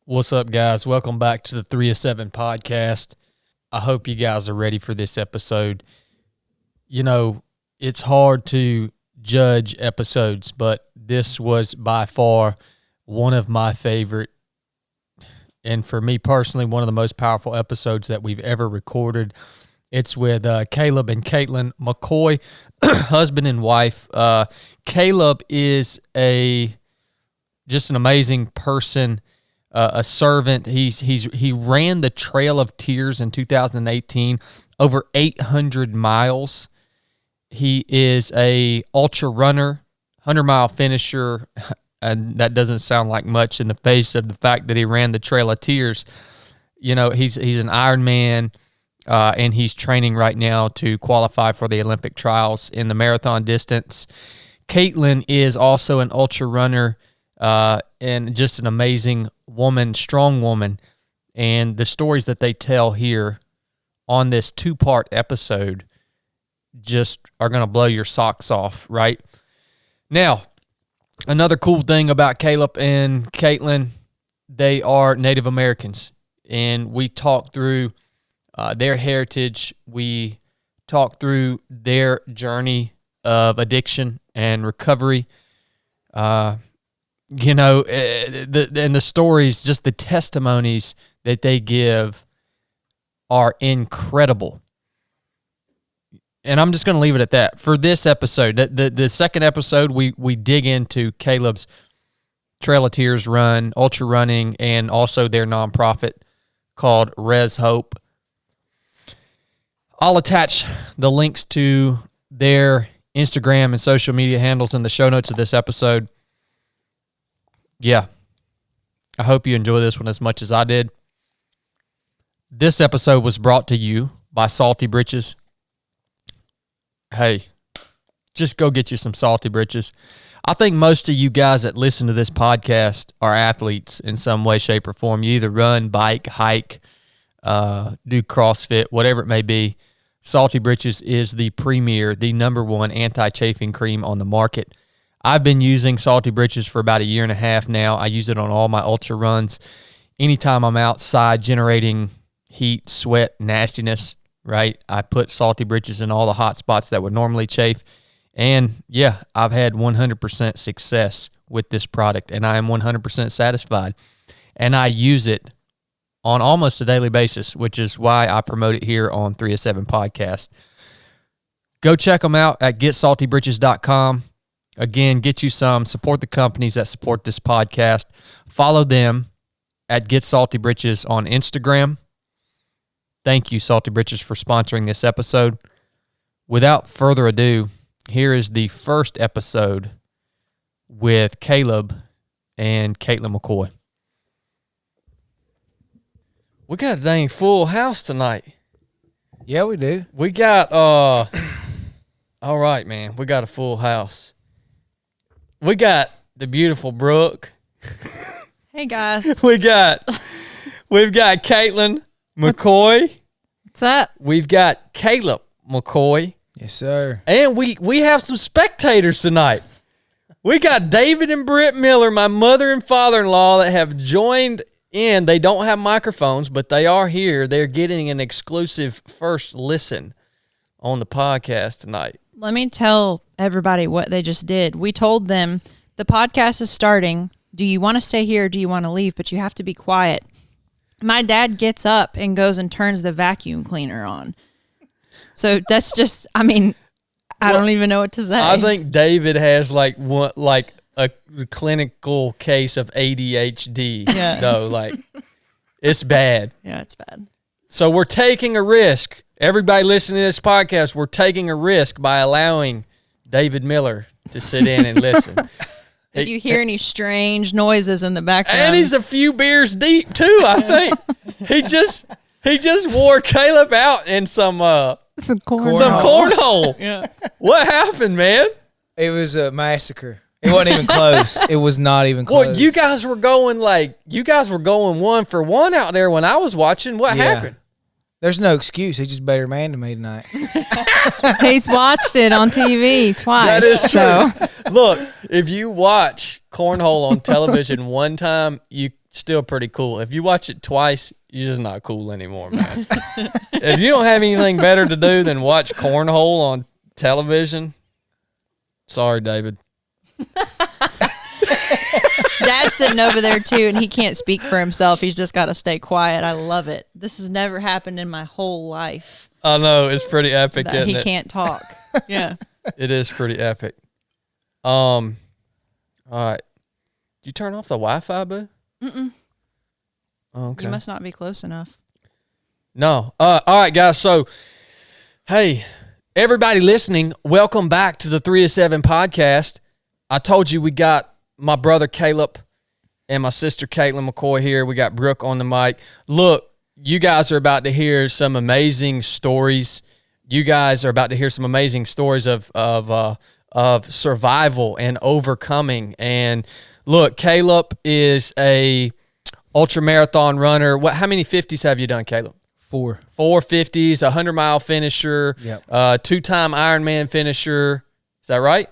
What's up, guys? Welcome back to the 3 of 7 podcast. I hope you guys are ready for this episode. You know, it's hard to judge episodes, but this was by far one of my favorite, and for me personally, one of the most powerful episodes that we've ever recorded. It's with Kallup and Katelynn McCoy, husband and wife. Kallup is just an amazing person. A servant. He ran the Trail of Tears in 2018, over 800 miles. He is a ultra runner, 100-mile finisher, and that doesn't sound like much in the face of the fact that he ran the Trail of Tears. You know, he's an Ironman, and he's training right now to qualify for the Olympic trials in the marathon distance. Katelynn is also an ultra runner, and just an amazing woman, strong woman, and the stories that they tell here on this 2-part episode just are going to blow your socks off, right? Now, another cool thing about Kallup and Katelynn, they are Native Americans, and we talk through their heritage. We talk through their journey of addiction and recovery. You know, and the stories, just the testimonies that they give are incredible. And I'm just going to leave it at that. For this episode, the second episode, we dig into Kallup's Trail of Tears run, ultra running, and also their nonprofit called Res Hope. I'll attach the links to their Instagram and social media handles in the show notes of this episode. Yeah, I hope you enjoy this one as much as I did. This episode was brought to you by Salty Britches. Hey, just go get you some Salty Britches. I think most of you guys that listen to this podcast are athletes in some way, shape, or form. You either run, bike, hike, do CrossFit, whatever it may be. Salty Britches is the premier, the number one anti-chafing cream on the market. I've been using Salty Britches for about 1.5 years now. I use it on all my ultra runs. Anytime I'm outside generating heat, sweat, nastiness, right, I put Salty Britches in all the hot spots that would normally chafe. And yeah, I've had 100% success with this product, and I am 100% satisfied. And I use it on almost a daily basis, which is why I promote it here on 3 of 7 podcast. Go check them out at getsaltybritches.com. Again, get you some. Support the companies that support this podcast. Follow them at Get Salty Britches on Instagram. Thank you, Salty Britches, for sponsoring this episode. Without further ado, here is the first episode with Kallup and Katelynn McCoy. We got a dang full house tonight. Yeah, we do. We got, all right, man. We got a full house. We got the beautiful Brooke. Hey, guys. We've got Katelynn McCoy. What's up? We've got Kallup McCoy. Yes, sir. And we have some spectators tonight. We got David and Britt Miller, my mother and father-in-law, that have joined in. They don't have microphones, but they are here. They're getting an exclusive first listen on the podcast tonight. Let me tell everybody what they just did. We told them the podcast is starting. Do you want to stay here or do you want to leave? But you have to be quiet. My dad gets up and goes and turns the vacuum cleaner on. So that's just, I don't even know what to say. I think David has like a clinical case of ADHD. Yeah. Though, like, it's bad. Yeah, it's bad. So we're taking a risk. Everybody listening to this podcast, we're taking a risk by allowing David Miller to sit in and listen. If you hear any strange noises in the background. And he's a few beers deep too, I think. he just wore Kallup out in some cornhole. Yeah. What happened, man? It was a massacre. It wasn't even close. It was not even close. Well, you guys were going 1-for-1 out there when I was watching. What happened? There's no excuse. He's just a better man to me tonight. He's watched it on TV twice. That is true. So. Look, if you watch cornhole on television one time, you still pretty cool. If you watch it twice, you're just not cool anymore, man. If you don't have anything better to do than watch cornhole on television, sorry, David. Dad's sitting over there too, and he can't speak for himself. He's just got to stay quiet. I love it. This has never happened in my whole life. I know, it's pretty epic, That isn't he it? can't talk. Yeah. It is pretty epic. All right. Did you turn off the Wi-Fi, boo? Mm-mm. Okay. You must not be close enough. No. All right, guys. So, hey, everybody listening, welcome back to the 3 to 7 podcast. I told you we got my brother Kallup and my sister Katelynn McCoy here. We got Brooke on the mic. Look, you guys are about to hear some amazing stories. You guys are about to hear some amazing stories of survival and overcoming. And look, Kallup is a ultra marathon runner. How many 50s have you done, Kallup? 4. 4 50s, a 100-mile finisher, Yep. 2-time Ironman finisher. Is that right?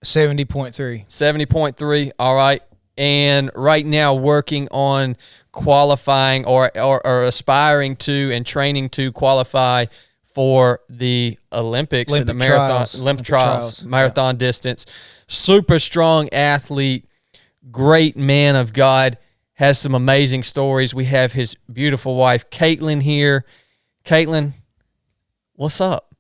70.3. 70.3. All right. And right now working on qualifying or aspiring to and training to qualify for the Olympics and the Olympic trials, marathon distance. Super strong athlete, great man of God, has some amazing stories. We have his beautiful wife, Katelynn, here. Katelynn, what's up?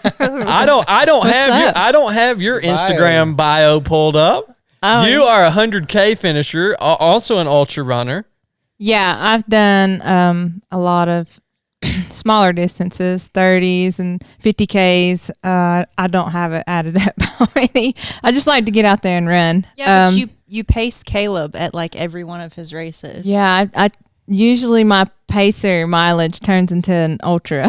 I don't have your Instagram bio pulled up. Oh, you are a 100K finisher, also an ultra runner. Yeah, I've done a lot of smaller distances, 30s and 50Ks. I don't have it added up how many. I just like to get out there and run. Yeah, but you paced Kallup at like every one of his races. Yeah, I usually my pacer mileage turns into an ultra.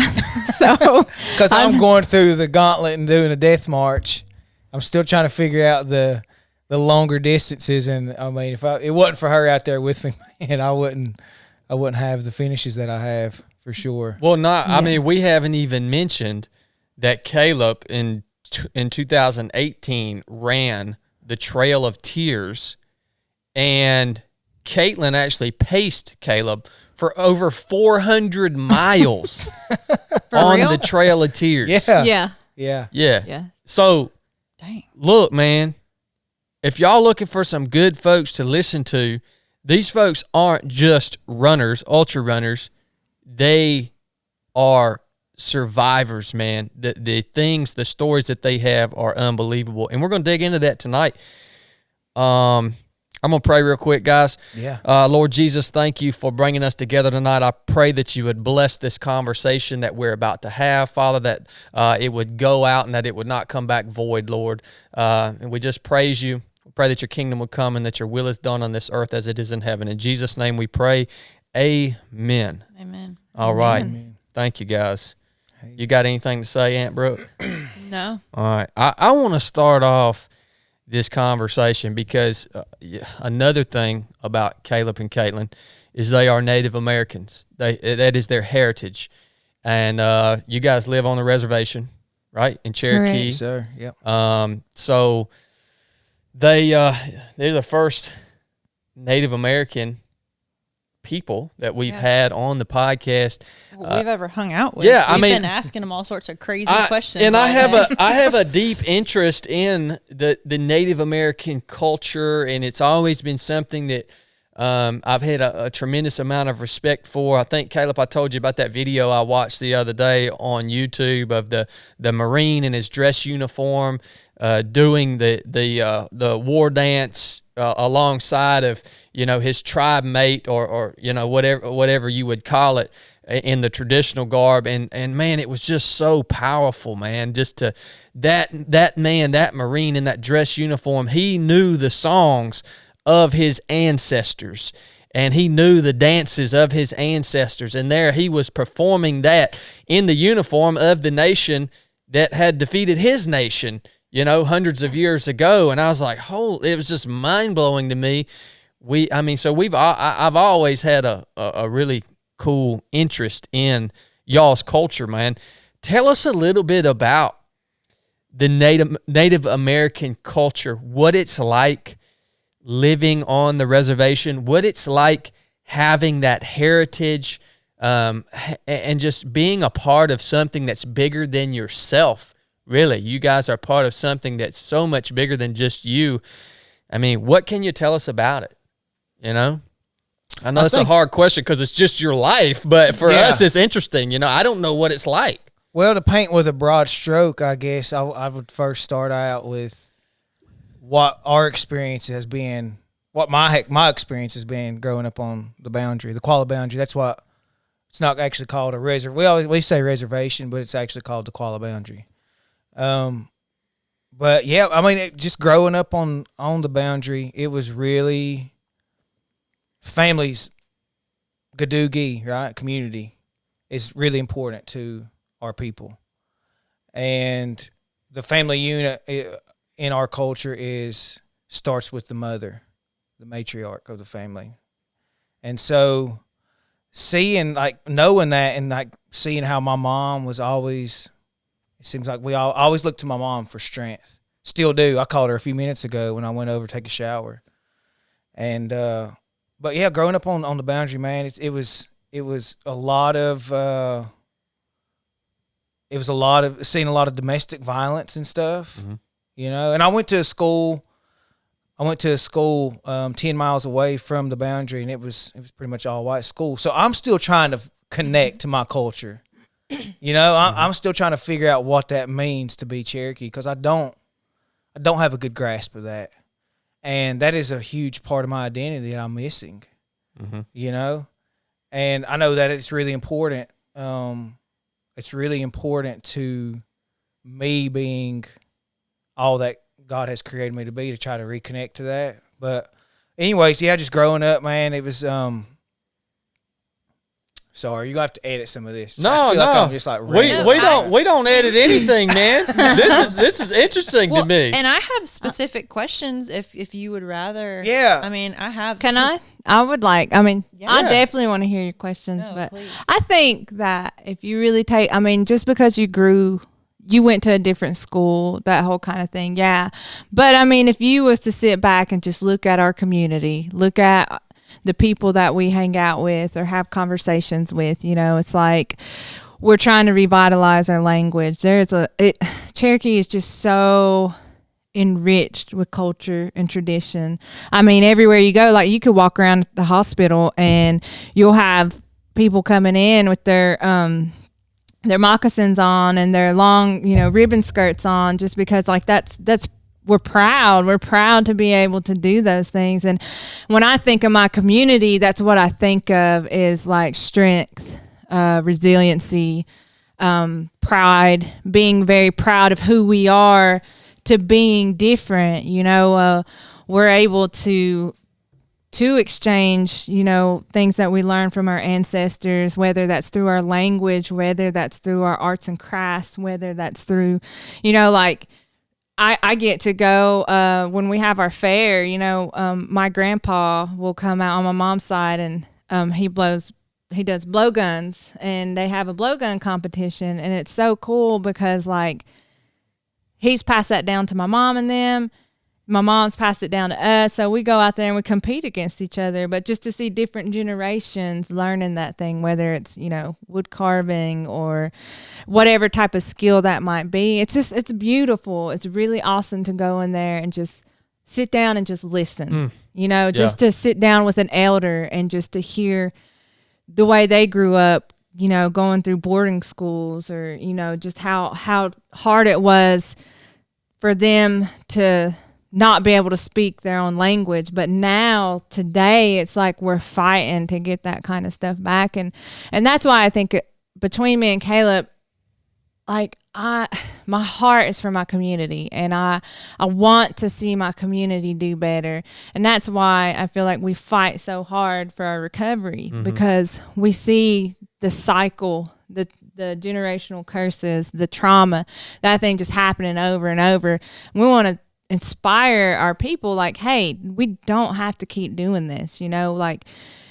So Because I'm going through the gauntlet and doing a death march. I'm still trying to figure out the longer distances, and I mean, if it wasn't for her out there with me, man, I wouldn't have the finishes that I have for sure. Well, I mean, we haven't even mentioned that Kallup in 2018 ran the Trail of Tears, and Katelynn actually paced Kallup for over 400 miles on real? the Trail of Tears. Yeah. So, Dang. look, man, if y'all looking for some good folks to listen to, these folks aren't just runners, ultra runners. They are survivors, man. The stories that they have are unbelievable. And we're going to dig into that tonight. I'm going to pray real quick, guys. Yeah. Lord Jesus, thank you for bringing us together tonight. I pray that you would bless this conversation that we're about to have, Father, that it would go out and that it would not come back void, Lord. And we just praise you. We pray that your kingdom would come and that your will is done on this earth as it is in heaven. In Jesus' name we pray. Amen. Amen. All right. Amen. Thank you, guys. You got anything to say, Aunt Brooke? No. All right. I want to start off this conversation because another thing about Kallup and Katelynn is they are Native Americans. That is their heritage. And you guys live on the reservation, right, in Cherokee. Yes, sir. Yep. So they're the first Native American people that we've had on the podcast We've ever hung out with. yeah, I We've mean, been asking them all sorts of crazy questions. And all I day. have a deep interest in the Native American culture, and it's always been something that I've had a tremendous amount of respect for. I think, Kallup, I told you about that video I watched the other day on YouTube of the Marine in his dress uniform doing the war dance alongside of his tribe mate or whatever you would call it in the traditional garb, and man, it was just so powerful, man. Just to that Marine in that dress uniform, he knew the songs of his ancestors, and he knew the dances of his ancestors, and there he was performing that in the uniform of the nation that had defeated his nation, hundreds of years ago. And I was like, it was just mind-blowing to me. I've always had a really cool interest in y'all's culture, man. Tell us a little bit about the Native American culture, what it's like, living on the reservation, what it's like having that heritage, and just being a part of something that's bigger than yourself. Really, you guys are part of something that's so much bigger than just you. I mean, what can you tell us about it? You know, I know it's a hard question because it's just your life, but for us, it's interesting. You know, I don't know what it's like. Well, to paint with a broad stroke, I guess I would first start out with what our experience has been, what my experience has been growing up on the boundary, the Kallup boundary. That's what it's not actually called a we say reservation, but it's actually called the Kallup boundary. But yeah, I mean, just growing up on the boundary, it was really families, Gadugi, right? Community is really important to our people, and the family unit in our culture starts with the mother, the matriarch of the family, and so knowing that and seeing how my mom was always. It seems like we always look to my mom for strength. Still do. I called her a few minutes ago when I went over to take a shower. And but yeah, growing up on the boundary, man, it was a lot of seeing a lot of domestic violence and stuff. Mm-hmm. You know, and I went to a school 10 miles away from the boundary, and it was pretty much all white school. So I'm still trying to connect to my culture. You know, I'm still trying to figure out what that means to be Cherokee because I don't have a good grasp of that, and that is a huge part of my identity that I'm missing. Mm-hmm. You know, and I know that it's really important. It's really important to me being all that God has created me to be to try to reconnect to that. But anyways, yeah, just growing up, man, it was Sorry, you have to edit some of this. No, I feel like I'm just we don't edit anything, man. This is interesting to me. And I have specific questions if you would rather. Yeah. I mean, I have. Can I? I would like. I mean, I definitely want to hear your questions, but please. I think that if you really take, I mean, just because you went to a different school, that whole kind of thing, yeah. But I mean, if you was to sit back and just look at our community, look at the people that we hang out with or have conversations with, you know, it's like we're trying to revitalize our language. Cherokee is just so enriched with culture and tradition. I mean, everywhere you go, like you could walk around the hospital and you'll have people coming in with their moccasins on and their long, you know, ribbon skirts on, just because like that's we're proud to be able to do those things. And when I think of my community, that's what I think of is like strength, resiliency, pride, being very proud of who we are, to being different. You know, we're able to exchange, you know, things that we learn from our ancestors, whether that's through our language, whether that's through our arts and crafts, whether that's through, you know, like I get to go when we have our fair, you know, my grandpa will come out on my mom's side and he does blowguns, and they have a blowgun competition, and it's so cool because like he's passed that down to my mom and them. My mom's passed it down to us, so we go out there and we compete against each other. But just to see different generations learning that thing, whether it's, you know, wood carving or whatever type of skill that might be, it's beautiful. It's really awesome to go in there and just sit down and just listen, you know, just to sit down with an elder and just to hear the way they grew up, you know, going through boarding schools, or, you know, just how hard it was for them to not be able to speak their own language. But now today it's like we're fighting to get that kind of stuff back. And that's why I think between me and Kallup, like my heart is for my community, and I want to see my community do better. And that's why I feel like we fight so hard for our recovery, because we see the cycle, the generational curses, the trauma, that thing just happening over and over. We want to inspire our people, like, hey, we don't have to keep doing this, you know, like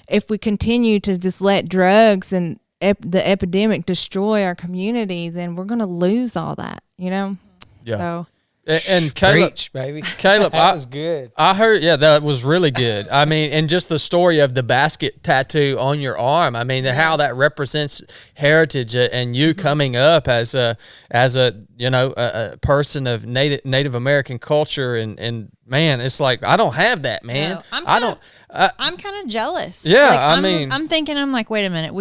if we continue to just let drugs and the epidemic destroy our community, then we're going to lose all that, you know? Yeah. So And Kallup, Preach, baby. Kallup, that was good. I heard, that was really good. I mean, and just the story of the basket tattoo on your arm. I mean, how that represents heritage and you coming up as a a person of Native American culture, and man, it's like I don't have that, man. No, I'm kind of jealous. Yeah, like, I'm thinking, I'm like, wait a minute,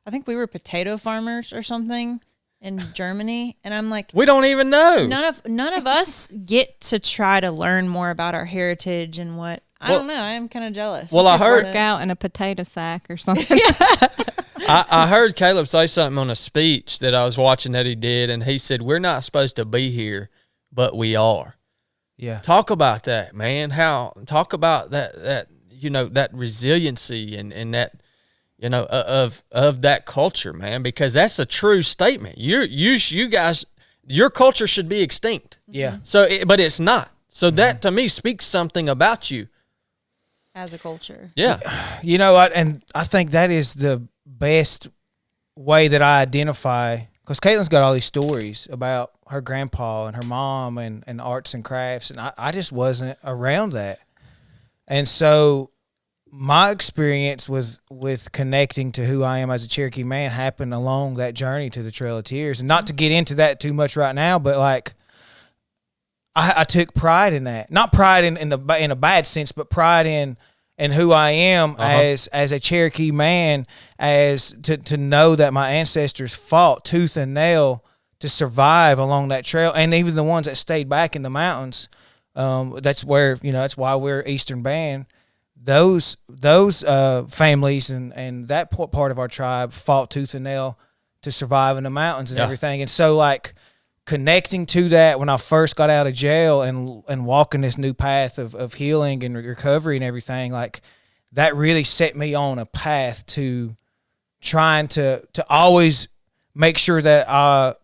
I think we were potato farmers or something in Germany, and I'm like, we don't even know. None of us get to try to learn more about our heritage and what. I don't know. I am kind of jealous. Well, I heard work out in a potato sack or something. I heard Kallup say something on a speech that I was watching that he did, and he said, "We're not supposed to be here, but we are." Yeah. Talk about that, man. Talk about that that resiliency and that of that culture, man, because that's a true statement. You guys, your culture should be extinct. Yeah. So, but it's not. So that to me speaks something about you as a culture. Yeah. You know what? And I think that is the best way that I identify, because Katelynn's got all these stories about her grandpa and her mom and arts and crafts, and I just wasn't around that. And so my experience with connecting to who I am as a Cherokee man happened along that journey to the Trail of Tears. And not to get into that too much right now, but like I took pride in that. Not pride in a bad sense, but pride in who I am as a Cherokee man, as to know that my ancestors fought tooth and nail to survive along that trail, and even the ones that stayed back in the mountains. That's where that's why we're Eastern Band. Those families and that part of our tribe fought tooth and nail to survive in the mountains and everything. And so like connecting to that when I first got out of jail and walking this new path of healing and recovery and everything, like that really set me on a path to trying to always make sure that I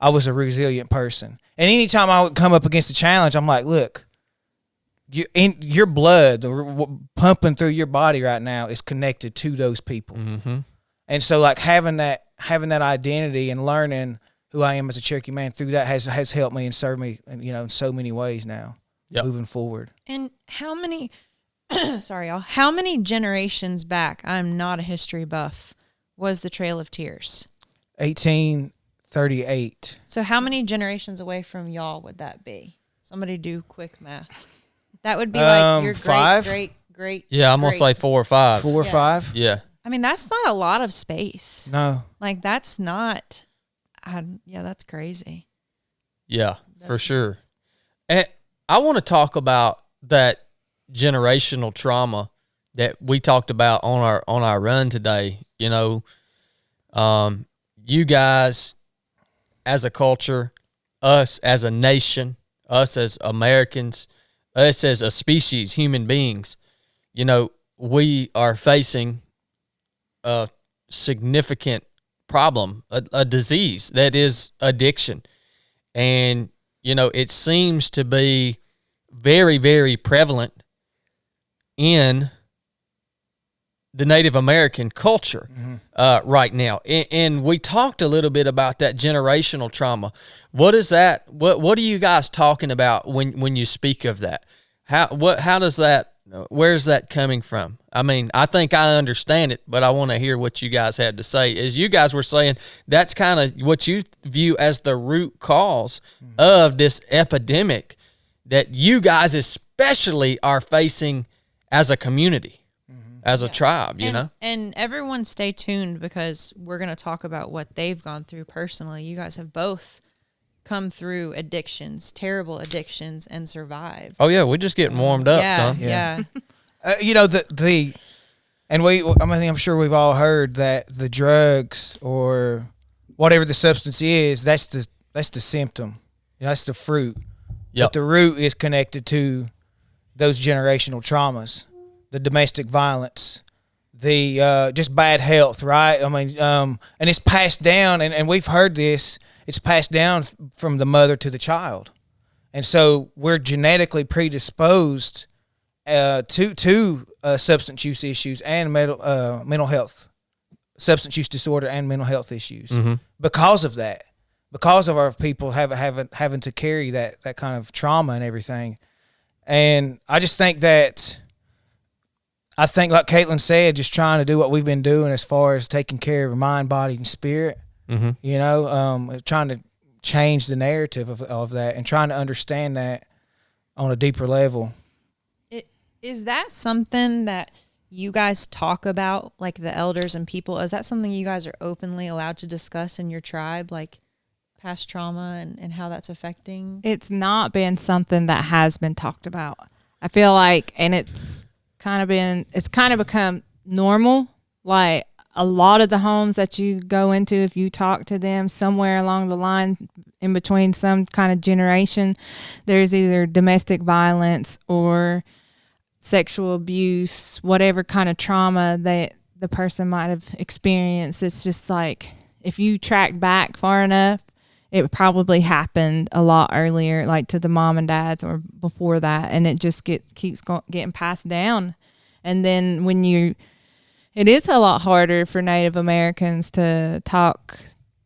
was a resilient person. And anytime I would come up against a challenge, I'm like, look, your blood pumping through your body right now is connected to those people. Mm-hmm. And so like having that identity and learning who I am as a Cherokee man through that has helped me and served me, in so many ways now, moving forward. And how many, sorry y'all, how many generations back, I'm not a history buff, was the Trail of Tears? 1838. So how many generations away from y'all would that be? Somebody do quick math. That would be like your great. Yeah, I'm going to say 4 or 5. 4 or 5? Yeah. I mean, that's not a lot of space. No. Like, that's not, that's crazy. Yeah, for sure. And I want to talk about that generational trauma that we talked about on our run today. You guys as a culture, us as a nation, us as Americans, us as a species, human beings, we are facing a significant problem, a disease that is addiction. And, it seems to be very, very prevalent in the Native American culture right now. And we talked a little bit about that generational trauma. What is that? What are you guys talking about when you speak of that? How does that, where's that coming from? I mean, I think I understand it, but I want to hear what you guys had to say. As you guys were saying, that's kind of what you view as the root cause of this epidemic that you guys especially are facing as a community. As a tribe, And everyone stay tuned, because we're going to talk about what they've gone through personally. You guys have both come through addictions, terrible addictions, and survived. Oh, yeah, we're just getting warmed up, son. Yeah. I'm sure we've all heard that the drugs or whatever the substance is, that's the symptom. That's the fruit. Yep. But the root is connected to those generational traumas. The domestic violence, the just bad health, right? I mean, and it's passed down, and we've heard this. It's passed down from the mother to the child, and so we're genetically predisposed to substance use issues and mental health, substance use disorder and mental health issues because of that. because of our people having to carry that kind of trauma and everything. And I just think that, like Katelynn said, just trying to do what we've been doing as far as taking care of mind, body, and spirit, you know, trying to change the narrative of that and trying to understand that on a deeper level. Is that something that you guys talk about, like the elders and people? Is that something you guys are openly allowed to discuss in your tribe, like past trauma and how that's affecting? It's not been something that has been talked about. I feel like, and it's kind of become normal. Like a lot of the homes that you go into, if you talk to them somewhere along the line in between some kind of generation, there's either domestic violence or sexual abuse, whatever kind of trauma that the person might have experienced. It's just like, if you track back far enough, it probably happened a lot earlier, like to the mom and dads or before that, and it just keeps getting passed down. And then it is a lot harder for Native Americans to talk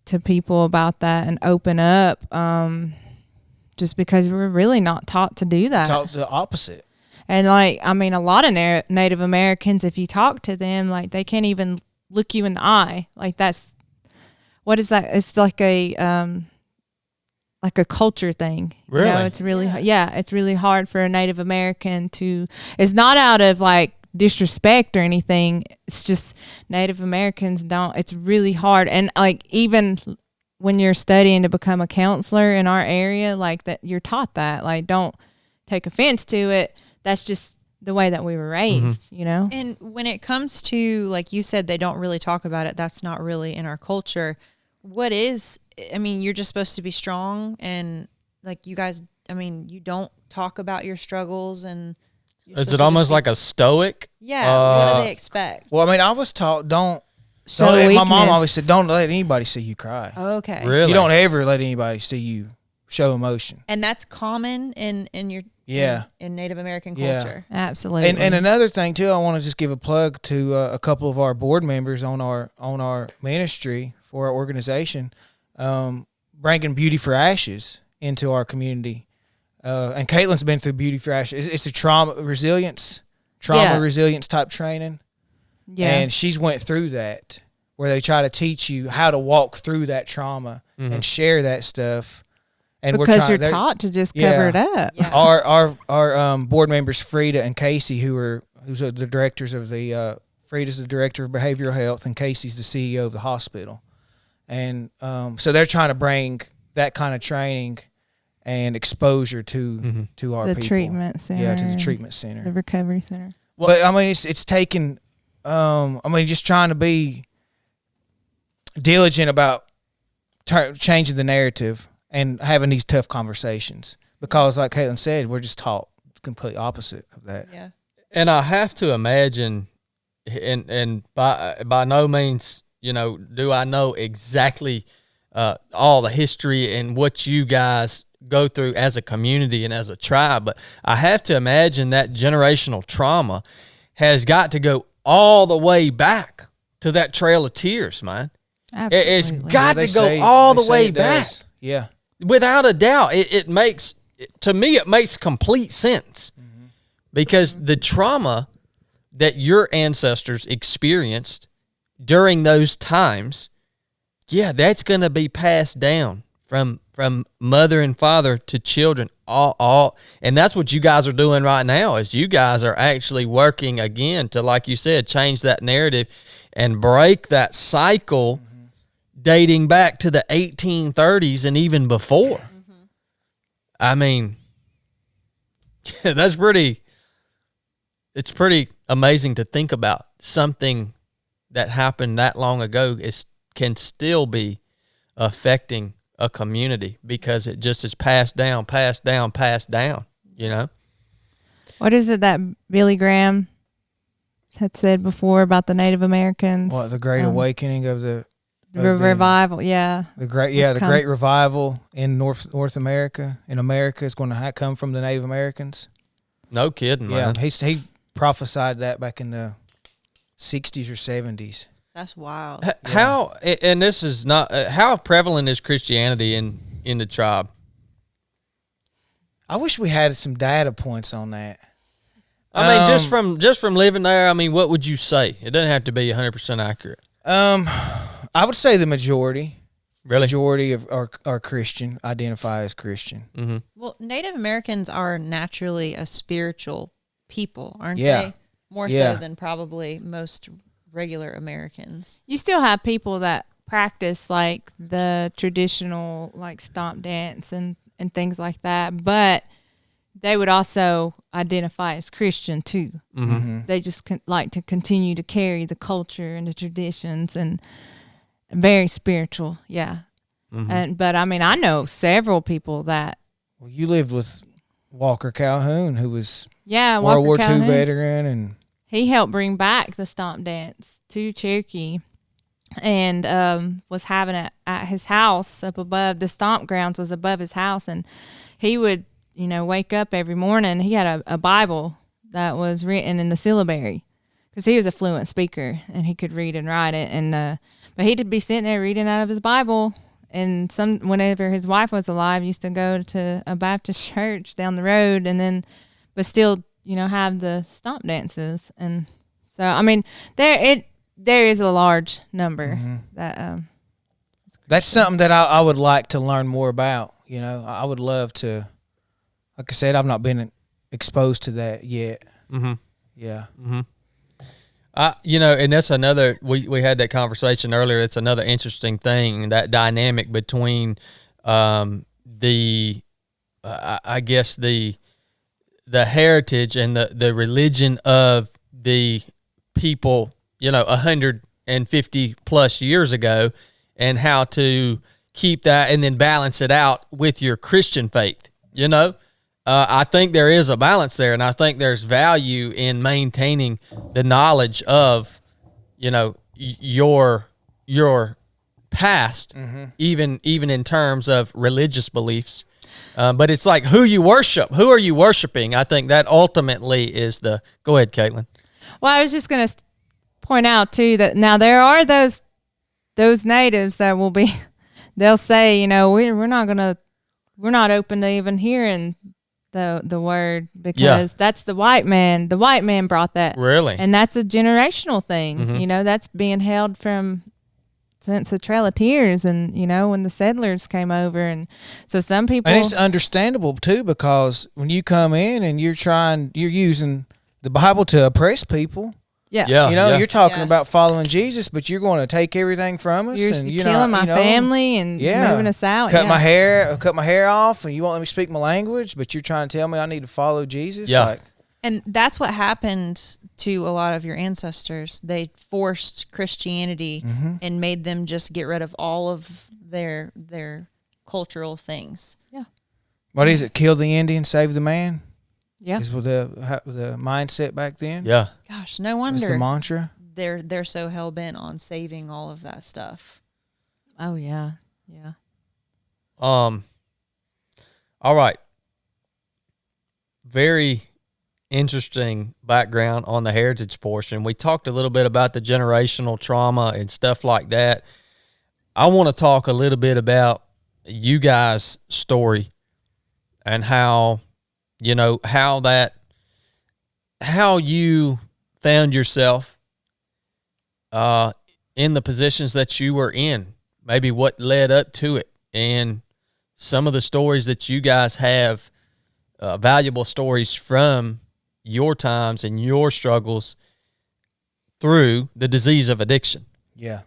to people about that and open up, just because we're really not taught to do that. Taught the opposite. And like, I mean, a lot of Native Americans, if you talk to them, like they can't even look you in the eye. Like what is that? It's like a culture thing. Really? You know, it's really, it's really hard for a Native American it's not out of like disrespect or anything. It's just Native Americans it's really hard. And like, even when you're studying to become a counselor in our area, like that, you're taught that, like, don't take offense to it. That's just the way that we were raised, you know? And when it comes to, like you said, they don't really talk about it. That's not really in our culture. You're just supposed to be strong, and like you guys, you don't talk about your struggles, and is it almost like a stoic? Yeah. What do they expect? Well, I was taught my mom always said, don't let anybody see you cry. Okay. Really? You don't ever let anybody see you show emotion. And that's common in your in Native American culture. Yeah, absolutely. And another thing too, I want to just give a plug to a couple of our board members on our ministry for our organization, bringing Beauty for Ashes into our community. And Katelynn's been through Beauty for Ashes. It's a trauma resilience type training. Yeah. And she's went through that, where they try to teach you how to walk through that trauma and share that stuff. And because you're taught to just cover it up. Yeah. Our board members, Frida and Casey, who's the directors of Frida's the director of behavioral health, and Casey's the CEO of the hospital. And so they're trying to bring that kind of training and exposure to our people. The treatment center. Yeah, to the treatment center. The recovery center. But it's taken, just trying to be diligent about changing the narrative and having these tough conversations, because like Katelynn said, we're just taught the complete opposite of that. Yeah. And I have to imagine, and by no means, do I know exactly all the history and what you guys go through as a community and as a tribe, but I have to imagine that generational trauma has got to go all the way back to that Trail of Tears, man. Absolutely. It's got to go all the way back. Yeah. Without a doubt. It makes complete sense, because the trauma that your ancestors experienced during those times, that's going to be passed down from mother and father to children, all, and that's what you guys are doing right now. Is you guys are actually working again to, like you said, change that narrative and break that cycle dating back to the 1830s and even before. That's it's pretty amazing to think about. Something that happened that long ago can still be affecting a community, because it just is passed down, What is it that Billy Graham had said before about the Native Americans? What, the Great Awakening of the revival? The Great Revival in North America. In America, is going to come from the Native Americans. No kidding, man. Yeah, he prophesied that back in the 60s or 70s. That's wild. How, and this is not, how prevalent is Christianity in the tribe? I wish we had some data points on that. I mean, just from living there, I mean, what would you say? It doesn't have to be 100% accurate. I would say the majority. Really? Majority of are Christian, identify as Christian. Mm-hmm. Well, Native Americans are naturally a spiritual people, aren't Yeah. they? More Yeah. so than probably most regular Americans. You still have people that practice like the traditional like stomp dance and things like that, but they would also identify as Christian too. Mm-hmm. They just like to continue to carry the culture and the traditions and very spiritual. Yeah. Mm-hmm. But I mean, I know several people that. Well, you lived with Walker Calhoun, who was Yeah. World War Walker II Calhoun. veteran, and He helped bring back the stomp dance to Cherokee, and was having it at his house up above. The stomp grounds was above his house, and he would, wake up every morning. He had a Bible that was written in the syllabary because he was a fluent speaker and he could read and write it. And but he'd be sitting there reading out of his Bible. And whenever his wife was alive, used to go to a Baptist church down the road, but still, have the stomp dances. And so, I mean, there is a large number that. that's something that I would like to learn more about. I would love to. Like I said, I've not been exposed to that yet. Mm-hmm. Yeah. Mm-hmm. And that's another, we had that conversation earlier. It's another interesting thing, that dynamic between the heritage and the religion of the people, 150 plus years ago, and how to keep that and then balance it out with your Christian faith, I think there is a balance there, and I think there's value in maintaining the knowledge of, your past, even in terms of religious beliefs. But it's like who you worship. Who are you worshiping? I think that ultimately is the. Go ahead, Katelynn. Well, I was just going to point out too that now there are those natives that will be. They'll say, we're not open to even hearing the word because that's the white man. The white man brought that. Really? And that's a generational thing. Mm-hmm. That's being held since the Trail of Tears and, when the settlers came over. And so some people. And it's understandable too, because when you come in and you're using the Bible to oppress people. Yeah. You're talking about following Jesus, but you're going to take everything from us. You're and killing my family and moving us out. Cut my hair off, and you won't let me speak my language, but you're trying to tell me I need to follow Jesus. Yeah. And that's what happened to a lot of your ancestors. They forced Christianity and made them just get rid of all of their cultural things. Yeah. What is it? Kill the Indian, save the man? Yeah. Is the mindset back then? Yeah. Gosh, no wonder. That's the mantra. They're so hell bent on saving all of that stuff. Oh yeah. Yeah. All right. Very interesting background on the heritage portion. We talked a little bit about the generational trauma and stuff like that. I want to talk a little bit about you guys' story and how you found yourself in the positions that you were in, maybe what led up to it, and some of the stories that you guys have, valuable stories from your times and your struggles through the disease of addiction. Yeah.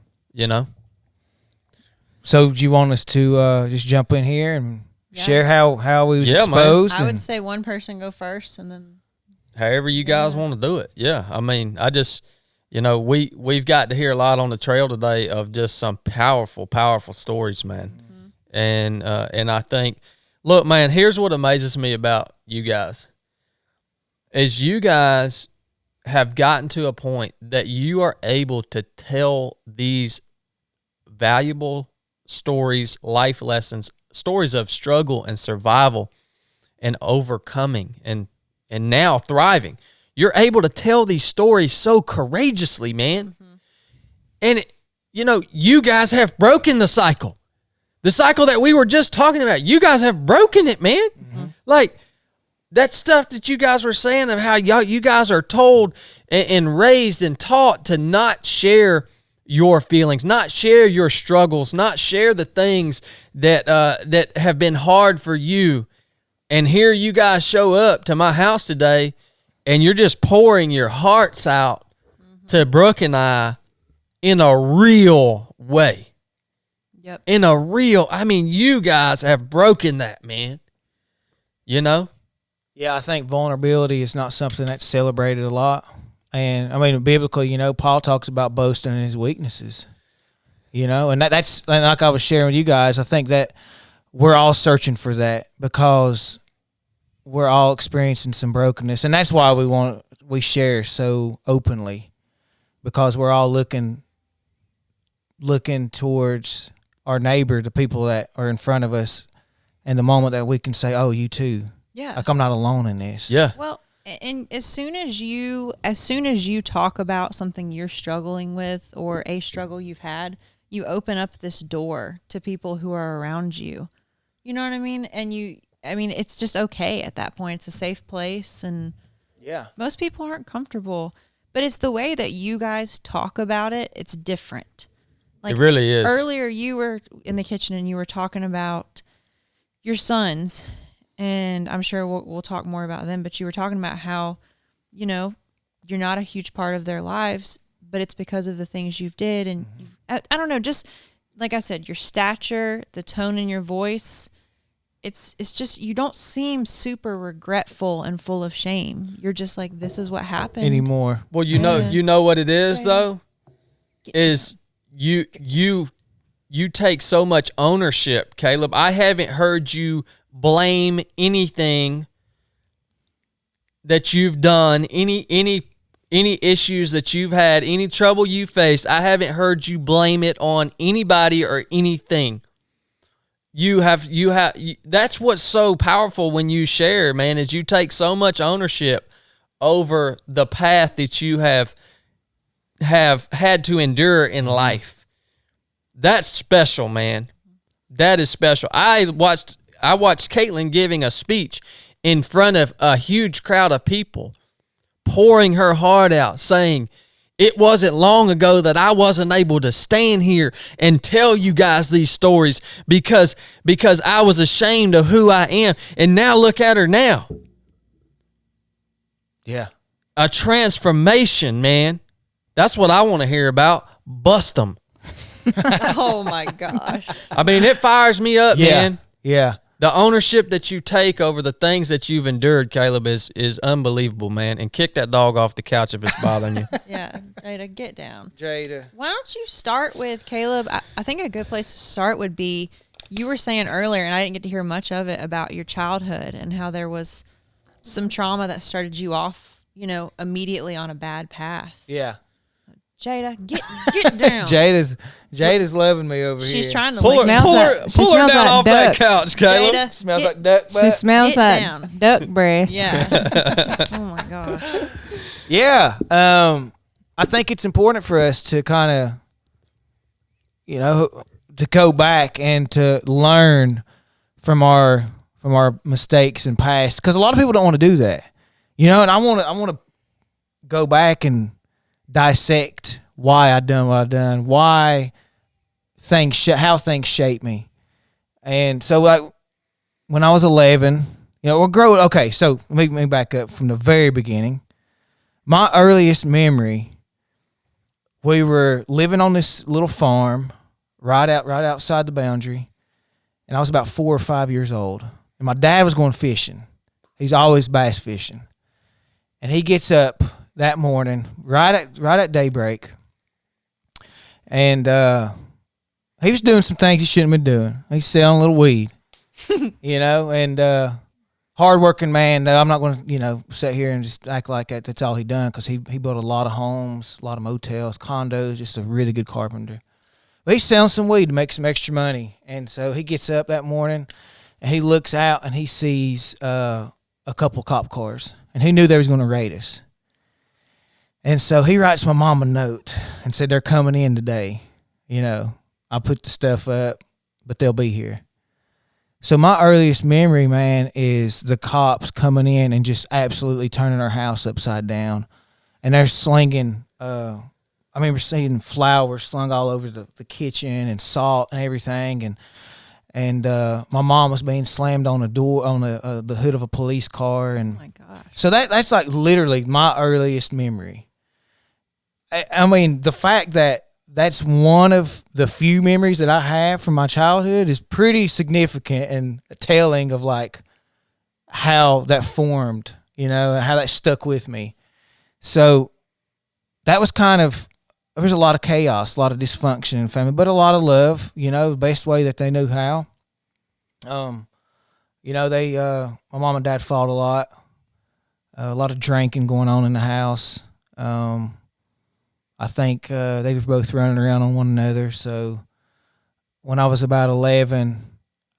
So do you want us to just jump in here and share how we was exposed? I would say one person go first, and then however you guys want to do it. Yeah. I mean, I just, we've got to hear a lot on the trail today of just some powerful, powerful stories, man. Mm-hmm. And I think, look, man, here's what amazes me about you guys is you guys have gotten to a point that you are able to tell these valuable stories, life lessons, stories of struggle and survival and overcoming and now thriving. You're able to tell these stories so courageously, man. And, you guys have broken the cycle. The cycle that we were just talking about. You guys have broken it, man. Mm-hmm. Like, that stuff that you guys were saying of how you guys are told and raised and taught to not share your feelings, not share your struggles, not share the things that have been hard for you. And here you guys show up to my house today, and you're just pouring your hearts out to Brooke and I in a real way. Yep. You guys have broken that, man. Yeah, I think vulnerability is not something that's celebrated a lot. And, biblically, Paul talks about boasting in his weaknesses. And that's like I was sharing with you guys, I think that we're all searching for that because we're all experiencing some brokenness. And that's why we share so openly, because we're all looking towards our neighbor, the people that are in front of us, and the moment that we can say, oh, you too. Yeah. Like, I'm not alone in this. Yeah. Well, and as soon as you talk about something you're struggling with or a struggle you've had, you open up this door to people who are around you. You know what I mean? And it's just okay at that point. It's a safe place, and yeah, most people aren't comfortable, but it's the way that you guys talk about it. It's different. Like, it really is. Earlier, you were in the kitchen and you were talking about your sons. And I'm sure we'll talk more about them, but you were talking about how, you're not a huge part of their lives, but it's because of the things you've did. And I don't know, just like I said, your stature, the tone in your voice, it's just, you don't seem super regretful and full of shame. You're just like, this is what happened anymore. Well, you know what it is though, is you take so much ownership, Kallup. I haven't heard you blame anything that you've done, any issues that you've had, any trouble you faced. I haven't heard you blame it on anybody or anything. You have that's what's so powerful when you share, man, is you take so much ownership over the path that you have had to endure in life. That's special, man. That is special. I watched Katelynn giving a speech in front of a huge crowd of people, pouring her heart out, saying, it wasn't long ago that I wasn't able to stand here and tell you guys these stories because I was ashamed of who I am. And now look at her now. Yeah. A transformation, man. That's what I want to hear about. Bust them. Oh, my gosh. It fires me up, man. Yeah. The ownership that you take over the things that you've endured, Kallup, is unbelievable, man. And kick that dog off the couch if it's bothering you. Yeah, Jada, get down. Jada. Why don't you start with, Kallup, I think a good place to start would be, you were saying earlier, and I didn't get to hear much of it, about your childhood and how there was some trauma that started you off, immediately on a bad path. Yeah. Jada, get down. Jada's loving me over here. She's trying to pull her down off that couch, Kallup. Jada, Smells like duck butt. She smells Get like down. duck breath. Yeah. Oh my gosh. Yeah. I think it's important for us to kind of, to go back and to learn from our mistakes and past, because a lot of people don't want to do that, and I want to go back and dissect why I done what I done, why how things shape me. And so, like, when I was 11, okay, so let me back up from the very beginning. My earliest memory, we were living on this little farm right outside the boundary, and I was about 4 or 5 years old. And my dad was going fishing. He's always bass fishing. And he gets up that morning, right at daybreak, and he was doing some things he shouldn't have been doing. He's selling a little weed, and hardworking man. Though I'm not going to, sit here and just act like that's all he done, because he built a lot of homes, a lot of motels, condos, just a really good carpenter. But he's selling some weed to make some extra money, and so he gets up that morning, and he looks out and he sees a couple cop cars, and he knew they was going to raid us. And so he writes my mom a note and said, they're coming in today. You know, I put the stuff up, but they'll be here. So my earliest memory, man, is the cops coming in and just absolutely turning our house upside down. And they're slinging, I remember seeing flour slung all over the kitchen and salt and everything. And my mom was being slammed on a door, on the hood of a police car. And Oh my gosh. so that's like literally my earliest memory. I mean, the fact that that's one of the few memories that I have from my childhood is pretty significant and telling of like how that formed, you know, and how that stuck with me. So that was kind of, there was a lot of chaos, a lot of dysfunction in the family, but a lot of love, you know, the best way that they knew how. You know, my mom and dad fought a lot of drinking going on in the house. I think they were both running around on one another. So when I was about 11,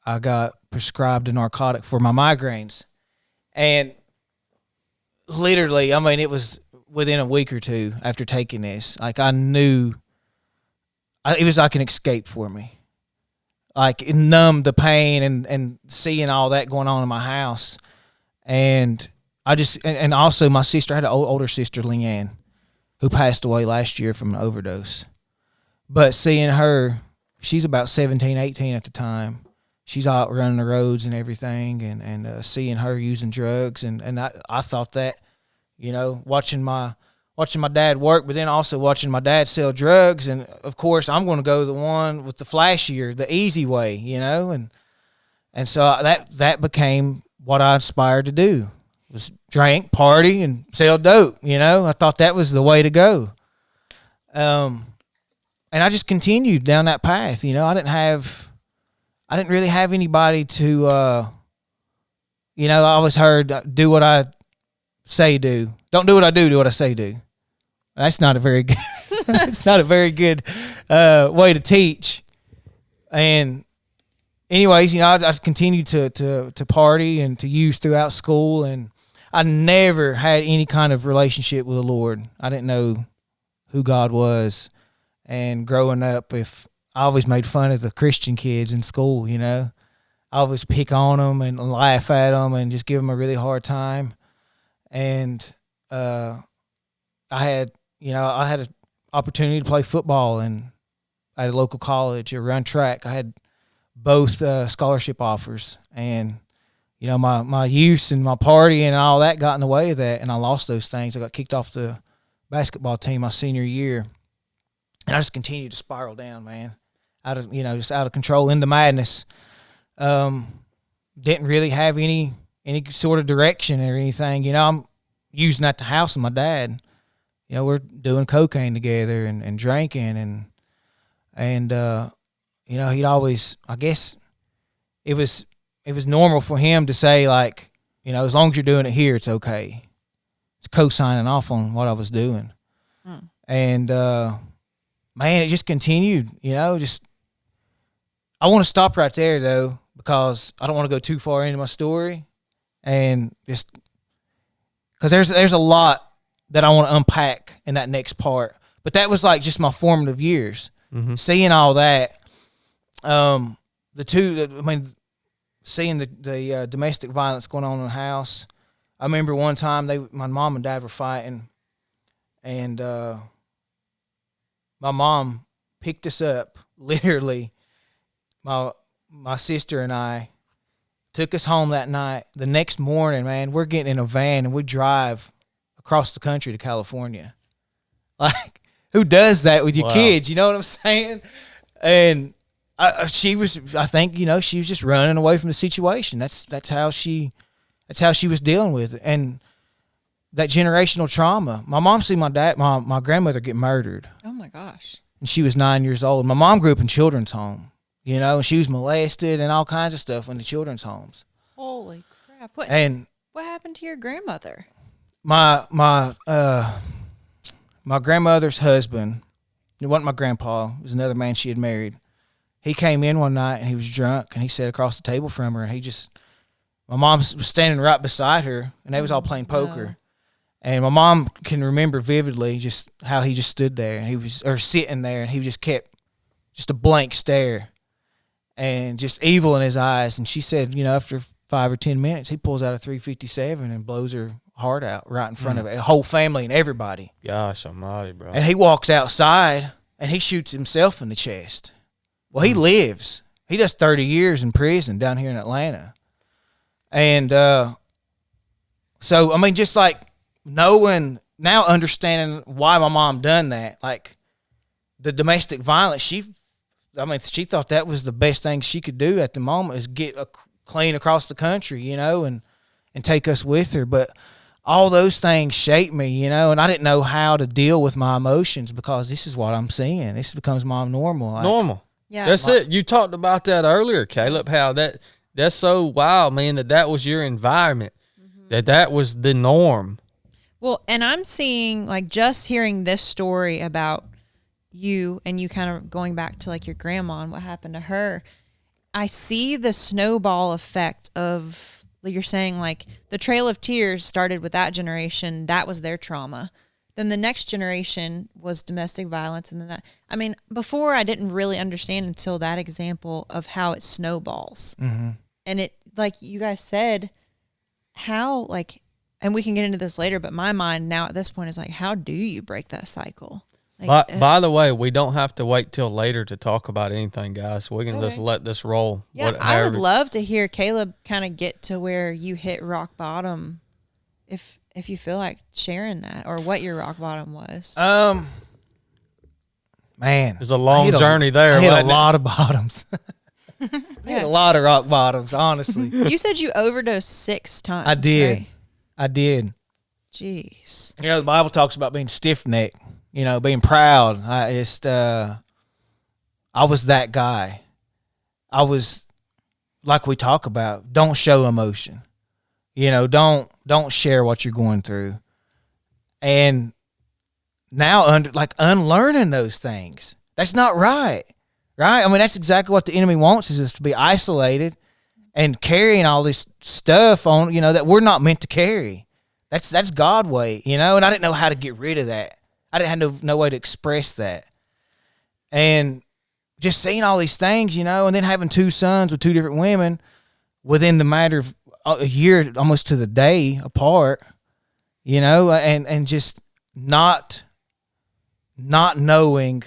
I got prescribed a narcotic for my migraines. And literally, I mean, it was within a week or two after taking this. Like, I knew it was like an escape for me. Like, it numbed the pain and seeing all that going on in my house. And I just, and also my sister, I had an older sister, Leanne, who passed away last year from an overdose. But seeing her, she's about 17, 18 at the time. She's out running the roads and everything, and seeing her using drugs. And I thought that, you know, watching my dad work, but then also watching my dad sell drugs. And, of course, I'm going to go the one with the flashier, the easy way, you know. And so that became what I aspired to do. Was drink, party, and sell dope, you know. I thought that was the way to go. And I just continued down that path, you know. I didn't really have anybody to, you know, I always heard, do what I say do. Don't do what I do what I say do. That's not a very good, it's not a very good way to teach. And anyways, you know, I just continued to party and to use throughout school, and I never had any kind of relationship with the Lord. I didn't know who God was. And growing up, I always made fun of the Christian kids in school, you know. I always pick on them and laugh at them and just give them a really hard time. And I had an opportunity to play football and at a local college or run track. I had both scholarship offers, and you know, my use and my partying and all that got in the way of that, and I lost those things. I got kicked off the basketball team my senior year, and I just continued to spiral down, man, just out of control, into madness. Didn't really have any sort of direction or anything. You know, I'm using at the house with my dad. You know, we're doing cocaine together and drinking, and you know, he'd always, I guess it was normal for him to say, like, you know, as long as you're doing it here, it's okay. It's co-signing off on what I was doing. And, man, it just continued, you know, I want to stop right there, though, because I don't want to go too far into my story, and just because there's a lot that I want to unpack in that next part. But that was like just my formative years. Mm-hmm. Seeing all that, seeing the domestic violence going on in the house. I remember one time my mom and dad were fighting, and my mom picked us up, literally. My sister and I took us home that night. The next morning, man, we're getting in a van and we drive across the country to California. Like, who does that with your kids? You know what I'm saying? And she was just running away from the situation. That's how she was dealing with it. And that generational trauma. My mom seen my grandmother get murdered. Oh my gosh. And she was 9 years old. My mom grew up in children's home, you know, and she was molested and all kinds of stuff in the children's homes. Holy crap. What happened to your grandmother? My grandmother's husband, it wasn't my grandpa, it was another man she had married. He came in one night and he was drunk, and he sat across the table from her, and my mom was standing right beside her, and they was all playing poker. And my mom can remember vividly just how he just stood there, and he was sitting there, and he just kept just a blank stare and just evil in his eyes. And she said, after 5 or 10 minutes, he pulls out a .357 and blows her heart out right in front of a whole family and everybody. Gosh almighty, bro. And he walks outside and he shoots himself in the chest. Well, he lives. He does 30 years in prison down here in Atlanta. And so, I mean, just like understanding why my mom done that, like the domestic violence, she thought that was the best thing she could do at the moment, is get clean across the country, and take us with her. But all those things shaped me, and I didn't know how to deal with my emotions, because this is what I'm seeing. This becomes my normal. Normal. Yeah. That's it. You talked about that earlier, Kallup, how that's so wild, man, that was your environment, that was the norm. Well, and I'm seeing, like, just hearing this story about you and you kind of going back to, like, your grandma and what happened to her, I see the snowball effect of, like you're saying, like, the Trail of Tears started with that generation. That was their trauma. Then the next generation was domestic violence. And then that, I mean, before I didn't really understand until that example of how it snowballs. Mm-hmm. And it, like you guys said, how, like, and we can get into this later, but my mind now at this point is like, how do you break that cycle? Like, by the way, we don't have to wait till later to talk about anything, guys. We can just let this roll. Yeah, I would love to hear Kallup kind of get to where you hit rock bottom, if you feel like sharing that, or what your rock bottom was. Man, there's a long journey there. I hit a lot of bottoms. I hit a lot of rock bottoms, honestly. You said you overdosed 6 times. I did. Right? I did. Jeez. The Bible talks about being stiff-necked, being proud. I was that guy. I was, like we talk about, don't show emotion. Don't share what you're going through. And now unlearning those things. That's not right. Right? I mean, that's exactly what the enemy wants, is us to be isolated and carrying all this stuff on, that we're not meant to carry. That's God way, and I didn't know how to get rid of that. I didn't have no way to express that. And just seeing all these things, and then having 2 sons with 2 different women within the matter of a year, almost to the day apart, and just not knowing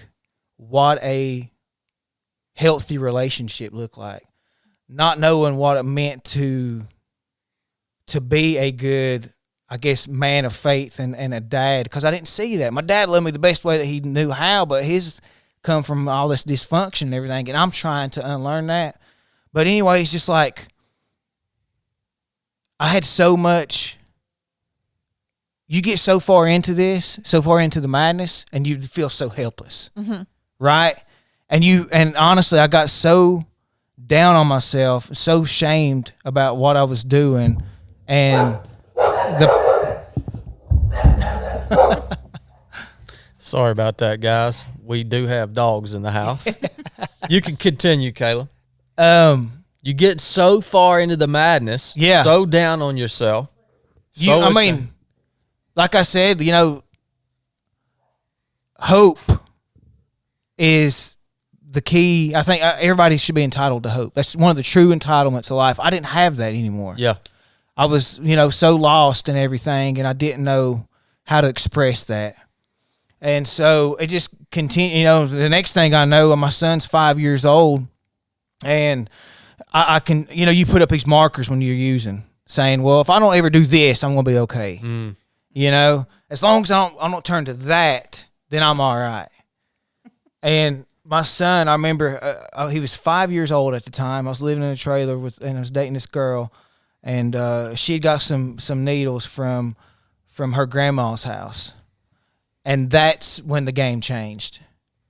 what a healthy relationship looked like, not knowing what it meant to be a good, I guess, man of faith and a dad, because I didn't see that. My dad loved me the best way that he knew how, but his come from all this dysfunction and everything, and I'm trying to unlearn that. But anyway, it's just like I had so much. You get so far into this, so far into the madness, and you feel so helpless, right? And honestly, I got so down on myself, so shamed about what I was doing, and Sorry about that, guys. We do have dogs in the house. You can continue, Kallup. You get so far into the madness, so down on yourself. Like I said, hope is the key. I think everybody should be entitled to hope. That's one of the true entitlements of life. I didn't have that anymore. Yeah. I was, so lost in everything, and I didn't know how to express that. And so it just continued. The next thing I know, my son's 5 years old, and I can, you put up these markers when you're using, saying, well, if I don't ever do this, I'm going to be okay. As long as I don't turn to that, then I'm all right. And my son, I remember he was 5 years old at the time. I was living in a trailer and I was dating this girl, and she had got some needles from her grandma's house. And that's when the game changed.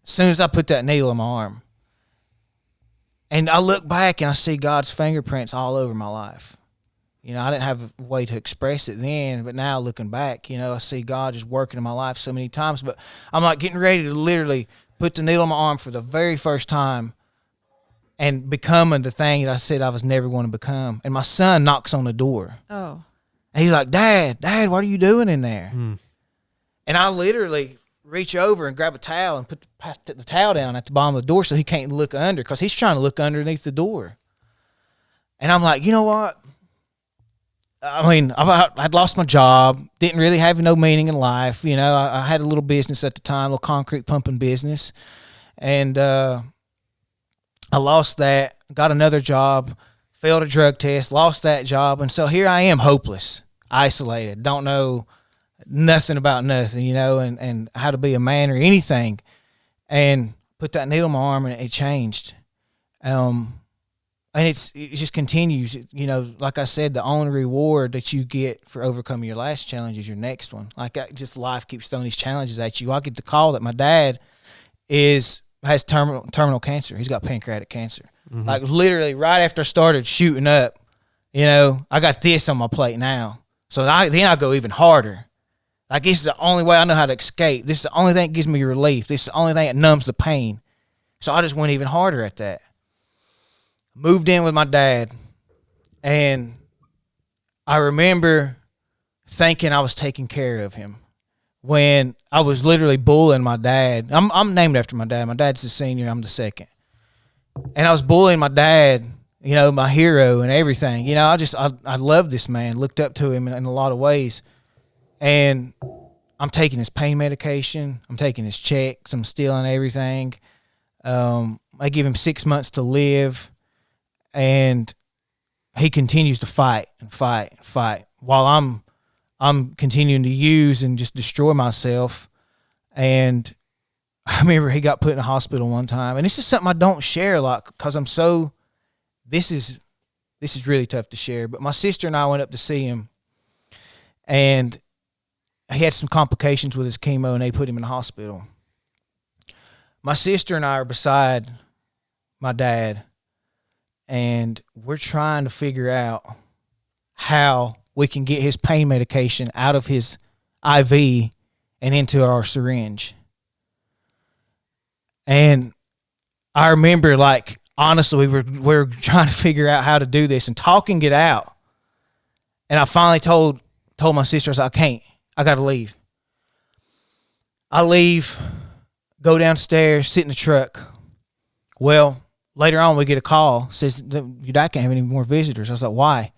As soon as I put that needle in my arm. And I look back and I see God's fingerprints all over my life. I didn't have a way to express it then, but now looking back, I see God just working in my life so many times. But I'm like getting ready to literally put the needle in my arm for the very first time and becoming the thing that I said I was never going to become. And my son knocks on the door. Oh. And he's like, Dad, what are you doing in there? And I literally reach over and grab a towel and put the towel down at the bottom of the door so he can't look under, because he's trying to look underneath the door. And I'm like, you know what? I mean, I'd lost my job, didn't really have no meaning in life. You know, I had a little business at the time, a little concrete pumping business. And I lost that, got another job, failed a drug test, lost that job. And so here I am, hopeless, isolated, don't know nothing about nothing, you know, and how to be a man or anything. And put that needle in my arm, and it changed. And it just continues, you know, like I said, the only reward that you get for overcoming your last challenge is your next one. Like, just life keeps throwing these challenges at you. I get the call that my dad has terminal cancer. He's got pancreatic cancer. Like, literally right after I started shooting up, you know, I got this on my plate now. So then I go even harder. Like, this is the only way I know how to escape. This is the only thing that gives me relief. This is the only thing that numbs the pain. So I just went even harder at that. Moved in with my dad, and I remember thinking I was taking care of him when I was literally bullying my dad. I'm named after my dad. My dad's the senior. I'm the second. And I was bullying my dad, you know, my hero and everything. You know, I loved this man, looked up to him in a lot of ways. And I'm taking his pain medication. I'm taking his checks. I'm stealing everything. I give him 6 months to live. And he continues to fight and fight and fight while I'm continuing to use and just destroy myself. And I remember he got put in a hospital one time, and this is something I don't share a lot because this is really tough to share. But my sister and I went up to see him, and he had some complications with his chemo, and they put him in the hospital. My sister and I are beside my dad, and we're trying to figure out how we can get his pain medication out of his IV and into our syringe. And I remember, like, honestly, we were trying to figure out how to do this and talking it out. And I finally told my sister, I said, I got to leave. I leave, go downstairs, sit in the truck. Well, later on, we get a call, says, your dad can't have any more visitors. I was like, why?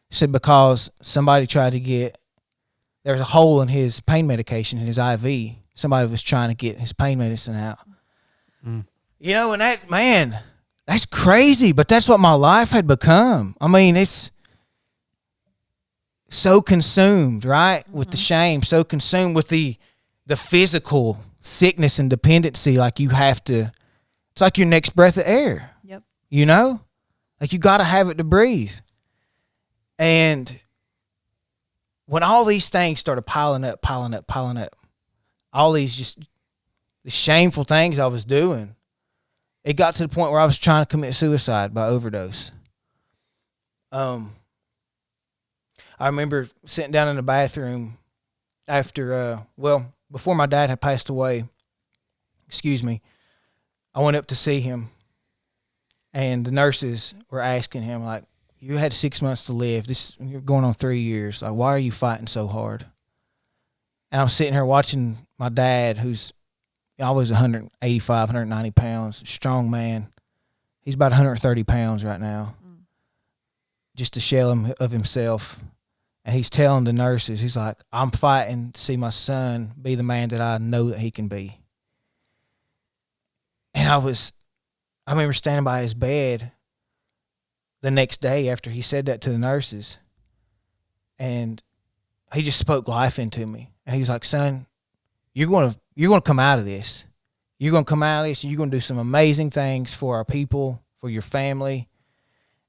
He said, because somebody tried to there was a hole in his pain medication in his IV. Somebody was trying to get his pain medicine out. You know, and that's crazy, but that's what my life had become. I mean, it's so consumed, right, with the shame, so consumed with the physical sickness and dependency, like you have to. It's like your next breath of air. Yep. You know? Like, you got to have it to breathe. And when all these things started piling up, all these just the shameful things I was doing, it got to the point where I was trying to commit suicide by overdose. I remember sitting down in the bathroom after, before my dad had passed away, I went up to see him, and the nurses were asking him, like, you had 6 months to live. You're going on 3 years. Like, why are you fighting so hard? And I'm sitting here watching my dad, who's always 185, 190 pounds, strong man. He's about 130 pounds right now, just a shell of himself. And he's telling the nurses, he's like, I'm fighting to see my son be the man that I know that he can be. And I remember standing by his bed the next day after he said that to the nurses, and he just spoke life into me. And he's like, son, you're going to come out of this. You're going to come out of this, and you're going to do some amazing things for our people, for your family.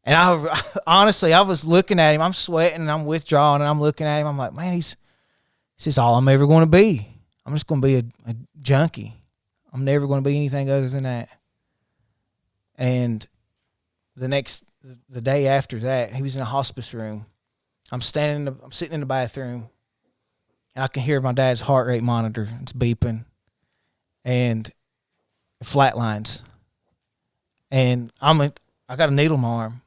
And honestly, I was looking at him. I'm sweating, and I'm withdrawing, and I'm looking at him. I'm like, man, this is all I'm ever going to be. I'm just going to be a junkie. I'm never going to be anything other than that. And the day after that, he was in a hospice room. I'm sitting in the bathroom, and I can hear my dad's heart rate monitor. It's beeping, and it flatlines. And I got a needle in my arm.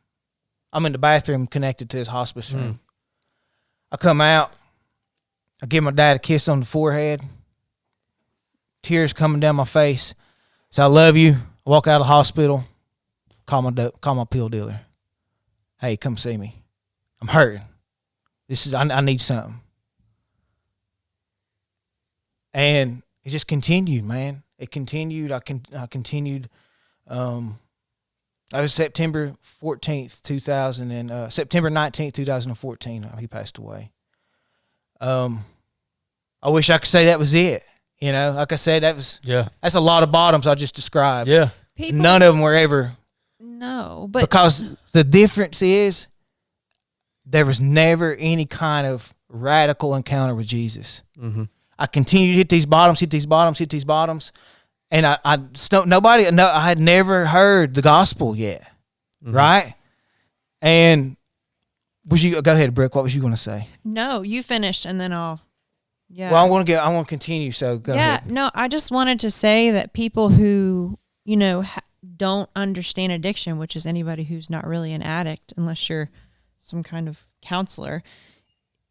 I'm in the bathroom connected to his hospice room. I come out. I give my dad a kiss on the forehead. Tears coming down my face. So I love you. I walk out of the hospital. Call my pill dealer. Hey, come see me. I'm hurting. I need something. And it just continued, man. It continued. I continued. That was September 14th, September 19th, 2014. He passed away. I wish I could say that was it. You know, like I said, that's a lot of bottoms I just described. Yeah. None of them were ever. No, but Because the difference is there was never any kind of radical encounter with Jesus. Mm-hmm. I continued to hit these bottoms. And I had never heard the gospel yet. Mm-hmm. Right? And go ahead, Brooke, what was you going to say? no, you finished and then I'll. Yeah. Well, I want to continue, so go ahead. No, I just wanted to say that people who, you know, don't understand addiction, which is anybody who's not really an addict unless you're some kind of counselor,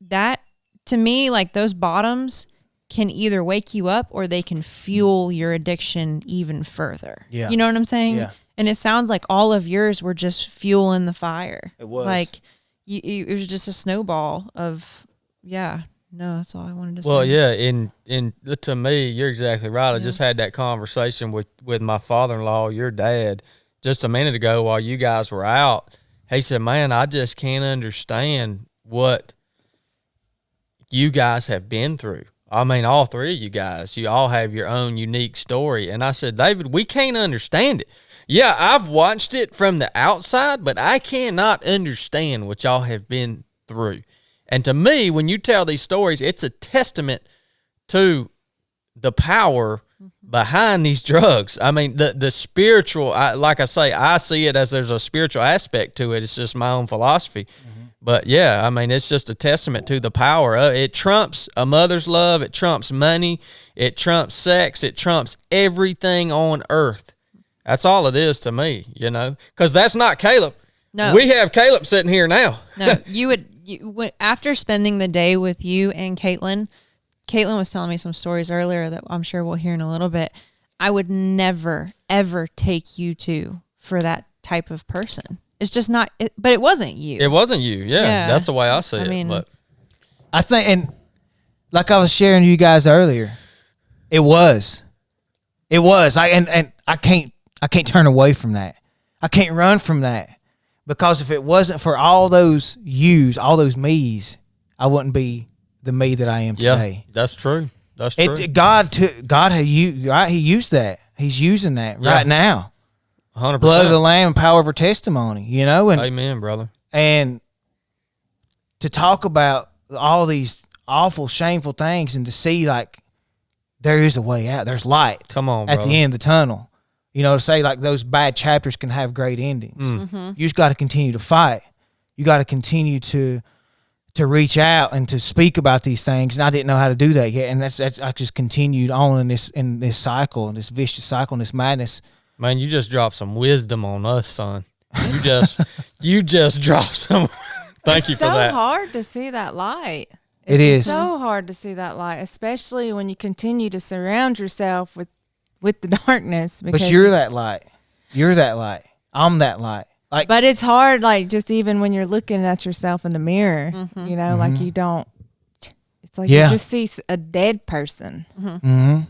that to me, like those bottoms can either wake you up or they can fuel your addiction even further. Yeah. You know what I'm saying? Yeah. And it sounds like all of yours were just fueling the fire. It was. Like it was just a snowball of, yeah. No, that's all I wanted to say. Well, yeah, and to me, you're exactly right. I just had that conversation with my father-in-law, your dad, just a minute ago while you guys were out. He said, man, I just can't understand what you guys have been through. I mean, all three of you guys, you all have your own unique story. And I said, David, we can't understand it. Yeah, I've watched it from the outside, but I cannot understand what y'all have been through. And to me, when you tell these stories, it's a testament to the power behind these drugs. I mean, the spiritual, like I say, I see it as there's a spiritual aspect to it. It's just my own philosophy. Mm-hmm. But yeah, I mean, it's just a testament to the power. It trumps a mother's love. It trumps money. It trumps sex. It trumps everything on earth. That's all it is to me, you know, because that's not Kallup. No. We have Kallup sitting here now. No, after spending the day with you and Katelynn was telling me some stories earlier that I'm sure we'll hear in a little bit. I would never, ever take you two for that type of person. It's just not, but it wasn't you. It wasn't you. Yeah. That's the way I see it. mean, but I think, and like I was sharing you guys earlier, it was. I can't turn away from that. I can't run from that. Because if it wasn't for all those yous, all those me's, I wouldn't be the me that I am today. Yeah, that's true. That's true. God had you right. He used that. He's using that right now. 100%. Blood of the Lamb and power of our testimony. You know, and amen, brother. And to talk about all these awful, shameful things, and to see like there is a way out. There's light. Come on, at brother. the end of the tunnel. You know, to say like those bad chapters can have great endings. Mm-hmm. You just got to continue to fight. You got to continue to reach out and to speak about these things. And I didn't know how to do that yet. And that's I just continued on in this cycle, in this vicious cycle, in this madness. Man, you just dropped some wisdom on us, son. You just dropped some. Thank you for that. It's so hard to see that light. It is so hard to see that light, especially when you continue to surround yourself with the darkness. But you're that light. You're that light. I'm that light. Like, but it's hard, like just even when you're looking at yourself in the mirror, Mm-hmm. you know, like you don't. It's like Yeah. you just see a dead person. mm-hmm.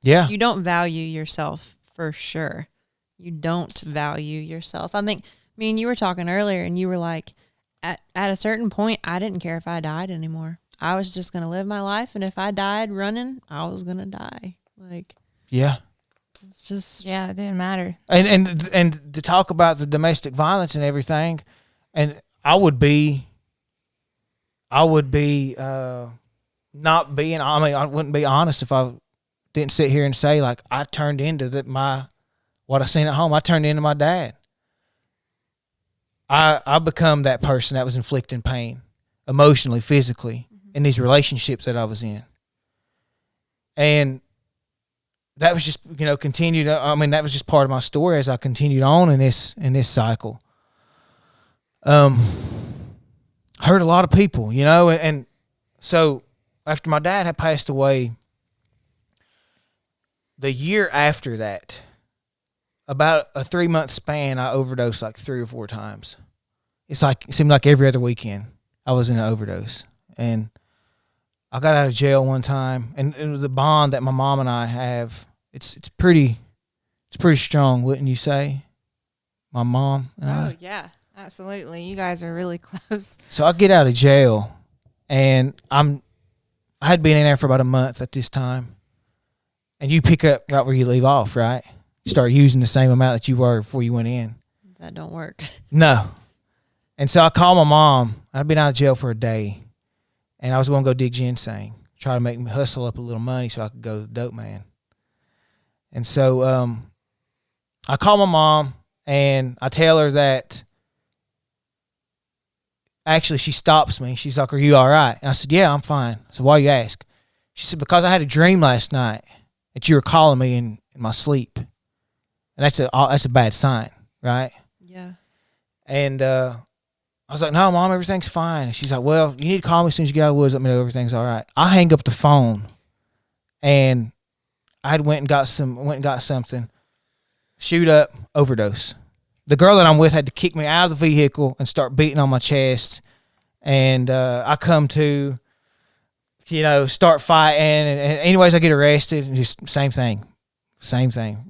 Yeah. You don't value yourself for sure. You don't value yourself. I think, me and you were talking earlier and you were like, at a certain point, I didn't care if I died anymore. I was just going to live my life. And if I died running, I was going to die. Like, Yeah. it's just, Yeah, it didn't matter. And to talk about the domestic violence and everything, and I would be not being. I mean, I wouldn't be honest if I didn't sit here and say like I turned into what I seen at home. I turned into my dad. I become that person that was inflicting pain, emotionally, physically, in these relationships that I was in, and that was just, continued. I mean, that was just part of my story as I continued on in this cycle. Hurt a lot of people, and So after my dad had passed away, the year after that, about a 3-month span, I overdosed like 3 or 4 times. It seemed like every other weekend I was in an overdose. And I got out of jail one time, and it was the bond that my mom and I have. It's pretty strong, wouldn't you say? My mom and I. Oh, yeah, absolutely. You guys are really close. So I get out of jail, and I had been in there for about a month at this time. And you pick up right where you leave off, right? You start using the same amount that you were before you went in. That don't work. No. And so I called my mom. I'd been out of jail for a day, and I was going to go dig ginseng, try to make me hustle up a little money so I could go to the dope man. And so I call my mom, and I tell her that actually she stops me. She's like, "Are you all right?" And I said, "Yeah, I'm fine." I said, "Why you ask?" She said, "Because I had a dream last night that you were calling me in my sleep." And that's a bad sign, right? Yeah. And I was like, "No, Mom, everything's fine." And she's like, "Well, you need to call me as soon as you get out of the woods. Let me know everything's all right." I hang up the phone, and I had went and got something. Shoot up, overdose. The girl that I'm with had to kick me out of the vehicle and start beating on my chest. And I come to, start fighting. And anyways, I get arrested. And just same thing.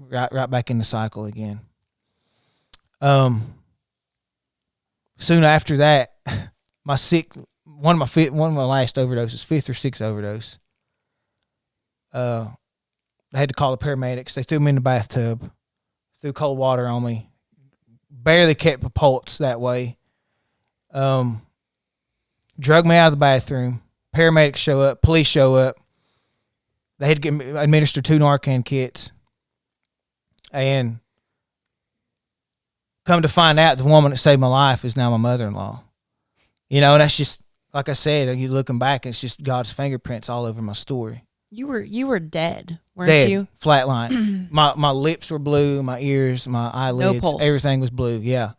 Right back in the cycle again. Soon after that, one of my last overdoses, 5th or 6th overdose. I had to call the paramedics. They threw me in the bathtub, threw cold water on me. Barely kept a pulse that way. Drug me out of the bathroom. Paramedics show up. Police show up. They had to administer 2 Narcan kits. And come to find out, the woman that saved my life is now my mother-in-law. And that's just, like I said, you looking back, it's just God's fingerprints all over my story. You were dead, weren't Dead, you? flatline. my lips were blue, my ears, my eyelids, pulse. everything was blue. Yeah.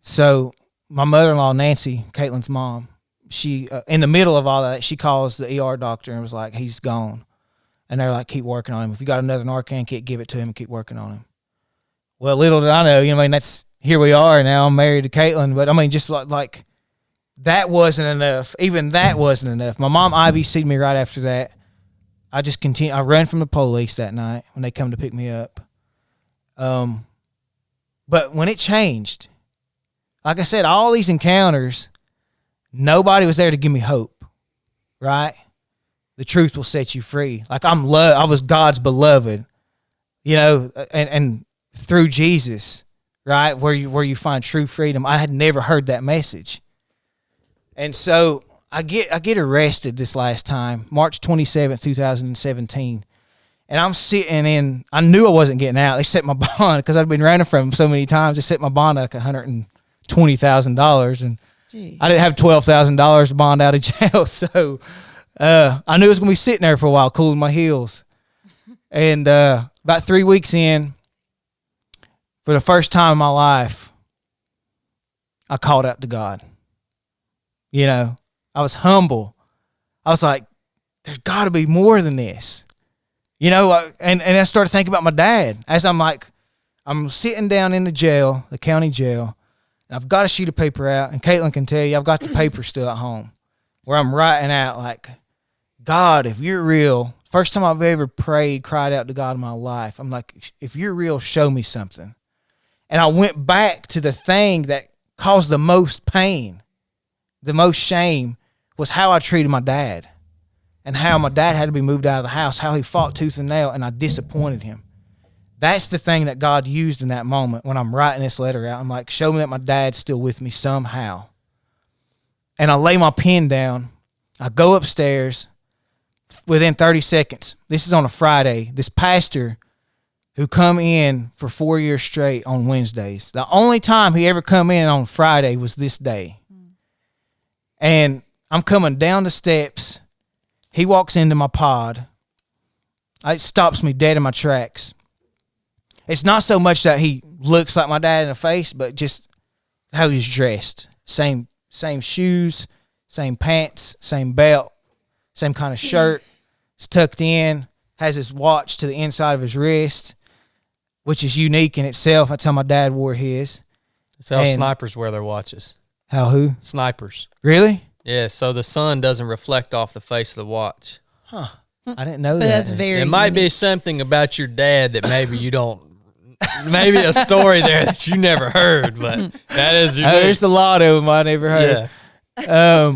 So my mother-in-law, Nancy, Katelyn's mom, she in the middle of all that, she calls the ER doctor and was like, "He's gone." And they're like, "Keep working on him. If you got another Narcan kit, give it to him and keep working on him." Well, little did I know, that's here we are now. I'm married to Katelynn, but just like that wasn't enough. Even that wasn't enough. My mom IVC'd me right after that. I just continued. I ran from the police that night when they come to pick me up. But when it changed, like I said, all these encounters, nobody was there to give me hope, right? The truth will set you free. Like I was God's beloved, and through Jesus, right, where you find true freedom. I had never heard that message, and so I get arrested this last time, March 27th, 2017. And I'm sitting in, I knew I wasn't getting out. They set my bond, because I'd been running from them so many times. They set my bond at like $120,000. And Gee. I didn't have $12,000 to bond out of jail. So I knew I was going to be sitting there for a while, cooling my heels. And about 3 weeks in, for the first time in my life, I called out to God. I was humble. I was like, there's got to be more than this. And I started thinking about my dad. As I'm sitting down in the jail, the county jail, and I've got a sheet of paper out, and Katelynn can tell you, I've got the paper still at home, where I'm writing out like, God, if you're real, first time I've ever cried out to God in my life, I'm like, if you're real, show me something. And I went back to the thing that caused the most pain, the most shame, was how I treated my dad. And how my dad had to be moved out of the house, how he fought tooth and nail, and I disappointed him. That's the thing that God used in that moment when I'm writing this letter out. I'm like, show me that my dad's still with me somehow. And I lay my pen down. I go upstairs. Within 30 seconds, this is on a Friday, this pastor who come in for 4 years straight on Wednesdays, the only time he ever come in on Friday was this day. And I'm coming down the steps. He walks into my pod. It stops me dead in my tracks. It's not so much that he looks like my dad in the face, but just how he's dressed. Same shoes, same pants, same belt, same kind of shirt. It's tucked in, has his watch to the inside of his wrist, which is unique in itself. That's how my dad wore his. That's how snipers wear their watches. How who? Snipers. Really? Yeah, so the sun doesn't reflect off the face of the watch. Huh. I didn't know But that. that's very It might be something about your dad that maybe you don't, maybe a story there that you never heard, but that is unique. There's a lot of them I never heard. Yeah.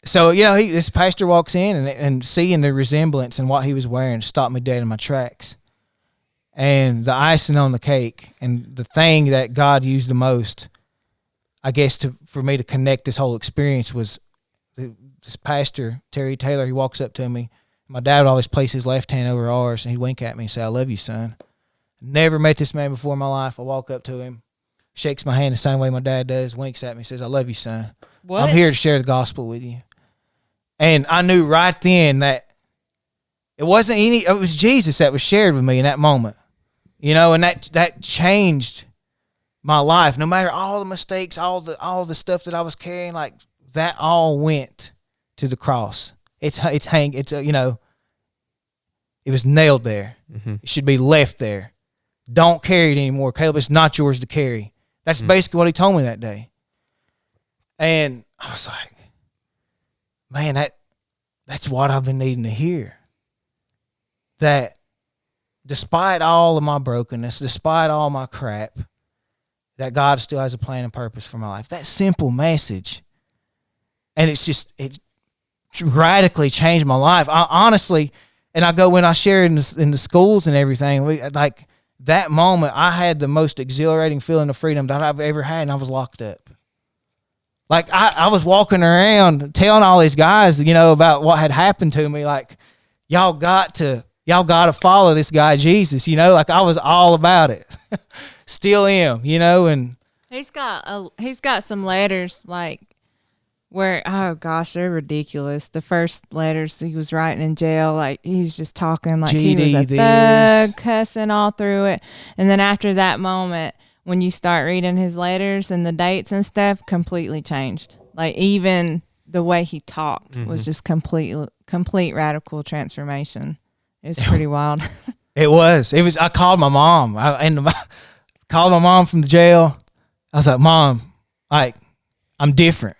So, this pastor walks in and seeing the resemblance and what he was wearing stopped me dead in my tracks. And the icing on the cake and the thing that God used the most, I guess, for me to connect this whole experience was this pastor, Terry Taylor. He walks up to me. My dad would always place his left hand over ours, and he'd wink at me and say, "I love you, son." Never met this man before in my life. I walk up to him, shakes my hand the same way my dad does, winks at me, says, "I love you, son. What? I'm here to share the gospel with you." And I knew right then that it was Jesus that was shared with me in that moment. And that changed my life. No matter all the mistakes, all the stuff that I was carrying, like that all went to the cross. It was nailed there. Mm-hmm. It should be left there. Don't carry it anymore, Kallup. It's not yours to carry. That's basically what he told me that day. And I was like, man, that's what I've been needing to hear. That despite all of my brokenness, despite all my crap, that God still has a plan and purpose for my life. That simple message. And it radically changed my life. I honestly, and I go when I share in the schools and everything, that moment, I had the most exhilarating feeling of freedom that I've ever had, and I was locked up. Like, I was walking around telling all these guys, about what had happened to me. Like, y'all got to follow this guy, Jesus, Like, I was all about it. Still am, and... He's got some letters, like, where, oh gosh, they're ridiculous. The first letters he was writing in jail, like he's just talking like he was a thug, cussing all through it. And then after that moment, when you start reading his letters and the dates and stuff, completely changed. Like even the way he talked was just complete radical transformation. It was pretty wild. It was. I called my mom. Called my mom from the jail. I was like, "Mom, I'm different."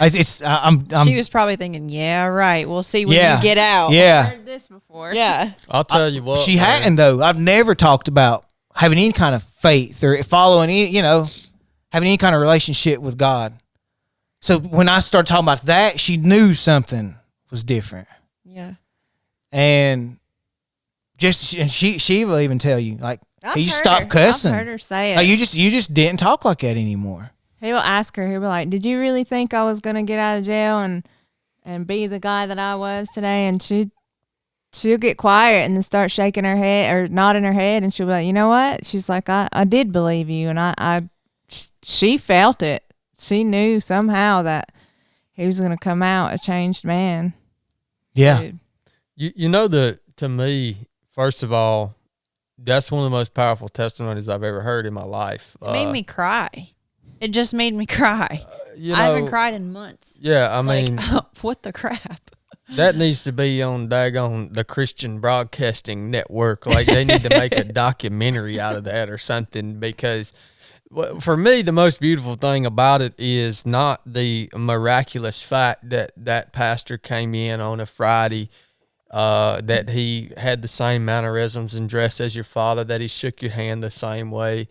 She was probably thinking, "Yeah, right. We'll see when you get out." Yeah, I've heard this before. Yeah, I'll tell you what. She hadn't though. I've never talked about having any kind of faith or following any, having any kind of relationship with God. So when I started talking about that, she knew something was different. Yeah, and she will even tell you like, "Hey, you stop cussing." I've heard her say it. Like, you just didn't talk like that anymore. He will ask her, he'll be like, "Did you really think I was going to get out of jail and be the guy that I was today?" And she'll get quiet and then start shaking her head or nodding her head. And she'll be like, "You know what?" She's like, I did believe you. And she felt it. She knew somehow that he was going to come out a changed man. Yeah. Dude. To me, first of all, that's one of the most powerful testimonies I've ever heard in my life. It made me cry. It just made me cry. I haven't cried in months. Yeah, I mean, what the crap? That needs to be on daggone the Christian Broadcasting Network. Like, they need to make a documentary out of that or something, because for me, the most beautiful thing about it is not the miraculous fact that pastor came in on a Friday, that he had the same mannerisms and dressed as your father, that he shook your hand the same way.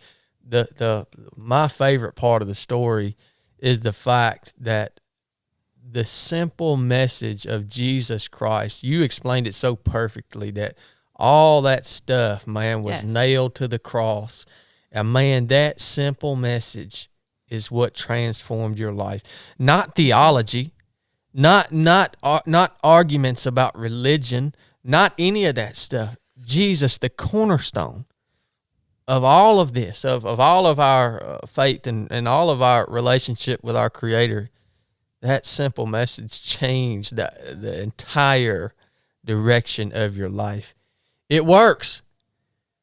My favorite part of the story is the fact that the simple message of Jesus Christ, you explained it so perfectly, that all that stuff, man, was nailed to the cross. And man, that simple message is what transformed your life. Not theology, not arguments about religion, not any of that stuff. Jesus, the cornerstone of all of this, of all of our faith and all of our relationship with our Creator, that simple message changed the entire direction of your life. It works.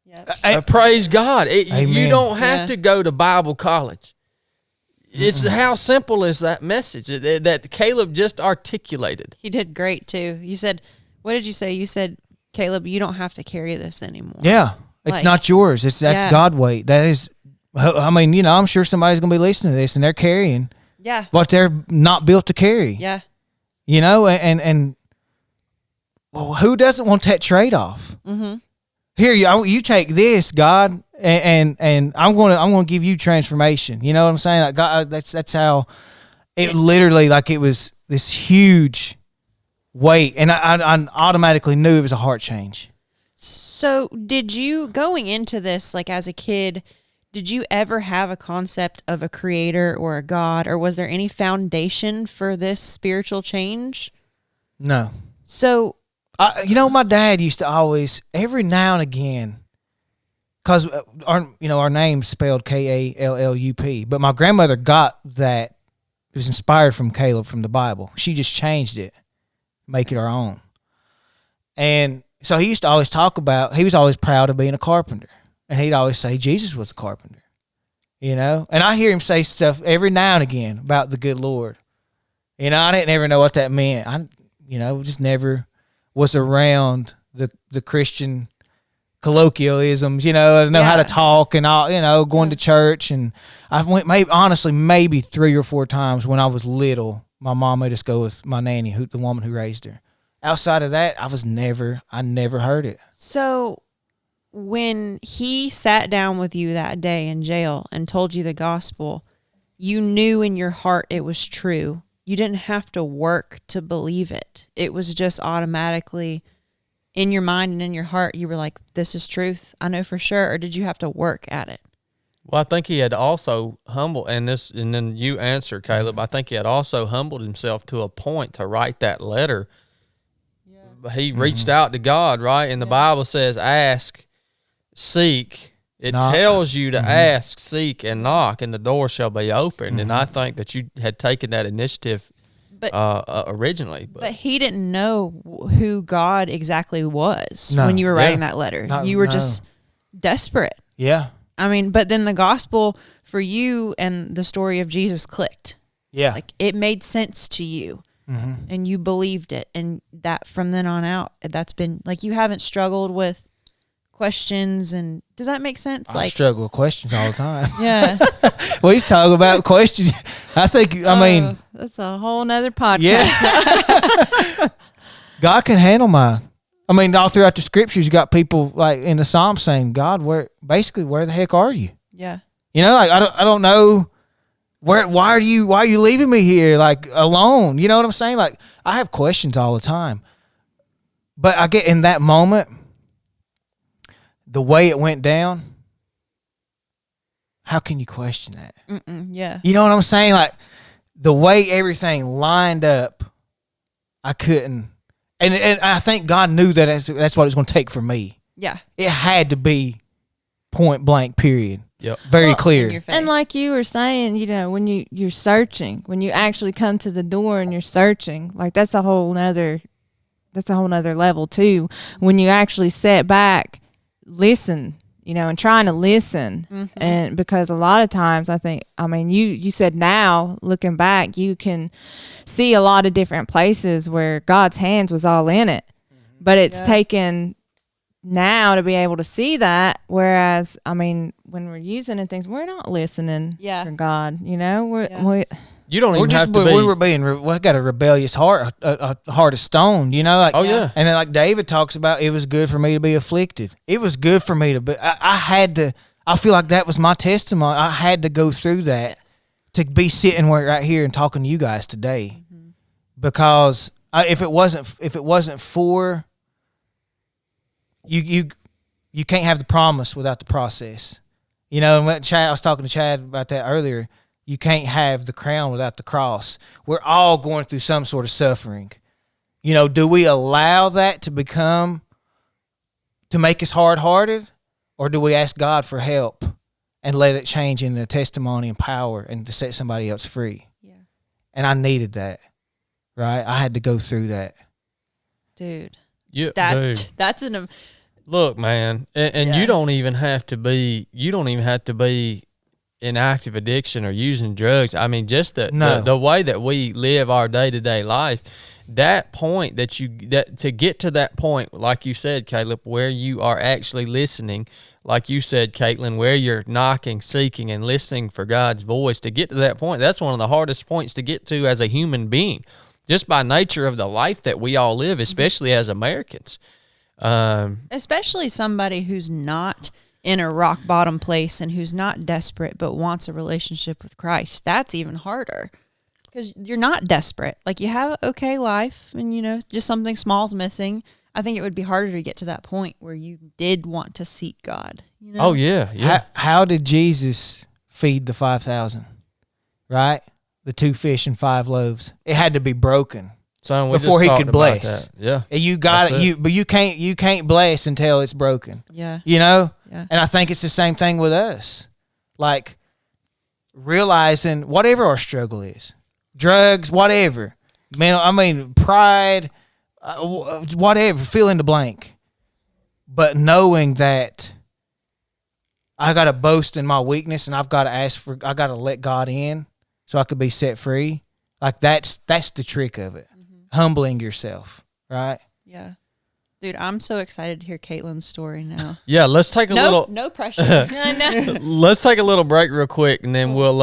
Yep. Praise God. You Amen. don't have to go to Bible college. It's how simple is that message that Kallup just articulated. He did great too. You said, what did you say? You said, Kallup, you don't have to carry this anymore. Yeah. It's not yours. That's God weight. That is, I mean, you know, I'm sure somebody's going to be listening to this and they're carrying what they're not built to carry. Yeah. You know, and well, who doesn't want that trade-off? Mm-hmm. Here, you take this, God, and I'm going to give you transformation. You know what I'm saying? Like God, that's how it literally, like, it was this huge weight, and I automatically knew it was a heart change. So did you, going into this, like as a kid, did you ever have a concept of a creator or a God, or was there any foundation for this spiritual change? No. So, you know, my dad used to always, every now and again, because our name's spelled Kallup, but my grandmother got that. It was inspired from Kallup from the Bible. She just changed it, make it our own. And so he used to always talk about, he was always proud of being a carpenter. And he'd always say Jesus was a carpenter, you know? And I hear him say stuff every now and again about the good Lord. You know, I didn't ever know what that meant. I just never was around the Christian colloquialisms, you know. I didn't know how to talk and all, you know, going to church. And I went maybe 3 or 4 times when I was little. My mom made us go with my nanny, the woman who raised her. Outside of that, I never heard it. So when he sat down with you that day in jail and told you the gospel, you knew in your heart it was true. You didn't have to work to believe it. It was just automatically in your mind and in your heart. You were like, this is truth. I know for sure. Or did you have to work at it? Well, I think he had also and then you answered, Kallup. I think he had also humbled himself to a point to write that letter. Yeah. He reached out to God, right? And the Bible says, ask, seek. It tells you to ask, seek, and knock, and the door shall be opened. And I think that you had taken that initiative originally. But he didn't know who God exactly was when you were writing that letter. You were just desperate. Yeah. I mean, but then the gospel for you and the story of Jesus clicked. Yeah. Like, it made sense to you. Mm-hmm. And you believed it. And that from then on out, that's been, like, you haven't struggled with questions. And does that make sense? I struggle with questions all the time. Yeah. Well, he's talking about questions. I mean, that's a whole nother podcast. Yeah. God can handle mine. I mean, all throughout the scriptures, you got people like in the Psalms saying, God, where the heck are you? Yeah. You know, like, I don't know why are you leaving me here, like, alone? You know what I'm saying? Like, I have questions all the time, but I get in that moment, the way it went down, how can you question that? Yeah. You know what I'm saying? Like, the way everything lined up, I couldn't. And I think God knew that that's what it was going to take for me. Yeah. It had to be point blank, period. Yep. Very clear. And like you were saying, you know, when you're searching, when you actually come to the door and you're searching, like, that's a whole nother level too. When you actually sit back, listen, you know, and trying to listen. And because a lot of times you said now, looking back, you can see a lot of different places where God's hands was all in it, but it's taken now to be able to see that. Whereas, I mean, when we're using and things, we're not listening for God, you know, you don't even have to be. We got a rebellious heart, a heart of stone, you know. Like, And then, like David talks about, it was good for me to be afflicted. It was good for me to be. I had to. I feel like that was my testimony. I had to go through that to be sitting right here and talking to you guys today, because if it wasn't for you can't have the promise without the process. You know, and I was talking to Chad about that earlier. You can't have the crown without the cross. We're all going through some sort of suffering. You know, do we allow that to make us hard-hearted, or do we ask God for help and let it change into testimony and power and to set somebody else free? Yeah. And I needed that, right? I had to go through that. Dude. Yeah, That's an... Look, man, and you don't even have to be in active addiction or using drugs. I mean, just No. the way that we live our day-to-day life, that point that to get to that point, like you said, Kallup, where you are actually listening, like you said, Katelynn, where you're knocking, seeking, and listening for God's voice, to get to that point, that's one of the hardest points to get to as a human being, just by nature of the life that we all live, especially as Americans. Especially somebody who's not in a rock bottom place and who's not desperate but wants a relationship with Christ. That's even harder because you're not desperate. Like, you have an okay life and, you know, just something small's missing. I think it would be harder to get to that point where you did want to seek God. You know? Oh, yeah. How did Jesus feed the 5,000? Right? The 2 fish and 5 loaves. It had to be broken Son, we before just he talked could about bless. that. Yeah. And you got That's it. But you can't bless until it's broken. Yeah. You know? Yeah. And I think it's the same thing with us. Like, realizing whatever our struggle is, drugs, whatever, pride, whatever, fill in the blank. But knowing that I got to boast in my weakness and I got to let God in so I could be set free. Like, that's the trick of it. Humbling yourself, right? Yeah. Dude, I'm so excited to hear Katelynn's story now. Yeah, let's take a little. No pressure. Let's take a little break real quick, and then we're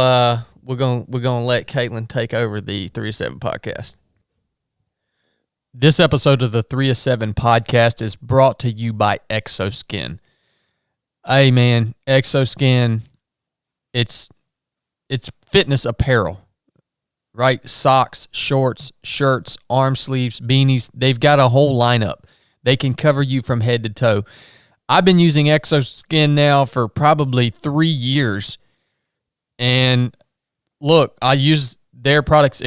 gonna let Katelynn take over the 3 of 7 podcast. This episode of the 3 of 7 podcast is brought to you by Exoskin. Hey man, Exoskin, it's fitness apparel, right? Socks, shorts, shirts, arm sleeves, beanies. They've got a whole lineup. They can cover you from head to toe. I've been using Exoskin now for probably 3 years. And look, I use their products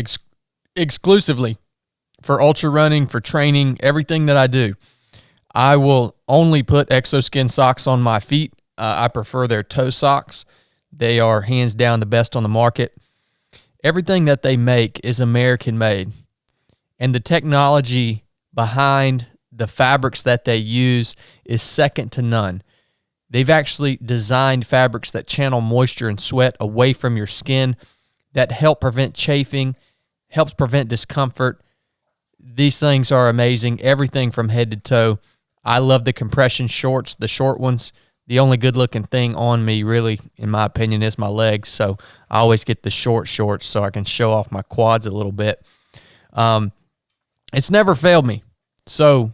exclusively for ultra running, for training, everything that I do. I will only put Exoskin socks on my feet. I prefer their toe socks. They are hands down the best on the market. Everything that they make is American made. And the technology behind the fabrics that they use is second to none. They've actually designed fabrics that channel moisture and sweat away from your skin, that help prevent chafing, helps prevent discomfort. These things are amazing, everything from head to toe. I love the compression shorts, the short ones. The only good-looking thing on me, really, in my opinion, is my legs. So I always get the short shorts so I can show off my quads a little bit. It's never failed me. So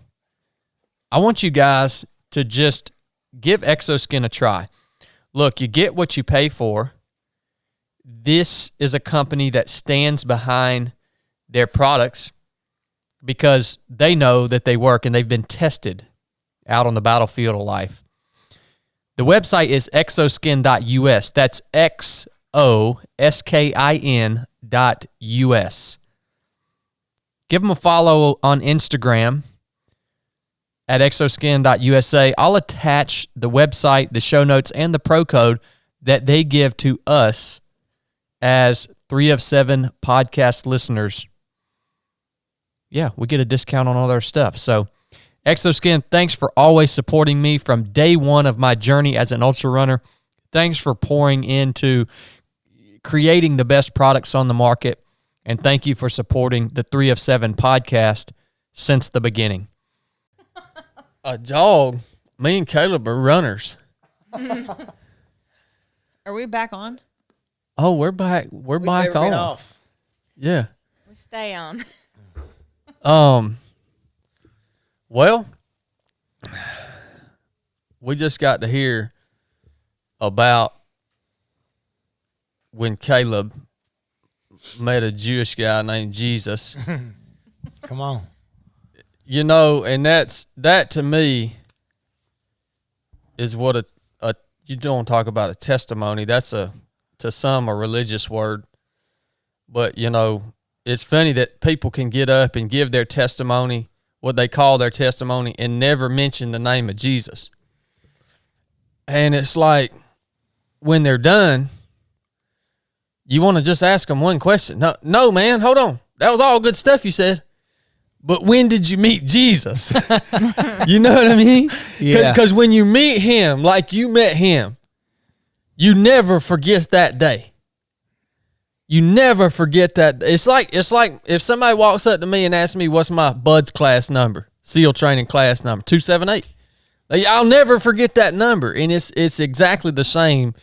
I want you guys to just give Exoskin a try. Look, you get what you pay for. This is a company that stands behind their products because they know that they work and they've been tested out on the battlefield of life. The website is exoskin.us. That's XOSKIN.US. Give them a follow on Instagram at exoskin.usa. I'll attach the website, the show notes, and the pro code that they give to us as 3 of 7 podcast listeners. Yeah, we get a discount on all their stuff. So Exoskin, thanks for always supporting me from day one of my journey as an ultra runner. Thanks for pouring into creating the best products on the market. And thank you for supporting the 3 of 7 podcast since the beginning. A dog. Me and Kallup are runners. Are we back on? Oh, we're back. We're back on. Off. Yeah. We stay on. Well, we just got to hear about when Kallup met a Jewish guy named Jesus. Come on. You know, and that to me is what a you don't talk about a testimony. That's to some a religious word. But, you know, it's funny that people can get up and give their testimony, what they call their testimony, and never mention the name of Jesus. And it's like, when they're done, you want to just ask them one question. No, man, hold on. That was all good stuff you said. But when did you meet Jesus? You know what I mean? Yeah. Because when you meet him, like you met him, you never forget that day. You never forget that. It's like if somebody walks up to me and asks me what's my BUDS class number, SEAL training class number, 278. I'll never forget that number. And it's exactly the same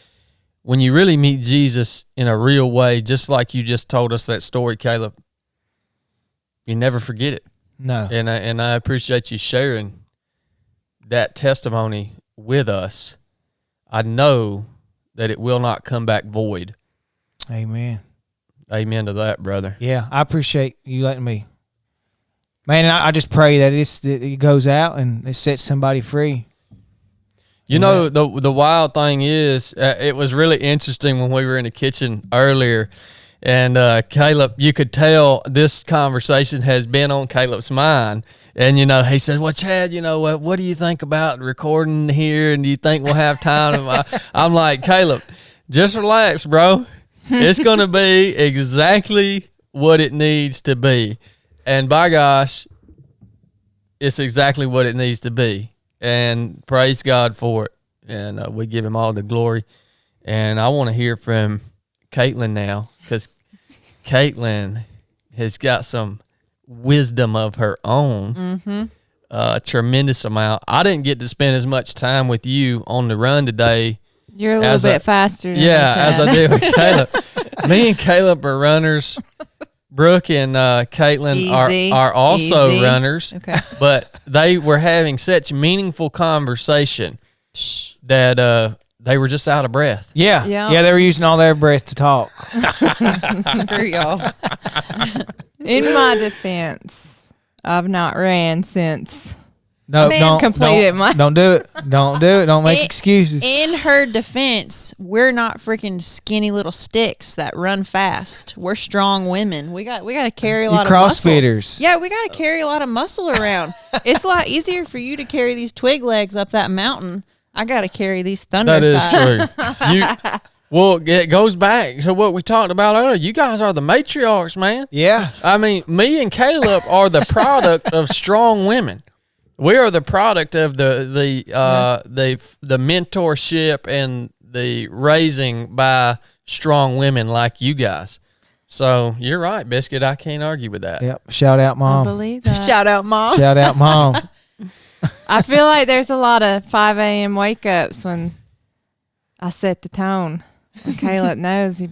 when you really meet Jesus in a real way, just like you just told us that story, Kallup. You never forget it. No. And I appreciate you sharing that testimony with us. I know that it will not come back void. Amen. Amen to that, brother. Yeah, I appreciate you letting me. Man, and I just pray that it goes out and it sets somebody free. You know, the wild thing is, it was really interesting when we were in the kitchen earlier, and Kallup, you could tell this conversation has been on Kallup's mind. And, he said, well, Chad, what do you think about recording here? And do you think we'll have time? I'm like, Kallup, just relax, bro. It's going to be exactly what it needs to be. And by gosh, it's exactly what it needs to be. And praise God for it. And we give him all the glory. And I want to hear from Katelynn now, because Katelynn has got some wisdom of her own, tremendous amount. I didn't get to spend as much time with you on the run today. You're a little bit faster than as I did with Kallup. Me and Kallup are runners. Brooke and Katelynn are also runners, but they were having such meaningful conversation that they were just out of breath. Yeah, they were using all their breath to talk. Screw y'all. In my defense, I've not ran since. No, don't completed my. Don't do it. Don't do it. Don't make excuses. In her defense, we're not freaking skinny little sticks that run fast. We're strong women. We got to carry a lot of muscle. CrossFitters. Yeah, we got to carry a lot of muscle around. It's a lot easier for you to carry these twig legs up that mountain. I got to carry these thunder thighs. That is true. Well, it goes back to what we talked about earlier. You guys are the matriarchs, man. Yeah. I mean, me and Kallup are the product of strong women. We are the product of the mentorship and the raising by strong women like you guys. So you're right, Biscuit. I can't argue with that. Yep. Shout out, Mom. I believe that. Shout out, Mom. Shout out, Mom. I feel like there's a lot of 5 a.m. wake ups when I set the tone. And Kallup knows if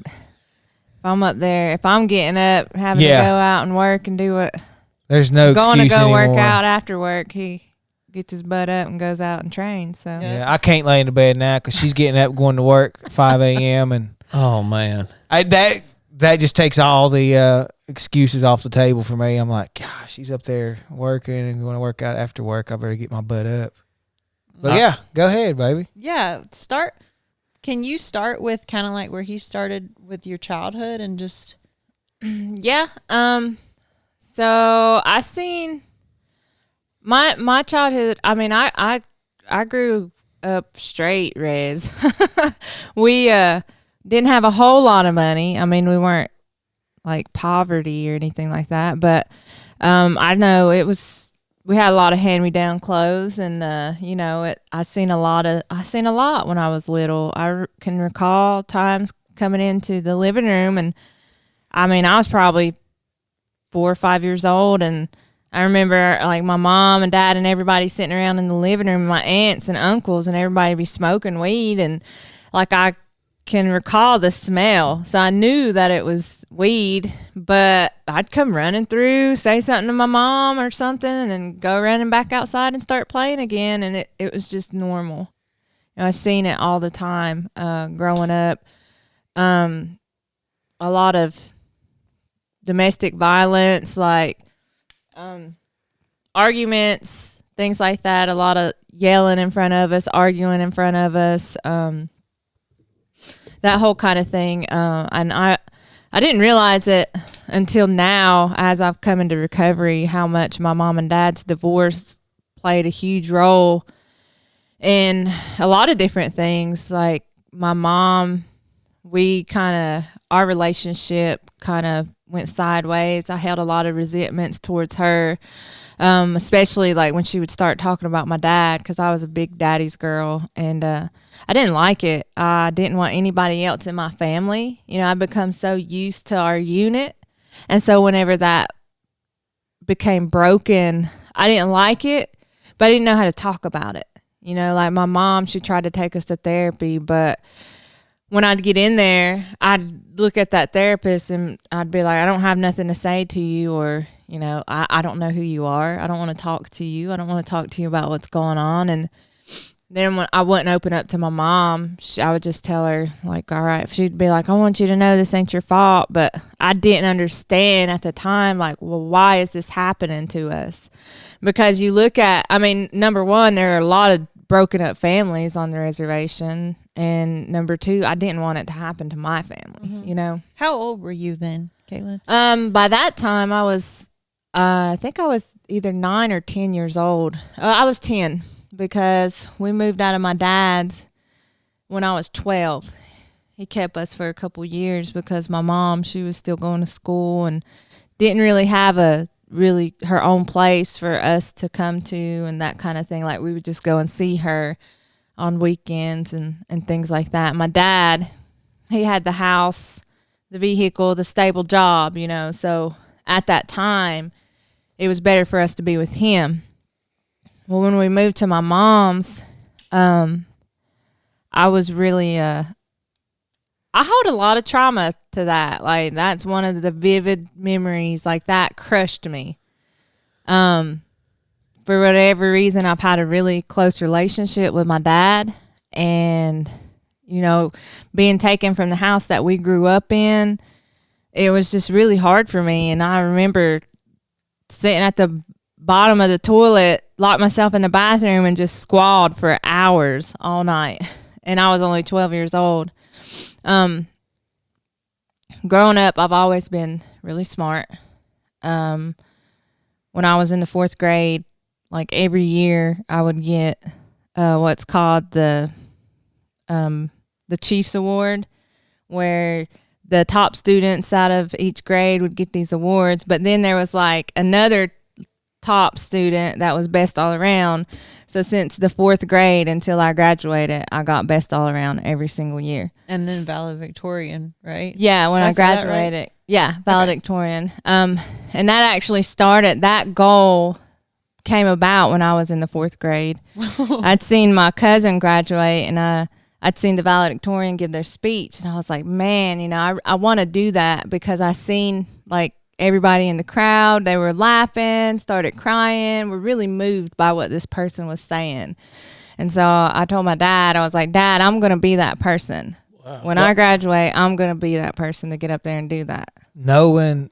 I'm up there, if I'm getting up, having to go out and work and do what. There's no going excuse to go anymore. work out after work. He gets his butt up and goes out and trains. So I can't lay in the bed now because she's getting up, going to work at 5 a.m. and oh man, that just takes all the excuses off the table for me. I'm like, gosh, she's up there working and going to work out after work. I better get my butt up. But go ahead, baby. Yeah, Can you start with kind of like where he started with your childhood and just? Yeah. So I seen my childhood. I mean, I grew up straight, Rez. We didn't have a whole lot of money. I mean, we weren't like poverty or anything like that. But I know we had a lot of hand-me-down clothes, and I seen a lot when I was little. I can recall times coming into the living room, and I mean, I was probably 4 or 5 years old, and I remember like my mom and dad and everybody sitting around in the living room, my aunts and uncles, and everybody be smoking weed, and like I can recall the smell, so I knew that it was weed. But I'd come running through, say something to my mom or something, and then go running back outside and start playing again, and it was just normal. I seen it all the time growing up. A lot of domestic violence, like arguments, things like that. A lot of yelling in front of us, arguing in front of us, that whole kind of thing. And I didn't realize it until now, as I've come into recovery, how much my mom and dad's divorce played a huge role in a lot of different things. Like my mom, our relationship kind of went sideways. I held a lot of resentments towards her, especially like when she would start talking about my dad, because I was a big daddy's girl. And I didn't like it. I didn't want anybody else in my family. You know, I become so used to our unit. And so whenever that became broken, I didn't like it, but I didn't know how to talk about it. You know, like my mom, she tried to take us to therapy, but when I'd get in there, I'd look at that therapist and I'd be like, I don't have nothing to say to you, or, you know, I don't know who you are. I don't want to talk to you. I don't want to talk to you about what's going on. And then when I wouldn't open up to my mom, I would just tell her, like, all right. She'd be like, I want you to know this ain't your fault. But I didn't understand at the time, like, well, why is this happening to us? Because you look at, I mean, number one, there are a lot of broken up families on the reservation. And number two, I didn't want it to happen to my family, you know. How old were you then, Katelynn? By that time, I was, I think I was either 9 or 10 years old. I was 10 because we moved out of my dad's when I was 12. He kept us for a couple years because my mom, she was still going to school and didn't really have her own place for us to come to and that kind of thing. Like we would just go and see her on weekends and things like that. My dad, he had the house, the vehicle, the stable job, you know. So at that time, it was better for us to be with him. Well, when we moved to my mom's, I was really, I hold a lot of trauma to that. Like, that's one of the vivid memories. Like, that crushed me. For whatever reason, I've had a really close relationship with my dad. And, you know, being taken from the house that we grew up in, it was just really hard for me. And I remember sitting at the bottom of the toilet, locked myself in the bathroom and just squalled for hours all night. And I was only 12 years old. Growing up, I've always been really smart. When I was in the 4th grade, like every year I would get what's called the Chiefs Award, where the top students out of each grade would get these awards. But then there was like another top student that was best all around. So since the 4th grade until I graduated, I got best all around every single year. And then valedictorian, right? Yeah, when I graduated. Right? Yeah, valedictorian. Okay. And that actually started, that goal came about when I was in the 4th grade. I'd seen my cousin graduate, and I'd seen the valedictorian give their speech, and I was like, man, you know, I want to do that, because I seen like everybody in the crowd, they were laughing, started crying, were really moved by what this person was saying. And so I told my dad, I was like, Dad, I'm going to be that person. Wow. When I graduate, I'm going to be that person to get up there and do that. Knowing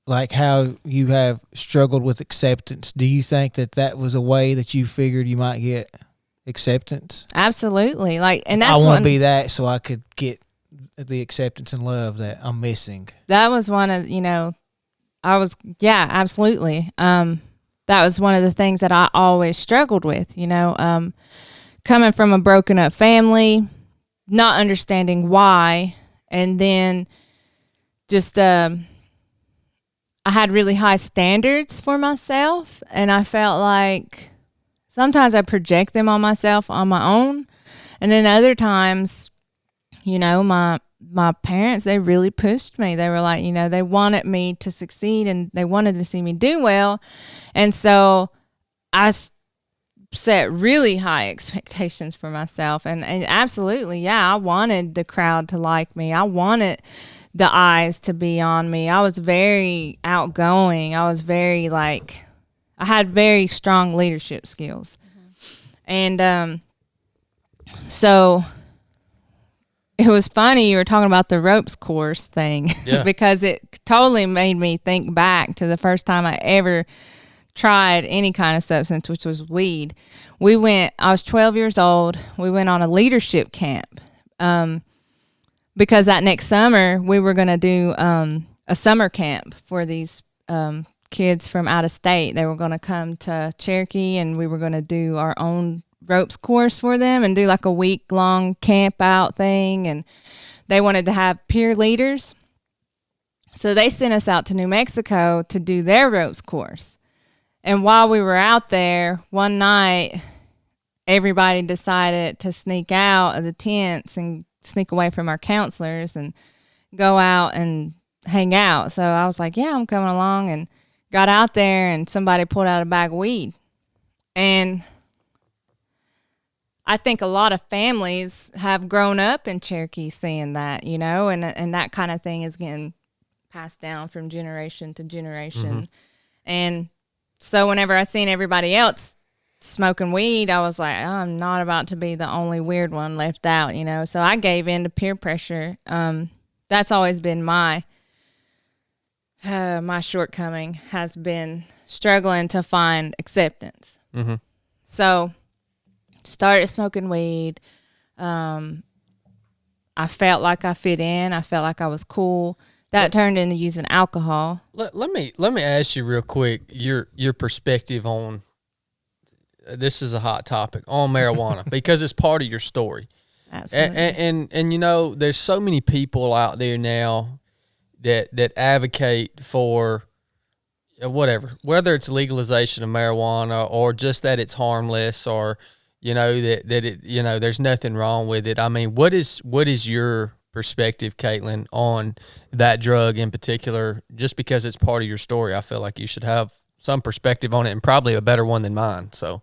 like how you have struggled with acceptance, do you think that was a way that you figured you might get acceptance? Absolutely. Like, and that's I want to be that so I could get the acceptance and love that I'm missing. That was one of, you know, absolutely. That was one of the things that I always struggled with, you know, coming from a broken up family, not understanding why, and then just, I had really high standards for myself, and I felt like sometimes I project them on myself on my own, and then other times, you know, my parents, they really pushed me. They were like, you know, they wanted me to succeed and they wanted to see me do well. And so I set really high expectations for myself. And absolutely, yeah, I wanted the crowd to like me. I wanted the eyes to be on me. I was very outgoing. I was very I had very strong leadership skills. Mm-hmm. And so it was funny you were talking about the ropes course thing, yeah. Because it totally made me think back to the first time I ever tried any kind of substance, which was weed. I was 12 years old. We went on a leadership camp because that next summer we were going to do a summer camp for these kids from out of state. They were going to come to Cherokee, and we were going to do our own ropes course for them and do like a week-long camp out thing. And they wanted to have peer leaders, so they sent us out to New Mexico to do their ropes course. And while we were out there one night, everybody decided to sneak out of the tents and sneak away from our counselors and go out and hang out. So I was like, yeah, I'm coming along, and got out there, and somebody pulled out a bag of weed. And I think a lot of families have grown up in Cherokee seeing that, you know, and that kind of thing is getting passed down from generation to generation. And so whenever I seen everybody else smoking weed, I was like, oh, I'm not about to be the only weird one left out, you know. So I gave in to peer pressure. That's always been my shortcoming, has been struggling to find acceptance. So started smoking weed. I felt like I fit in. I felt like I was cool. That turned into using alcohol. Let me ask you real quick your perspective on this is a hot topic on marijuana because it's part of your story. Absolutely. And you know, there's so many people out there now that advocate for whatever, whether it's legalization of marijuana or just that it's harmless, or you know that it, you know, there's nothing wrong with it. I mean, what is your perspective, Katelynn, on that drug in particular? Just because it's part of your story, I feel like you should have some perspective on it, and probably a better one than mine. So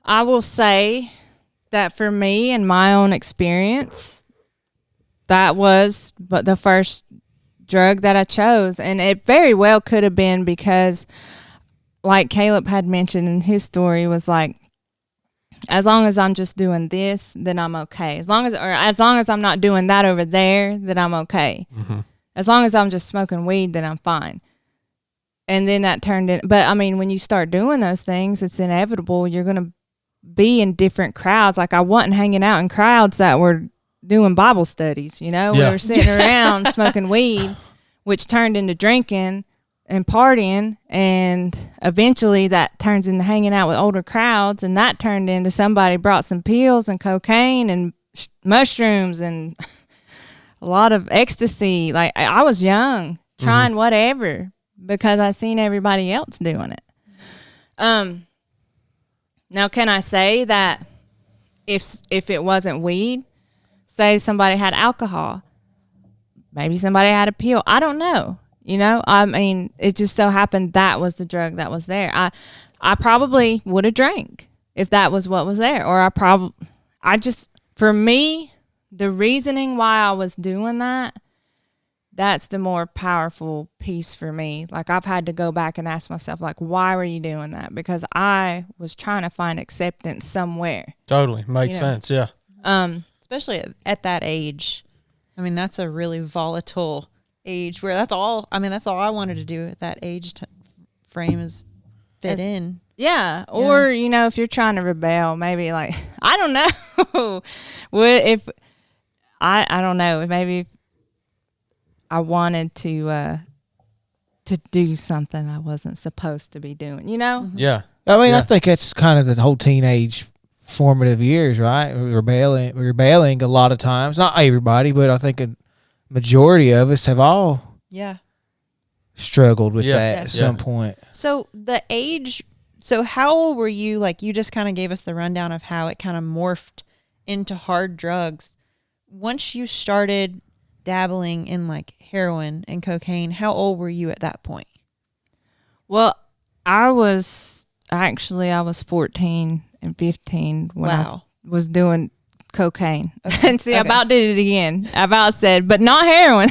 I will say that for me and my own experience, that was the first drug that I chose. And it very well could have been because, like Kallup had mentioned in his story, was like, as long as I'm just doing this, then I'm okay. As long as I'm not doing that over there, then I'm okay. As long as I'm just smoking weed, then I'm fine. And then that turned in. But I mean, when you start doing those things, it's inevitable. You're going to be in different crowds. Like I wasn't hanging out in crowds that were doing Bible studies, you know. We were sitting around smoking weed, which turned into drinking and partying, and eventually that turns into hanging out with older crowds, and that turned into somebody brought some pills and cocaine and mushrooms and a lot of ecstasy. Like I was young, trying whatever because I seen everybody else doing it. Now, can I say that if it wasn't weed, say somebody had alcohol, maybe somebody had a pill, I don't know. You know, I mean, it just so happened that was the drug that was there. I probably would have drank if that was what was there. Or for me, the reasoning why I was doing that's the more powerful piece for me. Like I've had to go back and ask myself, like, why were you doing that? Because I was trying to find acceptance somewhere. Totally. Makes sense. Yeah. Especially at that age. I mean, that's a really volatile age where that's all I wanted to do at that age frame is fit in. Yeah. Or, you know, if you're trying to rebel, maybe like, I don't know. I don't know. Maybe I wanted to do something I wasn't supposed to be doing, you know? Yeah. I mean, I think that's kind of the whole teenage formative years, right? Rebelling a lot of times. Not everybody, but I think a majority of us have all struggled with that at some point. So how old were you? Like you just kind of gave us the rundown of how it kind of morphed into hard drugs. Once you started dabbling in like heroin and cocaine, how old were you at that point? Well, I was 14 and 15 when I was doing cocaine. Okay. And see, I about did it again. I about said, but not heroin.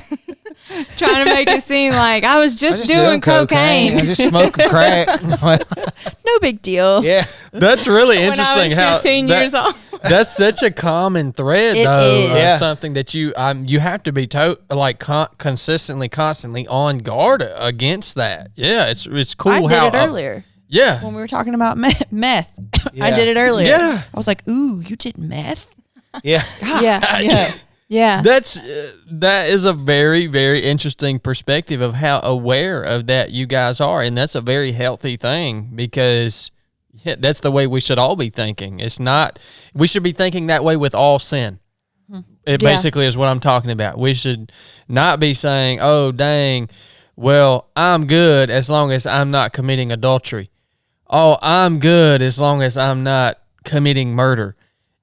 Trying to make it seem like I was just doing cocaine. I just smoking crack. No big deal. Yeah. That's really interesting. When I was 15 years old. That's such a common thread, though. Something that you have to be constantly on guard against that. Yeah, it's cool. I did it earlier. Yeah. When we were talking about meth, I did it earlier. Yeah. I was like, ooh, you did meth? Yeah. Yeah. That is a very, very interesting perspective of how aware of that you guys are. And that's a very healthy thing because that's the way we should all be thinking. We should be thinking that way with all sin. It basically is what I'm talking about. We should not be saying, oh, dang, well, I'm good as long as I'm not committing adultery. oh, I'm good as long as I'm not committing murder.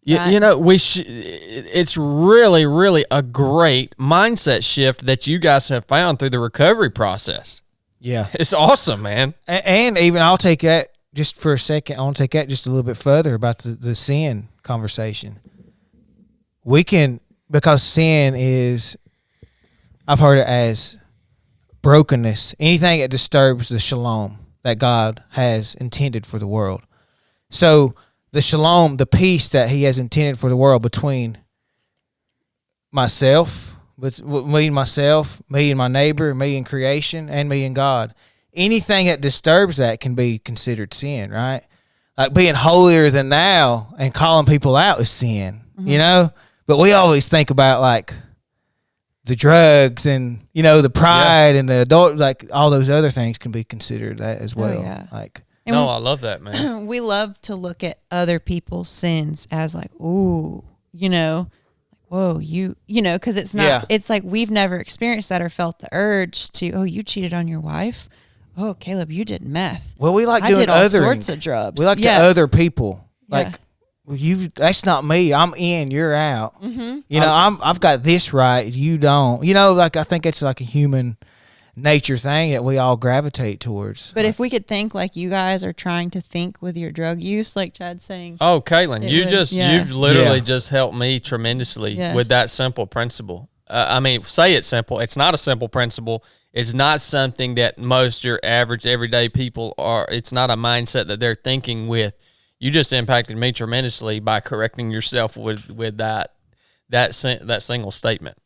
Right. You know, it's really, really a great mindset shift that you guys have found through the recovery process. Yeah. It's awesome, man. And even I'll take that just for a second. I want to take that just a little bit further about the sin conversation. We can, because sin is, I've heard it as brokenness, anything that disturbs the shalom that God has intended for the world. So the shalom, the peace that he has intended for the world between myself, me and my neighbor, me and creation, and me and God. Anything that disturbs that can be considered sin, right? Like being holier than thou and calling people out is sin, you know? But we always think about like the drugs and, you know, the pride and the adult, like all those other things can be considered that as well. yeah. Like, And I love that, man. we love to look at other people's sins as like, ooh, you know, whoa, you know, because it's not, it's like we've never experienced that or felt the urge to, oh, you cheated on your wife. Oh, Kallup, you did meth. well, we like I doing did all other sorts of drugs. We like to other people. Like, Yeah. well, that's not me. I'm in, you're out. Mm-hmm. You know, I've got this right, you don't. You know, like I think it's like a human nature thing that we all gravitate towards. But if we could think like you guys are trying to think with your drug use, like Chad's saying. Oh, Katelynn, you've literally Yeah. just helped me tremendously Yeah. with that simple principle. I mean, say it's simple. It's not a simple principle. It's not something that most your average everyday people are. It's not a mindset that they're thinking with. You just impacted me tremendously by correcting yourself with that single statement.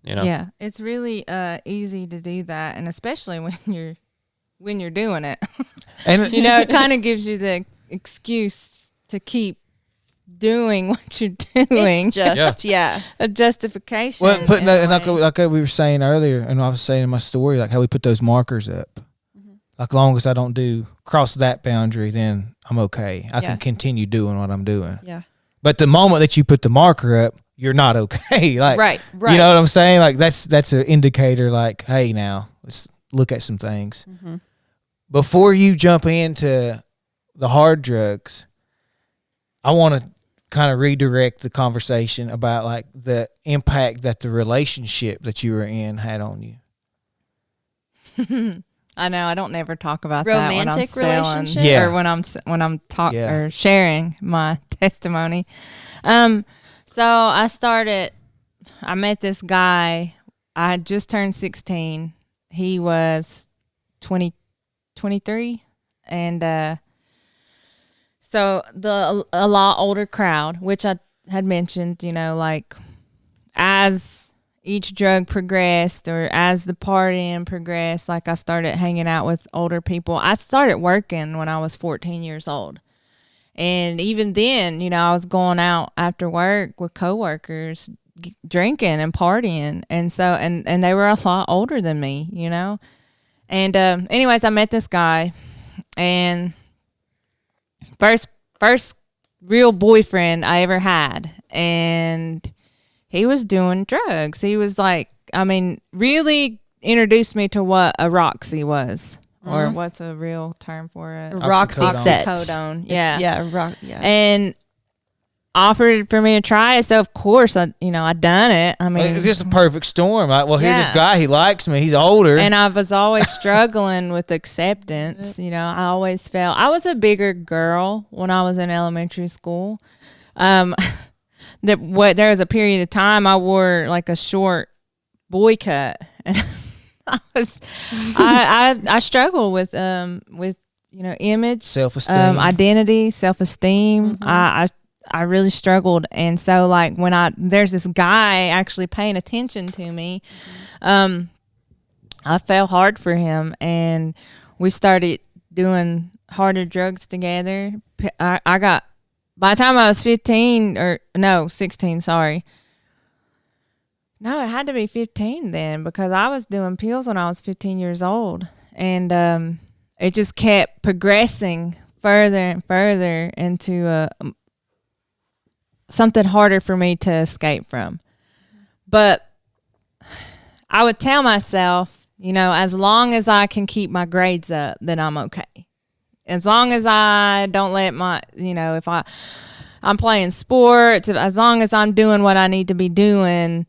You know? Yeah, it's really easy to do that, and especially when you're doing it. And You know, it kind of gives you the excuse to keep doing what you're doing. It's just, A justification. well, putting in that, a and way. like we were saying earlier, and I was saying in my story, like how we put those markers up. Like, long as I don't cross that boundary, then I'm okay. I Yeah. can continue doing what I'm doing. Yeah. But the moment that you put the marker up, you're not okay. Like, Right. You know what I'm saying? Like that's an indicator. Like, hey, now let's look at some things before you jump into the hard drugs. I want to kind of redirect the conversation about like the impact that the relationship that you were in had on you. I know I don't never talk about Romantic that when I'm selling, relationship? Yeah. or when I'm talking Yeah. or sharing my testimony. So I met this guy. I had just turned 16. He was 23, and so a lot older crowd, which I had mentioned, you know, like as each drug progressed or as the partying progressed, like I started hanging out with older people. I started working when I was 14 years old. And even then, you know, I was going out after work with coworkers, drinking and partying. And so, and they were a lot older than me, you know? And, anyways, I met this guy, and first real boyfriend I ever had. And he was doing drugs. He was like, I mean, really introduced me to what a Roxy was, or what's a real term for it? Roxy set. Oxycodone. Yeah. Yeah. Yeah. And offered for me to try it. So of course I done it. I mean, It's just a perfect storm. Like, well, here's this Yeah. guy. He likes me. He's older. and I was always struggling with acceptance. You know, I always felt I was a bigger girl when I was in elementary school. There was a period of time I wore like a short boy cut, and I struggle with you know, image, Self-esteem. identity, self-esteem. I really struggled, and so like when there's this guy actually paying attention to me, I fell hard for him, and we started doing harder drugs together. I got, by the time I was 16, sorry. No, it had to be 15 then, because I was doing pills when I was 15 years old. And it just kept progressing further and further into something harder for me to escape from. But I would tell myself, you know, as long as I can keep my grades up, then I'm okay. As long as I don't let my, if I'm playing sports, as long as I'm doing what I need to be doing,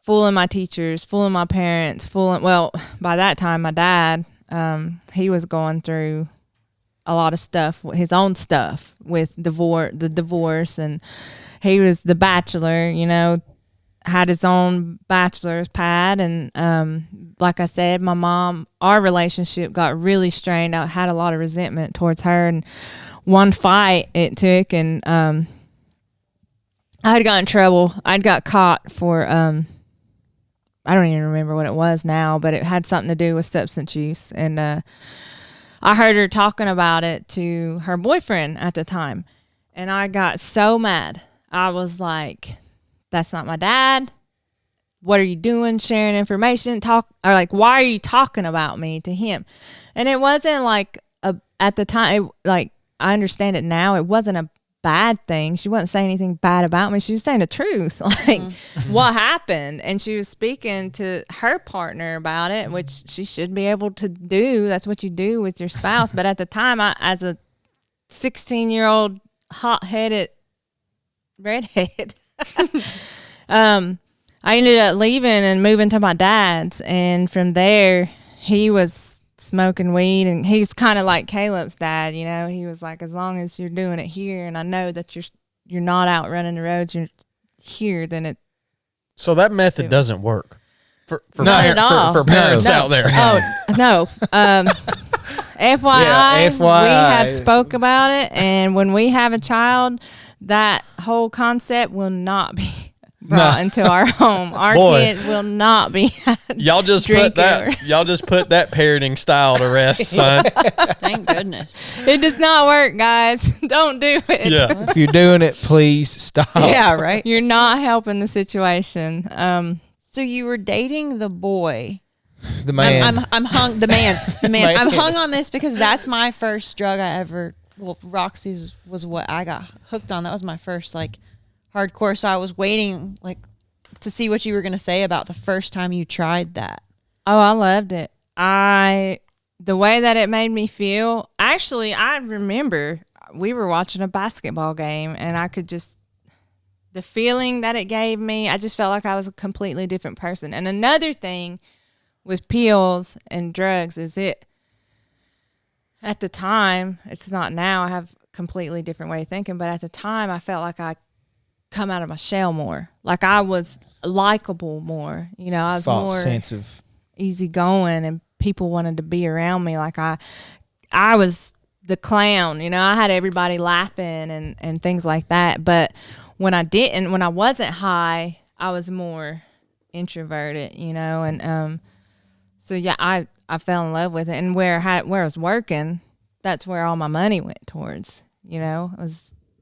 fooling my teachers, fooling my parents, well, by that time, my dad, he was going through a lot of stuff, his own stuff with the divorce, and he was the bachelor, had his own bachelor's pad. And like I said, my mom, our relationship got really strained. I had a lot of resentment towards her, and one fight it took, and I had got in trouble. I'd got caught for I don't even remember what it was now, but it had something to do with substance use. And I heard her talking about it to her boyfriend at the time, and I got so mad. I was like, that's not my dad. What are you doing sharing information? Why are you talking about me to him? And it wasn't like at the time, I understand it now. It wasn't a bad thing. She wasn't saying anything bad about me. She was saying the truth, what happened. And she was speaking to her partner about it, which she should be able to do. That's what you do with your spouse. But at the time, as a 16-year-old hot-headed redhead, I ended up leaving and moving to my dad's. And from there, he was smoking weed, and he's kind of like Callup's dad. He was like, as long as you're doing it here, and I know that you're not out running the roads, you're here, then it. So that method doesn't work for Not at all. for parents out there. Oh no. FYI, we have spoke about it, and when we have a child, that whole concept will not be brought into our home. Our kid will not be. Y'all just put that parenting style to rest, son. Thank goodness. It does not work, guys. Don't do it. Yeah. If you're doing it, please stop. Yeah, right. You're not helping the situation. So you were dating the boy. The man. I'm hung. The man. I'm hung on this because that's my first drug I ever. Well, Roxy's was what I got hooked on. That was my first hardcore. So I was waiting to see what you were going to say about the first time you tried that. Oh, I loved it. The way that it made me feel. Actually, I remember we were watching a basketball game, and I could just, the feeling that it gave me, I just felt like I was a completely different person. And another thing with pills and drugs is at the time, it's not now, I have a completely different way of thinking, but at the time I felt like I come out of my shell more. Like I was likable more. I was False more sense of easygoing, and people wanted to be around me. Like I was the clown, I had everybody laughing and things like that. But when I wasn't high, I was more introverted, and so yeah, I fell in love with it. And where I was working, that's where all my money went towards.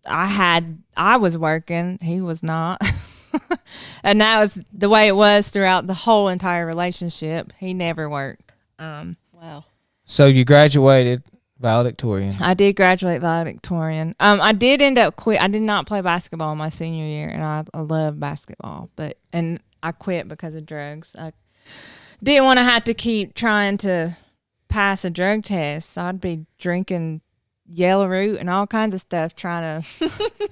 I was working, he was not. And that was the way it was throughout the whole entire relationship. He never worked. Wow. So you graduated valedictorian. I did graduate valedictorian. I did end up quit. I did not play basketball my senior year, and I love basketball, and I quit because of drugs. I didn't want to have to keep trying to pass a drug test. So I'd be drinking yellow root and all kinds of stuff trying to,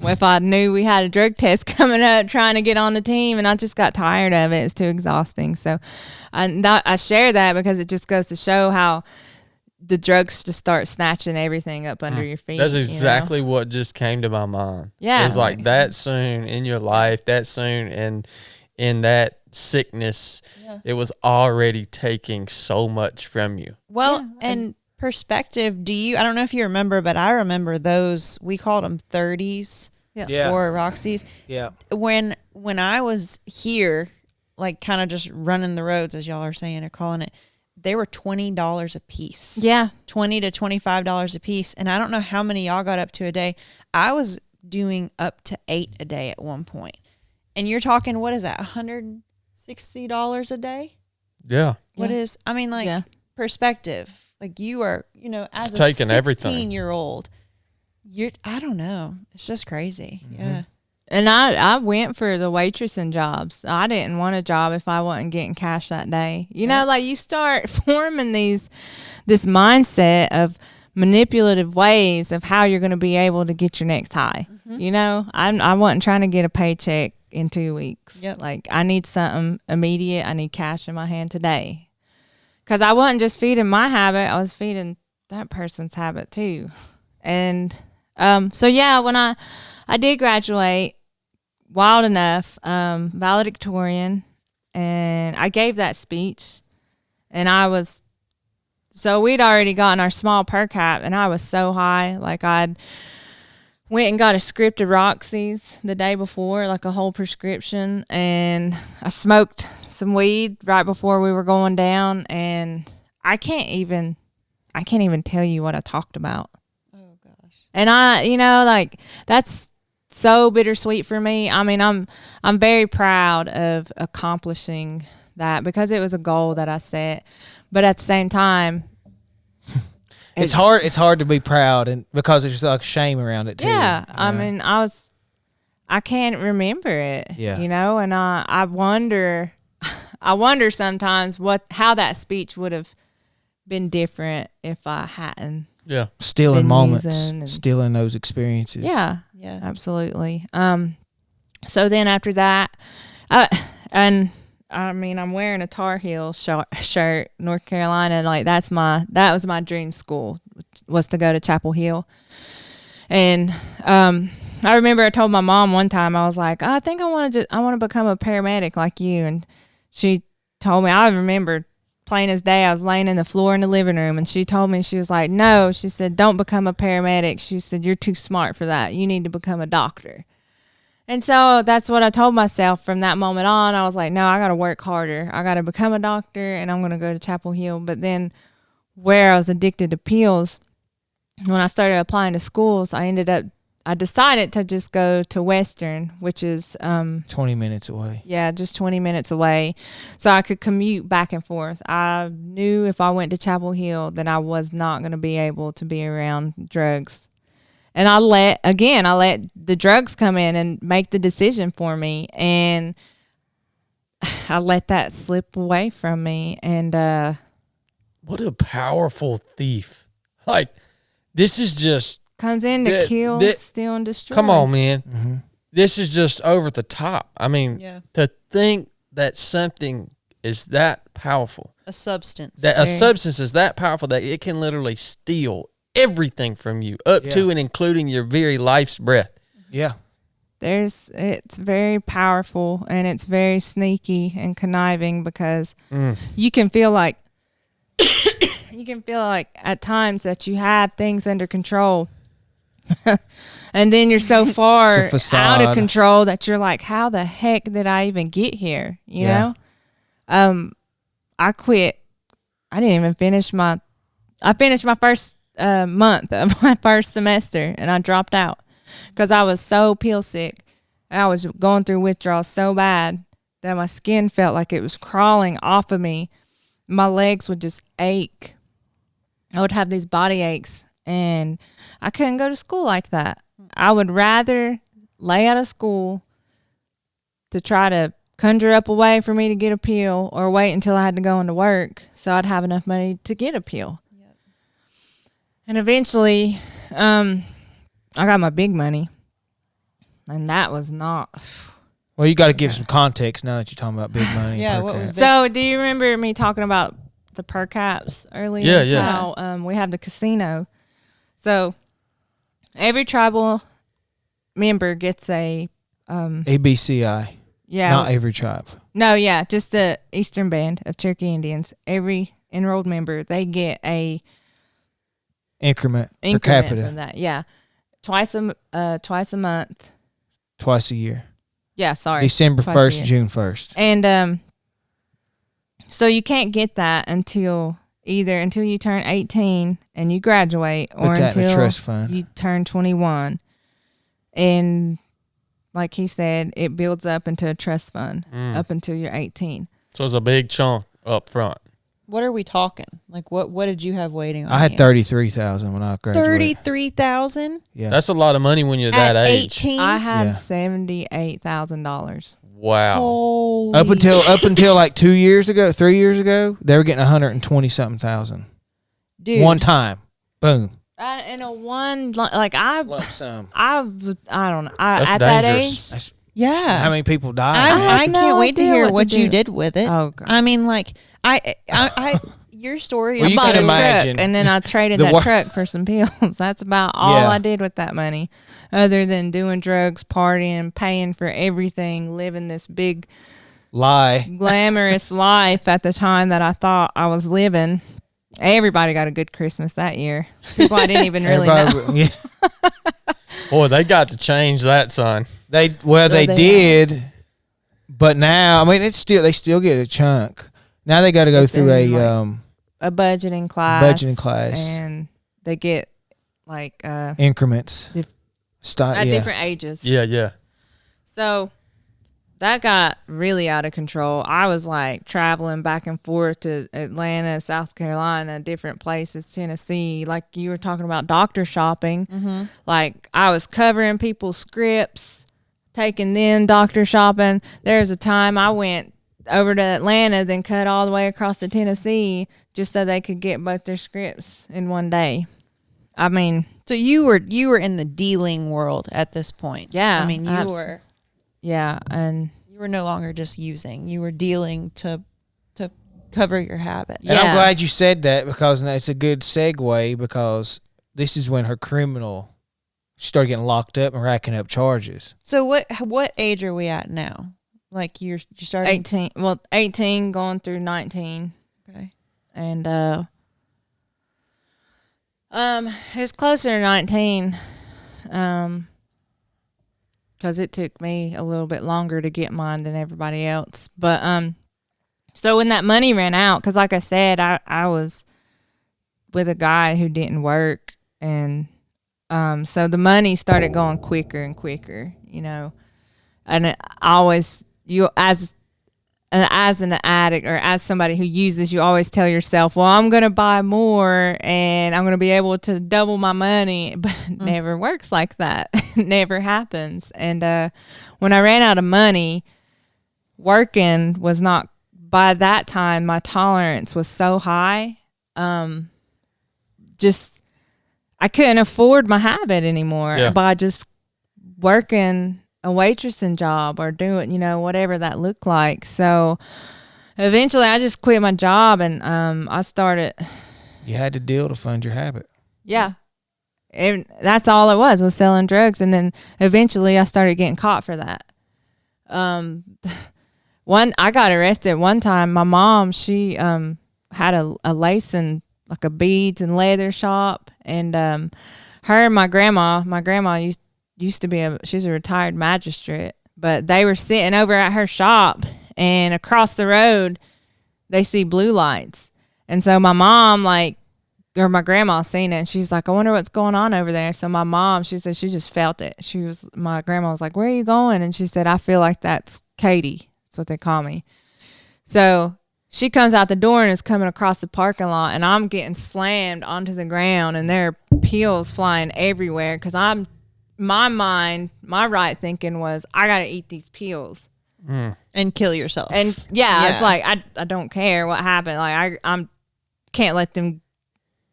if I knew we had a drug test coming up, trying to get on the team, and I just got tired of it. It's too exhausting. So I share that because it just goes to show how the drugs just start snatching everything up under your feet. That's exactly what just came to my mind. Yeah. It was like that soon in your life, that soon in that sickness, it was already taking so much from you. Well, and perspective, I don't know if you remember, but I remember those, we called them 30s or Roxy's. Yeah. When I was here, kind of just running the roads, as y'all are saying or calling it, they were $20 a piece. Yeah. $20 to $25 a piece. And I don't know how many y'all got up to a day. I was doing up to 8 a day at one point. And you're talking, what is that, $160 a day? Yeah. What is, perspective. You are, as It's a taking everything. 16-year-old, I don't know. It's just crazy. Mm-hmm. Yeah. And I went for the waitressing jobs. I didn't want a job if I wasn't getting cash that day. You know, you start forming this mindset of manipulative ways of how you're going to be able to get your next high. You know, I wasn't trying to get a paycheck in 2 weeks. Yep. Like, I need something immediate. I need cash in my hand today. Because I wasn't just feeding my habit, I was feeding that person's habit too. And so yeah, when I did graduate, wild enough, valedictorian, and I gave that speech, and so we'd already gotten our small per cap, and I was so high. Like, I'd went and got a script of Roxy's the day before, like a whole prescription, and I smoked some weed right before we were going down, and I can't even tell you what I talked about. Oh gosh. And I, like, that's so bittersweet for me. I mean, I'm very proud of accomplishing that because it was a goal that I set. But at the same time, it's hard to be proud, and because there's like shame around it too. Yeah. I mean, I can't remember it. Yeah. And I wonder sometimes how that speech would have been different if I hadn't. Yeah. Still in been moments, using and- still in those experiences. Yeah. Yeah. Absolutely. So then after that, and I mean, I'm wearing a Tar Heel shirt, North Carolina. Like, that was my dream school, was to go to Chapel Hill. And I remember I told my mom one time, I was like, I think I want to become a paramedic like you. And she told me, I remember plain as day, I was laying in the floor in the living room, and she told me, she was like, no, she said, don't become a paramedic. She said, you're too smart for that. You need to become a doctor. And so that's what I told myself from that moment on. I was like, no, I got to work harder. I got to become a doctor, and I'm going to go to Chapel Hill. But then where I was addicted to pills, when I started applying to schools, I decided to just go to Western, which is 20 minutes away. Yeah, just 20 minutes away. So I could commute back and forth. I knew if I went to Chapel Hill that I was not going to be able to be around drugs. And I let the drugs come in and make the decision for me. And I let that slip away from me. And What a powerful thief. Like, this is just... comes in to kill, steal, and destroy. Come on, man. Mm-hmm. This is just over the top. I mean, Yeah. to think that something is that powerful, A substance. that a substance is that powerful that it can literally steal everything from you, up to and including your very life's breath. Yeah. It's very powerful, and it's very sneaky and conniving because you can feel like at times that you have things under control. And then you're so far out of control that you're like, how the heck did I even get here? You know? I quit. I didn't even finish I finished my first month of my first semester, and I dropped out because I was so pill sick. I was going through withdrawal so bad that my skin felt like it was crawling off of me. My legs would just ache. I would have these body aches, and I couldn't go to school like that. I would rather lay out of school to try to conjure up a way for me to get a pill, or wait until I had to go into work so I'd have enough money to get a pill. Yep. And eventually, I got my big money, and that was not... Well, you got to give some context now that you're talking about big money. Yeah, what was big? So, do you remember me talking about the per caps earlier? Yeah, yeah. How we have the casino. So, every tribal member gets a... ABCI. Yeah. Not every tribe. No, yeah, just the Eastern Band of Cherokee Indians. Every enrolled member, they get a increment per capita. from that. Yeah, twice a month. Twice a year. Yeah, sorry. December Twice a 1st, year. June 1st. And so you can't get that until you turn 18 and you graduate, or Put that in a until trust fund. you turn 21. And like he said, it builds up into a trust fund up until you're 18. So it's a big chunk up front. What are we talking? Like, what did you have waiting on I had you? $33,000 when I graduated. $33,000 Yeah. That's a lot of money when you're at that age. 18. I had Yeah. $78,000. Wow. Holy Up until like 3 years ago, they were getting 120 something thousand. dude. One time. Boom. In a one, like lump sum. I don't know. That's At dangerous. that age, Yeah. How many people died? I no can't wait to idea hear what what to you do. did with it. Oh, God. I mean, like, I your story Well, is you I bought can a imagine truck, and then I traded the that wor- truck for some pills. That's about all Yeah. I did with that money, other than doing drugs, partying, paying for everything, living this big lie. glamorous life at the time that I thought I was living. Everybody got a good Christmas that year. People I didn't even really know. Yeah. Boy, they got to change that, son. They they did, but now I mean they still get a chunk. Now they got to go It's through in, a a budgeting class. class. And they get like Increments. at different ages. Yeah. So that got really out of control. I was like traveling back and forth to Atlanta, South Carolina, different places, Tennessee. Like you were talking about doctor shopping. Mm-hmm. Like I was covering people's scripts, taking them doctor shopping. There's a time I went over to Atlanta, then cut all the way across to Tennessee just so they could get both their scripts in one day. I mean, So you were in the dealing world at this point. Yeah, I mean, you yeah, and were no longer just using. You were dealing to cover your habit. And I'm Yeah. glad you said that because it's a good segue because this is when she started getting locked up and racking up charges. So what age are we at now? Like you're starting 18. Well, 18 going through 19, Okay. and it's closer to 19, because it took me a little bit longer to get mine than everybody else. But so when that money ran out, because like I said, I was with a guy who didn't work, and so the money started going quicker and quicker, and I always as an addict or as somebody who uses, you always tell yourself, well, I'm going to buy more and I'm going to be able to double my money, but it never works like that. It never happens. And when I ran out of money, working was not, by that time, my tolerance was so high. I couldn't afford my habit anymore by just working a waitressing job or doing, whatever that looked like. So eventually I just quit my job and I started. You had to deal to fund your habit. Yeah. And that's all it was selling drugs. And then eventually I started getting caught for that. I got arrested one time. My mom, she had a lace and like a beads and leather shop. And her and my grandma used to be she's a retired magistrate, but they were sitting over at her shop, and across the road they see blue lights. And so my mom, my grandma seen it, and she's like, I wonder what's going on over there. So my mom, she said she just felt it. My grandma was like, where are you going? And she said, I feel like that's Katie. That's what they call me. So she comes out the door and is coming across the parking lot, and I'm getting slammed onto the ground, and there are pills flying everywhere because my right thinking was, I got to eat these pills. and kill yourself. And it's like, I don't care what happened. Like I can't let them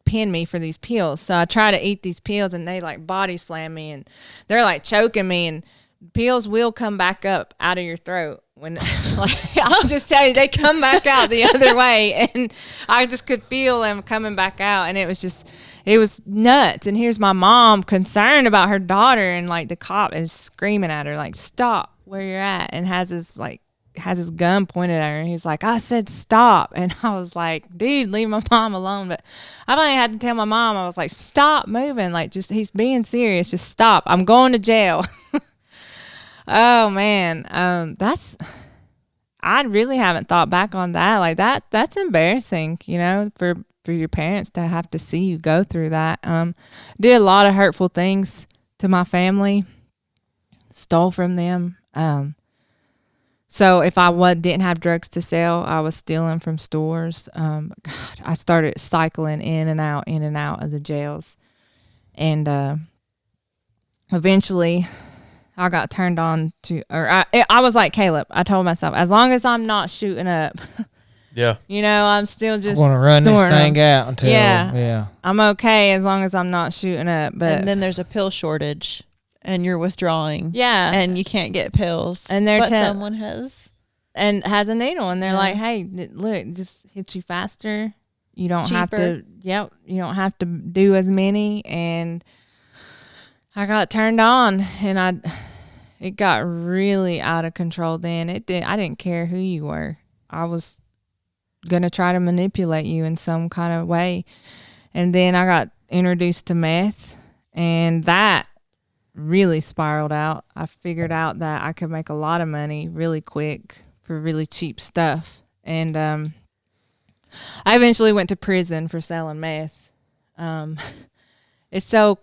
pin me for these pills. So I try to eat these pills, and they like body slam me, and they're like choking me, and pills will come back up out of your throat. When I'll just tell you, they come back out the other way, and I just could feel them coming back out, and it was nuts. And here's my mom concerned about her daughter, and like the cop is screaming at her like, stop where you're at, and has his gun pointed at her, and he's like, I said stop. And I was like, dude, leave my mom alone. But I finally had to tell my mom, I was like, stop moving, like, just, he's being serious, just stop, I'm going to jail. Oh man, I really haven't thought back on that. Like that's embarrassing, for your parents to have to see you go through that. Did a lot of hurtful things to my family, stole from them. So if I didn't have drugs to sell, I was stealing from stores. God, I started cycling in and out of the jails, and eventually I got turned on to, or I was like Kallup. I told myself, as long as I'm not shooting up, Yeah. You know, I'm still just I want to run this snoring thing them. out until Yeah. I'm okay as long as I'm not shooting up. But and then there's a pill shortage, and you're withdrawing. yeah, And you can't get pills. And they're but someone has a needle, and they're Yeah. like, "Hey, look, just hit you faster. You don't have to. Yep, you don't have to do as many." And I got turned on, and it got really out of control. Then I didn't care who you were. I was gonna try to manipulate you in some kind of way. And then I got introduced to meth, and that really spiraled out. I figured out that I could make a lot of money really quick for really cheap stuff. And I eventually went to prison for selling meth. It's so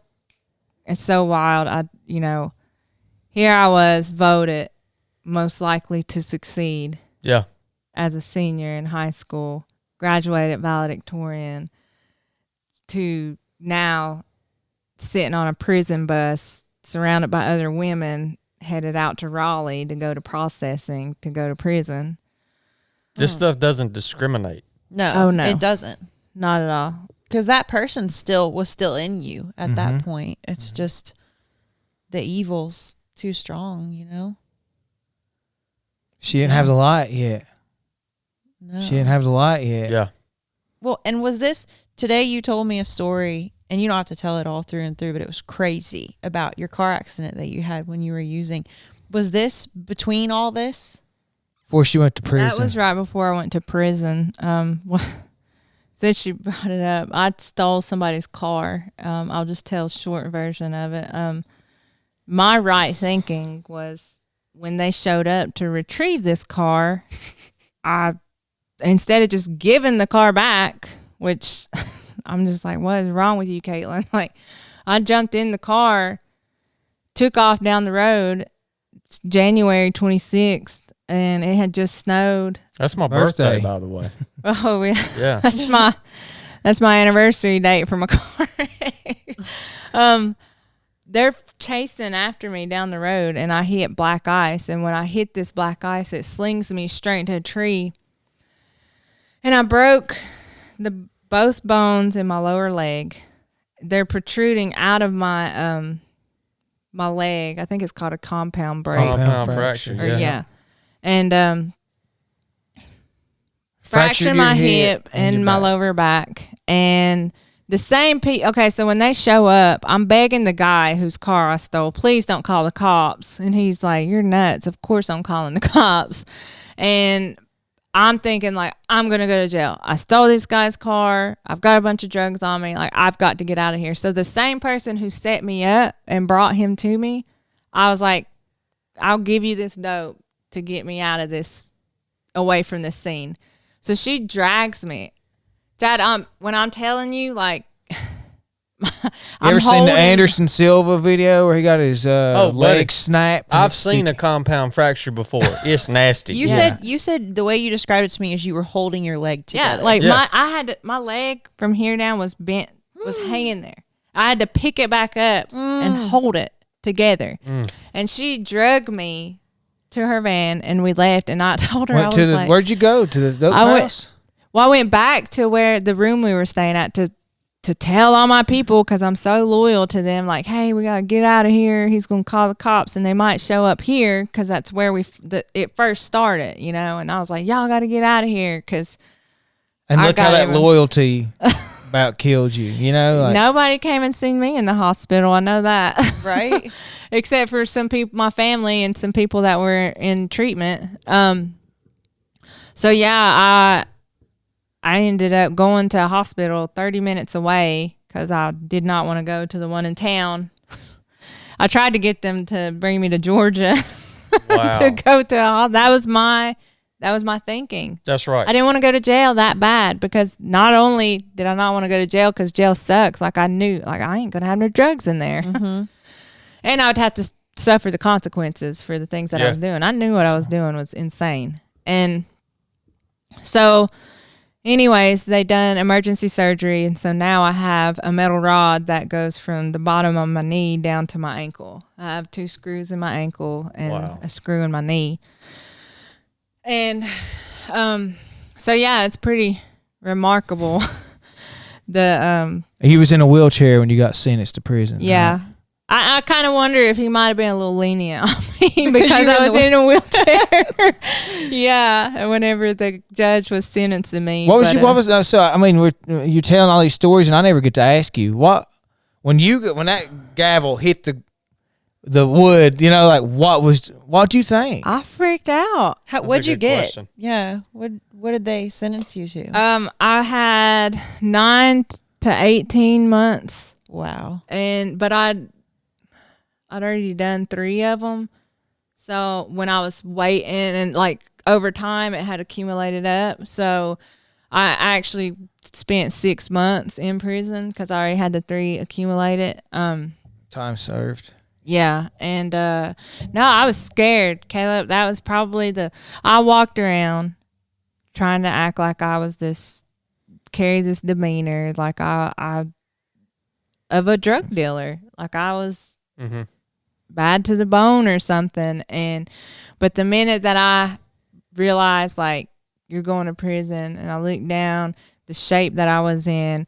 wild. Here I was voted most likely to succeed. Yeah. As a senior in high school, graduated valedictorian, to now sitting on a prison bus surrounded by other women headed out to Raleigh to go to processing, to go to prison. This stuff doesn't discriminate. No. Oh, no. It doesn't. Not at all. Because that person was still in you at that point. It's just the evil's too strong, you know? She didn't have the light yet. No. She didn't have the light yet. Yeah. Well, and was this, today you told me a story, and you don't have to tell it all through and through, but it was crazy about your car accident that you had when you were using. Was this between all this? Before she went to prison. That was right before I went to prison. Since she brought it up, I stole somebody's car. I'll just tell a short version of it. My right thinking was, when they showed up to retrieve this car, instead of just giving the car back, which I'm just like, what is wrong with you, Katelynn? Like, I jumped in the car, took off down the road. It's January 26th, and it had just snowed. That's my birthday, by the way. Oh, yeah. Yeah. That's my anniversary date for my car. They're chasing after me down the road, and I hit black ice. And when I hit this black ice, it slings me straight into a tree. And I broke both bones in my lower leg. They're protruding out of my my leg. I think it's called a compound break. Compound fracture. Yeah. And fractured my hip and my lower back. And the same okay, so when they show up, I'm begging the guy whose car I stole, please don't call the cops. And he's like, you're nuts. Of course I'm calling the cops. And I'm thinking, like, I'm going to go to jail. I stole this guy's car. I've got a bunch of drugs on me. Like, I've got to get out of here. So the same person who set me up and brought him to me, I was like, I'll give you this dope to get me out of this, away from this scene. So she drags me. Dad, when I'm telling you, like, you ever seen the Anderson Silva video where he got his leg snapped? I've seen a compound fracture before. It's nasty. You said the way you described it to me is you were holding your leg together. Yeah, like my leg from here down was bent, was hanging there. I had to pick it back up and hold it together. And she dragged me to her van, and we left. And I told her, where'd you go? To the dope house? I went back to the room we were staying at to tell all my people, because I'm so loyal to them. Like, hey, we got to get out of here. He's going to call the cops, and they might show up here, because that's where it first started, you know. And I was like, y'all got to get out of here, because and look how that loyalty about killed you, you know. Like, nobody came and seen me in the hospital. I know that, right? Except for some people, my family, and some people that were in treatment. So yeah, I ended up going to a hospital 30 minutes away because I did not want to go to the one in town. I tried to get them to bring me to Georgia to go to that was my thinking. That's right. I didn't want to go to jail that bad, because not only did I not want to go to jail because jail sucks, like I knew, like I ain't gonna have no drugs in there, and I would have to suffer the consequences for the things that I was doing. I knew what I was doing was insane, and so. Anyways, they done emergency surgery, and so now I have a metal rod that goes from the bottom of my knee down to my ankle. I have 2 screws in my ankle and a screw in my knee. And So yeah, it's pretty remarkable. He was in a wheelchair when you got sentenced to prison. Yeah. Right? I kind of wonder if he might have been a little lenient on me because you were I in was in a wheelchair. Yeah, whenever the judge was sentencing me. What was so? I mean, you're telling all these stories, and I never get to ask you when that gavel hit the wood. You know, like what'd you think? I freaked out. What'd you get? Question. Yeah. What did they sentence you to? I had 9 to 18 months, Wow. but I'd already done 3 of them. So when I was waiting and like over time it had accumulated up. So I actually spent 6 months in prison because I already had the 3 accumulated. Time served. Yeah. And no, I was scared, Kallup. That was probably I walked around trying to act like I was carry this demeanor, like I of a drug dealer. Like I was bad to the bone or something. But the minute that I realized like you're going to prison and I looked down the shape that I was in,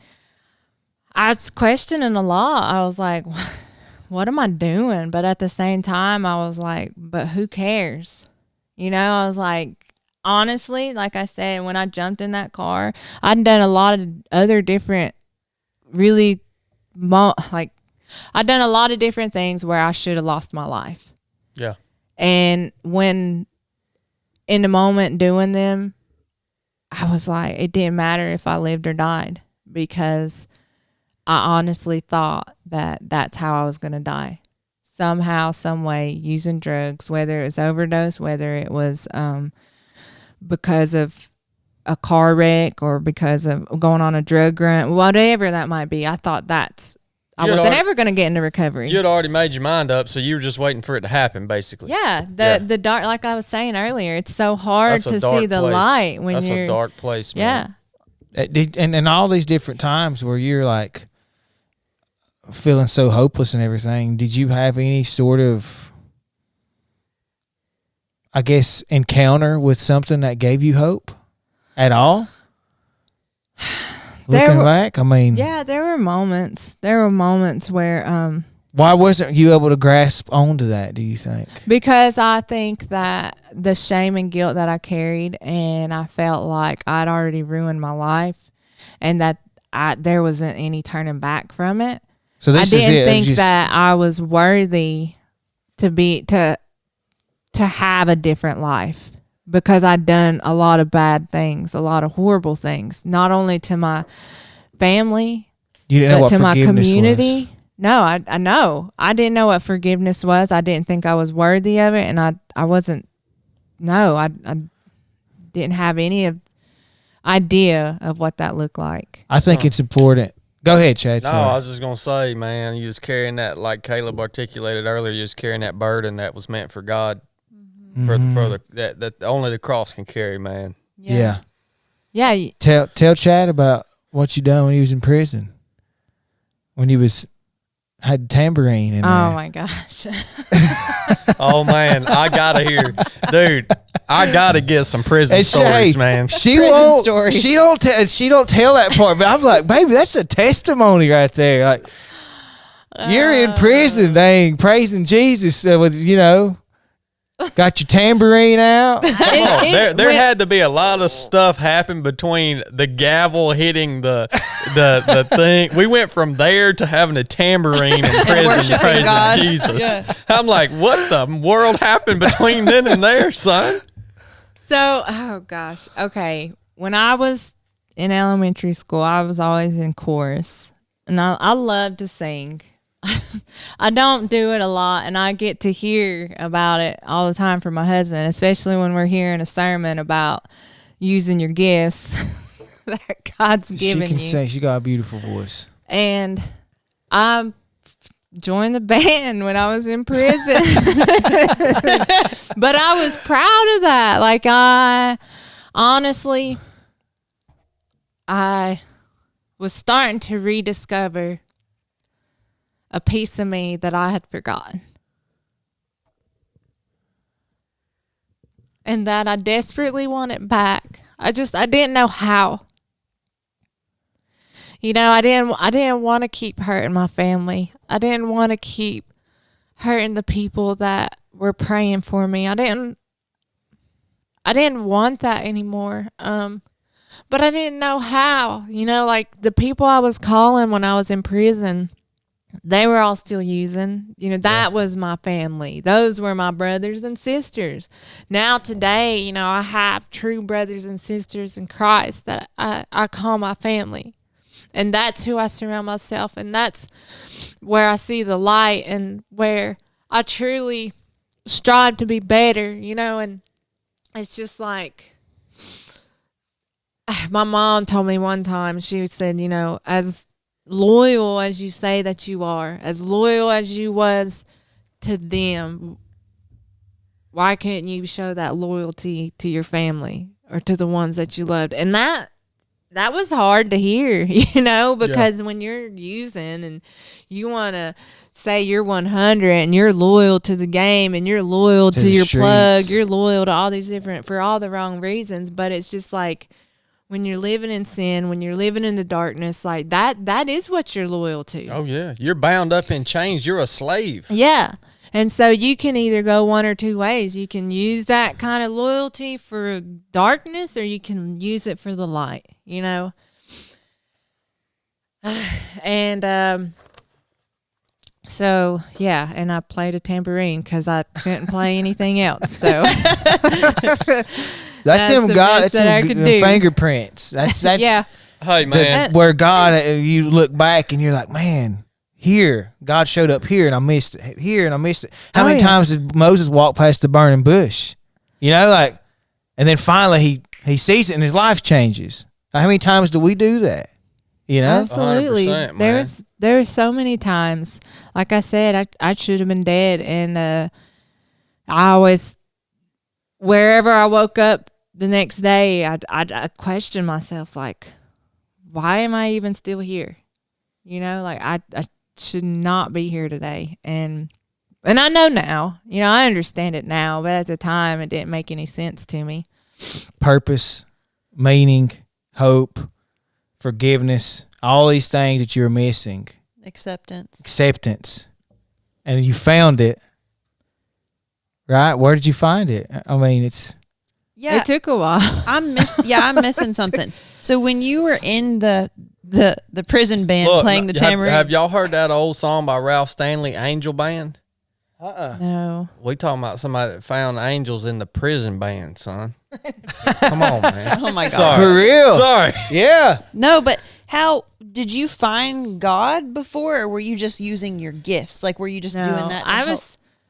I was questioning the law. I was like, what am I doing? But at the same time, I was like, but who cares? You know, I was like, honestly, like I said, when I jumped in that car, I'd done a lot of other different I'd done a lot of different things where I should have lost my life. Yeah. And when in the moment doing them, I was like, it didn't matter if I lived or died because I honestly thought that that's how I was going to die. Somehow, some way, using drugs, whether it was overdose, whether it was because of a car wreck or because of going on a drug run, whatever that might be. I thought I wasn't ever going to get into recovery. You had already made your mind up, so you were just waiting for it to happen, basically. Yeah, the dark, like I was saying earlier, it's so hard to see the place. light when That's you're. That's a dark place, man. Yeah. And all these different times where you're like feeling so hopeless and everything, did you have any sort of, I guess, encounter with something that gave you hope at all? Looking back, I mean, yeah, there were moments. There were moments where why wasn't you able to grasp onto that, do you think? Because I think that the shame and guilt that I carried, and I felt like I'd already ruined my life, and that there wasn't any turning back from it. So I didn't think that I was worthy to have a different life because I'd done a lot of bad things, a lot of horrible things, not only to my family, but to my community. Was. No, I know. I didn't know what forgiveness was. I didn't think I was worthy of it, and I wasn't. No, I didn't have any idea of what that looked like. I think it's important. Go ahead, Chad. No, I was just gonna say, man, you was carrying that, like Kallup articulated earlier. You was carrying that burden that was meant for God, for that only the cross can carry, man. Yeah. Yeah. Tell Chad about what you done when he was in prison. When he had tambourine in there. Oh my gosh. Oh man, I gotta hear, dude. I gotta get some prison stories, man. She don't tell that part, but I'm like, baby, that's a testimony right there. Like, you're in prison, dang, praising Jesus with got your tambourine out. There had to be a lot of stuff happen between the gavel hitting the thing. We went from there to having a tambourine in prison praising God. Jesus. Yeah. I'm like, what the world happened between then and there, son? So, oh gosh. Okay. When I was in elementary school, I was always in chorus, and I love to sing. I don't do it a lot, and I get to hear about it all the time from my husband, especially when we're hearing a sermon about using your gifts that God's given you. She can sing. She got a beautiful voice. And I joined the band when I was in prison. But I was proud of that. Like, I was starting to rediscover a piece of me that I had forgotten. And that I desperately wanted back. I didn't know how. You know, I didn't want to keep hurting my family. I didn't want to keep hurting the people that were praying for me. I didn't want that anymore. But I didn't know how. You know, like the people I was calling when I was in prison, they were all still using. You know, that was my family. Those were my brothers and sisters. Now today, you know, I have true brothers and sisters in Christ that I call my family. And that's who I surround myself. And that's where I see the light and where I truly strive to be better, you know. And it's just like, my mom told me one time, she said, you know, as loyal as you say that you are, as loyal as you was to them, why can't you show that loyalty to your family or to the ones that you loved? And that was hard to hear, you know, because when you're using and you want to say you're 100 and you're loyal to the game and you're loyal to your plug, you're loyal to all these different, for all the wrong reasons. But it's just like, when you're living in sin, when you're living in the darkness, like that is what you're loyal to. Oh, yeah. You're bound up in chains. You're a slave. Yeah. And so you can either go one or two ways. You can use that kind of loyalty for darkness, or you can use it for the light, you know? And so, yeah, and I played a tambourine because I couldn't play anything else. So that's him, God. That's him fingerprints. That's yeah. Hey, man. Where God, you look back and you're like, man, here, God showed up here and I missed it. Here and I missed it. How many times did Moses walk past the burning bush? You know, like, and then finally he sees it and his life changes. How many times do we do that? You know? Absolutely. There's so many times. Like I said, I should have been dead. And I always, wherever I woke up the next day, I questioned myself, like, why am I even still here? You know, like I should not be here today. And I know now, you know, I understand it now, but at the time it didn't make any sense to me. Purpose, meaning, hope, forgiveness, all these things that you're missing. Acceptance. And you found it. Right? Where did you find it? I mean, it took a while. I'm missing something. So when you were in the prison band playing the tambourine, have y'all heard that old song by Ralph Stanley, Angel Band? No. We talking about somebody that found angels in the prison band, son. Come on, man. Oh my God. Sorry. For real. Sorry. Yeah. No, but how did you find God before, or were you just using your gifts? Like, were you just doing that?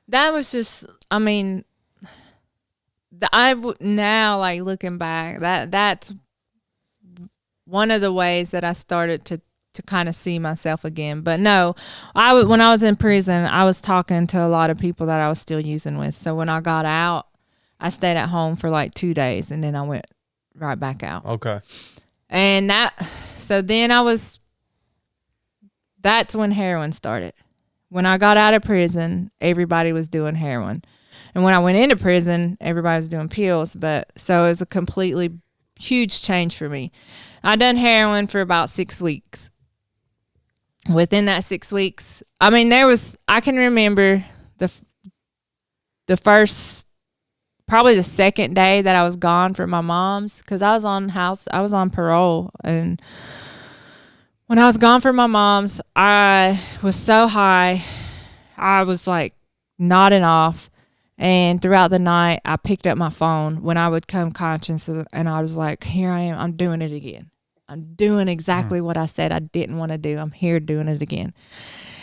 That was just, I mean, now, like, looking back, that's one of the ways that I started to kind of see myself again. But no, when I was in prison, I was talking to a lot of people that I was still using with. So when I got out, I stayed at home for like 2 days, and then I went right back out. Okay. And that's when heroin started. When I got out of prison, everybody was doing heroin. And when I went into prison, everybody was doing pills. So it was a completely huge change for me. I done heroin for about 6 weeks. Within that 6 weeks, I mean, I can remember the first, probably the second day that I was gone from my mom's, because I was on parole. And when I was gone from my mom's, I was so high, I was like nodding off. And throughout the night, I picked up my phone when I would come conscious, and I was like, here I am, I'm doing it again. I'm doing exactly what I said I didn't want to do. I'm here doing it again.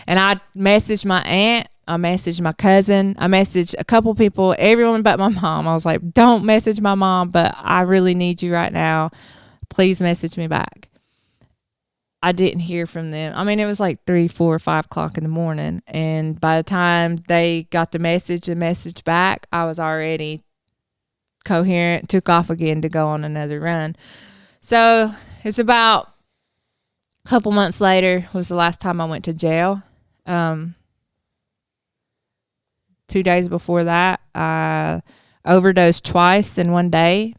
And I messaged my aunt. I messaged my cousin. I messaged a couple people, everyone but my mom. I was like, don't message my mom, but I really need you right now. Please message me back. I didn't hear from them. I mean, it was like 3, 4, 5 o'clock in the morning. And by the time they got the message back, I was already coherent, took off again to go on another run. So it's about a couple months later was the last time I went to jail. 2 days before that, I overdosed twice in one day.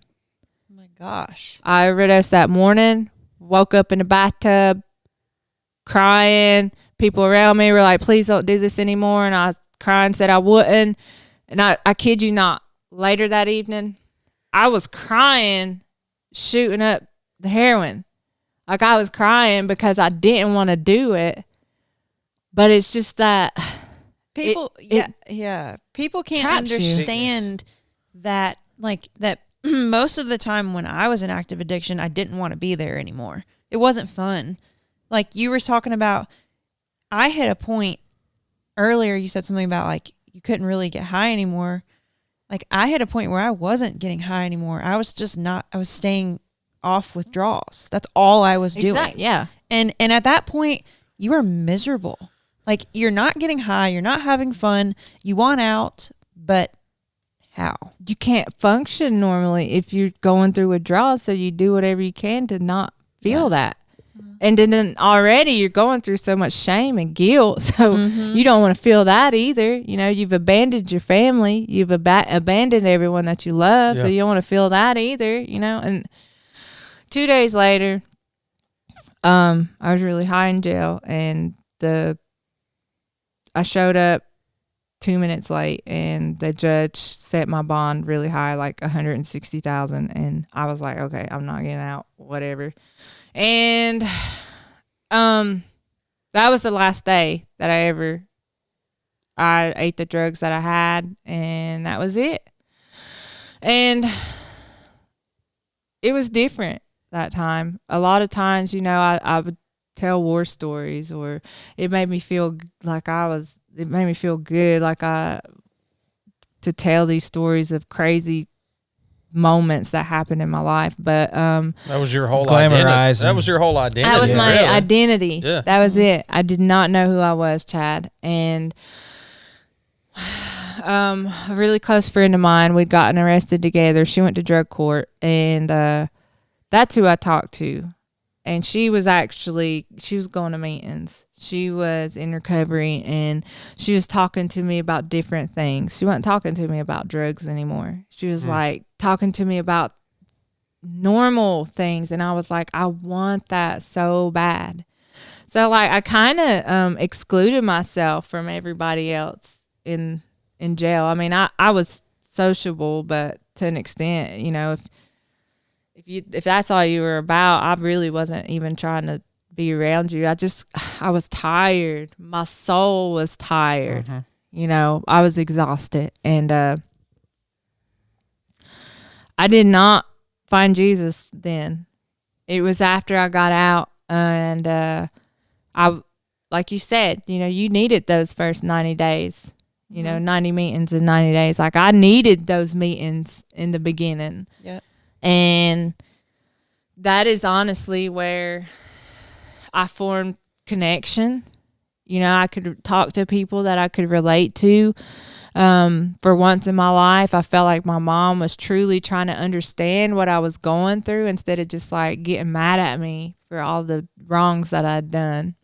Oh my Gosh. I overdosed that morning, woke up in the bathtub crying. People around me were like, please don't do this anymore. And I was crying, said I wouldn't. And I kid you not, later that evening, I was crying, shooting up the heroin. Like, I was crying because I didn't want to do it. But it's just that People, people can't traps you. understand that, like, that most of the time when I was in active addiction, I didn't want to be there anymore. It wasn't fun. Like you were talking about, I hit a point earlier, you said something about, like, you couldn't really get high anymore. Like, I hit a point where I wasn't getting high anymore. I was just not, I was staying off withdrawals. That's all I was doing. Yeah. And at that point, you are miserable. Like, you're not getting high. You're not having fun. You want out, but how? You can't function normally if you're going through withdrawals, so you do whatever you can to not feel that. And then already you're going through so much shame and guilt, so you don't want to feel that either. You know, you've abandoned your family. You've abandoned everyone that you love, so you don't want to feel that either, you know. And 2 days later, I was really high in jail, and I showed up 2 minutes late, and the judge set my bond really high, like $160,000, and I was like, okay, I'm not getting out, whatever. And that was the last day that I ate the drugs that I had, and that was it. And it was different that time. A lot of times, you know, I would tell war stories, or it made me feel like it made me feel good, to tell these stories of crazy moments that happened in my life. But that was your whole identity. That was your whole identity. That was my identity. Yeah. That was it. I did not know who I was, Chad. And a really close friend of mine, we'd gotten arrested together. She went to drug court, and that's who I talked to. And she was going to meetings. She was in recovery, and she was talking to me about different things. She wasn't talking to me about drugs anymore. She was like talking to me about normal things. And I was like, I want that so bad. So, like, I kind of excluded myself from everybody else in jail. I mean, I was sociable, but to an extent, you know, if that's all you were about, I really wasn't even trying to be around you. I was tired. My soul was tired. You know, I was exhausted. And I did not find Jesus then. It was after I got out, and I, like you said, you know, you needed those first 90 days, you know, 90 meetings in 90 days. Like, I needed those meetings in the beginning. Yeah. And that is honestly where I formed connection. You know, I could talk to people that I could relate to. For once in my life, I felt like my mom was truly trying to understand what I was going through, instead of just like getting mad at me for all the wrongs that I'd done.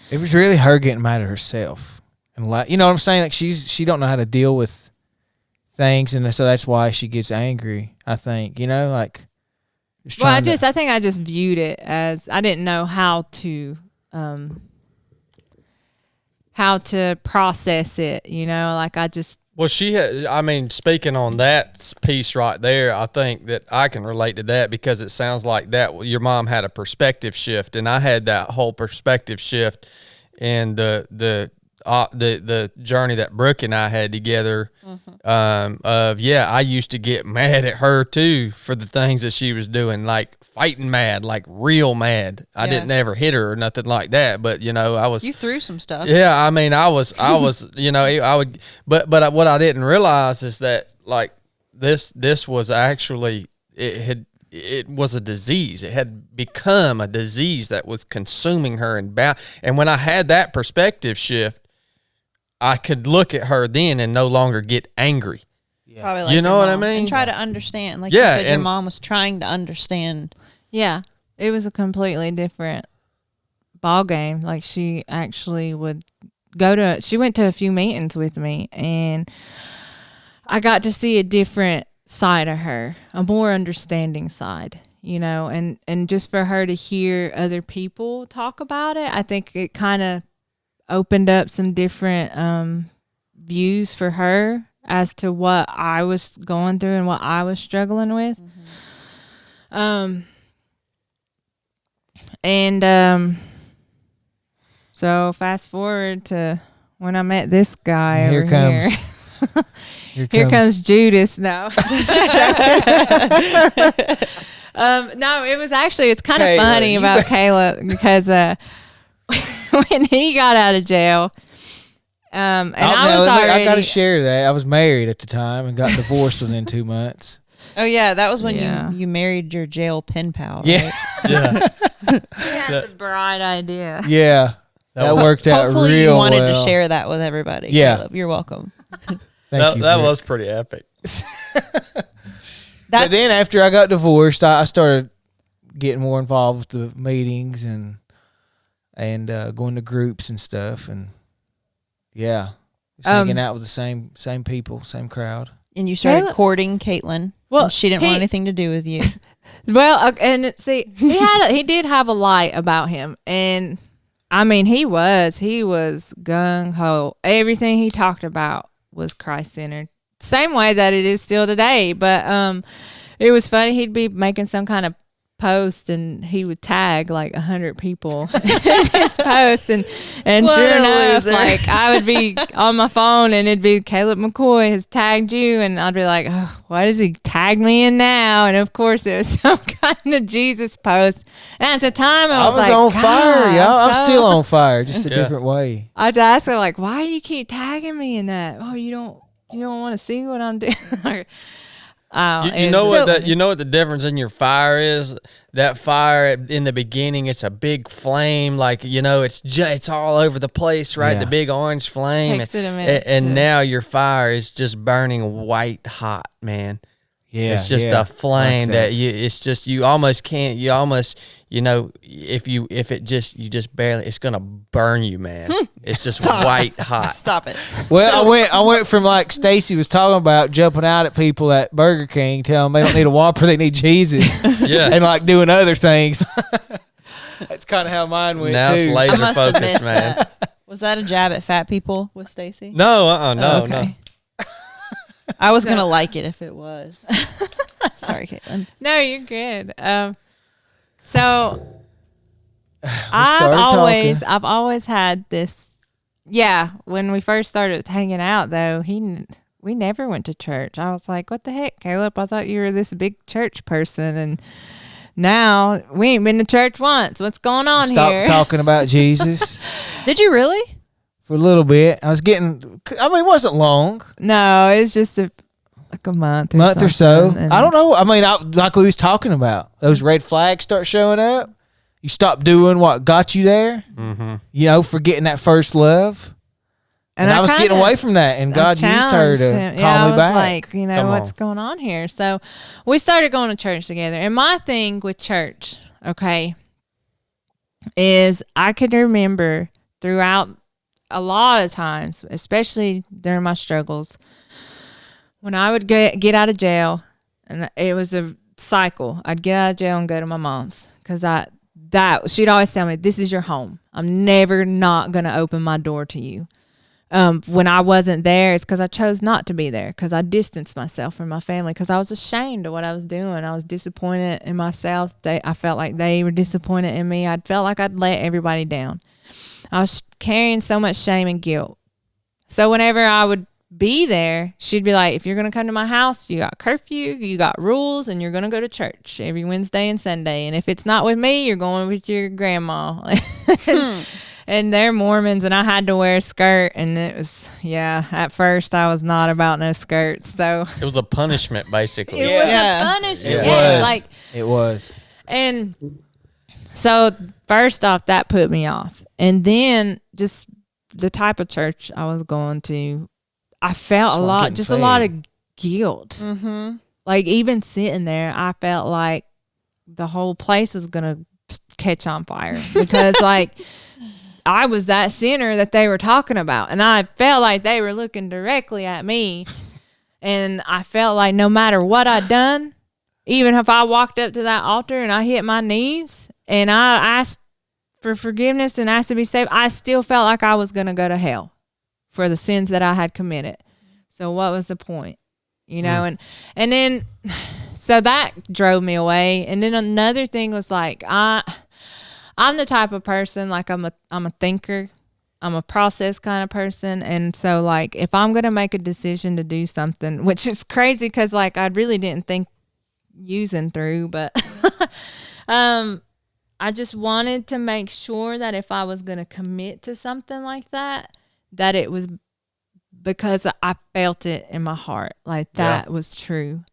It was really her getting mad at herself, and you know what I'm saying? Like, she don't know how to deal with things, and so that's why she gets angry. I think, you know, like. Well, I think I just viewed it as, I didn't know how to process it, you know, like I just. Well, speaking on that piece right there, I think that I can relate to that, because it sounds like that your mom had a perspective shift, and I had that whole perspective shift in the journey that Brooke and I had together. I used to get mad at her too for the things that she was doing, like fighting mad, like real mad. I didn't ever hit her or nothing like that, but you know, You threw some stuff. Yeah, I mean, I was, you know, I would, but what I didn't realize is that, like, this was actually, it was a disease. It had become a disease that was consuming her, and when I had that perspective shift, I could look at her then and no longer get angry. Yeah. Probably like you know what I mom. mean? And try to understand. Like you said, your mom was trying to understand. Yeah, it was a completely different ball game. Like, she actually would she went to a few meetings with me, and I got to see a different side of her, a more understanding side, you know, and just for her to hear other people talk about it, I think it kind of opened up some different views for her as to what I was going through and what I was struggling with. So fast forward to when I met this guy Here over comes. here. Here comes Judas. No. No, it was actually, it's kind of Kayla, funny about Kallup because when he got out of jail, and I got to share that. I was married at the time and got divorced within 2 months. Oh yeah, that was when Yeah. you married your jail pen pal, right? Yeah. Yeah. he had the bright idea. Yeah. That worked out real well. Hopefully you wanted to share that with everybody. Yeah. Kallup. You're welcome. Thank you. That Vic. was pretty epic. But then after I got divorced, I started getting more involved with the meetings and going to groups and stuff, and just hanging out with the same people, same crowd. And you started Kallup- courting Caitlin. Well, and she didn't want anything to do with you. Well, and see, he did have a light about him, and I mean, he was gung ho. Everything he talked about was Christ centered, same way that it is still today. But it was funny. He'd be making some kind of post, and he would tag like 100 people in his post, and What sure a enough, loser. like I would be on my phone, and it'd be Kallup McCoy has tagged you, and I'd be like, oh, why does he tag me in now? And of course, it was some kind of Jesus post. And at the time, I was like, on fire, God, y'all. I'm so- still on fire, just a Yeah. different way. I'd ask her like, why do you keep tagging me in that? Oh, you don't want to see what I'm doing. You know what the difference in your fire is? That fire in the beginning, it's a big flame, like it's all over the place, right? Yeah. The big orange flame, Takes it a minute and to- now your fire is just burning white hot, man. Yeah, It's just a flame that you almost can't. You almost if it just barely, it's gonna burn you, man. It's just white hot. Stop it. Well, I went from like Stacy was talking about jumping out at people at Burger King, telling them they don't need a Whopper, they need Jesus, Yeah. and like doing other things. That's kind of how mine went Now too. it's I laser must have focused, missed man. that. Was that a jab at fat people with Stacy? No, no, Okay. I was gonna like it if it was. Sorry, Caitlin. No, you're good. So started I've always had this. Yeah, when we first started hanging out, though, we never went to church. I was like, "What the heck, Kallup? I thought you were this big church person, and now we ain't been to church once. What's going on Stop here?" talking about Jesus Did you really? for a little bit. I mean, it wasn't long, No, it's just like a month or so. something, and- I don't know. I mean, like we was talking about, those red flags start showing up. You stop doing what got you there. Mm-hmm. Forgetting that first love. And I was getting away from that, and God used her to call me back. Like, Come what's on. going on here? So we started going to church together. And my thing with church, okay, is I could remember throughout a lot of times, especially during my struggles, when I would get out of jail, and it was a cycle. I'd get out of jail and go to my mom's because she'd always tell me, this is your home. I'm never not going to open my door to you. When I wasn't there, it's because I chose not to be there, because I distanced myself from my family, because I was ashamed of what I was doing. I was disappointed in myself. I felt like they were disappointed in me. I felt like I'd let everybody down. I was carrying so much shame and guilt. So whenever I would be there, she'd be like, if you're going to come to my house, you got curfew, you got rules, and you're going to go to church every Wednesday and Sunday. And if it's not with me, you're going with your grandma. And they're Mormons, and I had to wear a skirt, and it was, at first I was not about no skirts. So It was a punishment, basically. it was a punishment. It Yeah, was. like, It was. and so first off, that put me off. And then just the type of church I was going to, I felt That's a what I'm lot, getting just a lot of fed. guilt. Mm-hmm. Like even sitting there, I felt like the whole place was going to catch on fire because like I was that sinner that they were talking about. And I felt like they were looking directly at me. And I felt like no matter what I'd done, even if I walked up to that altar and I hit my knees and I asked for forgiveness and asked to be saved, I still felt like I was going to go to hell for the sins that I had committed. So what was the point? You know, and then so that drove me away. And then another thing was like I'm the type of person, like I'm a thinker. I'm a process kind of person. And so like if I'm going to make a decision to do something, which is crazy because like I really didn't think using through, but I just wanted to make sure that if I was going to commit to something like that, that it was because I felt it in my heart. Like that was true.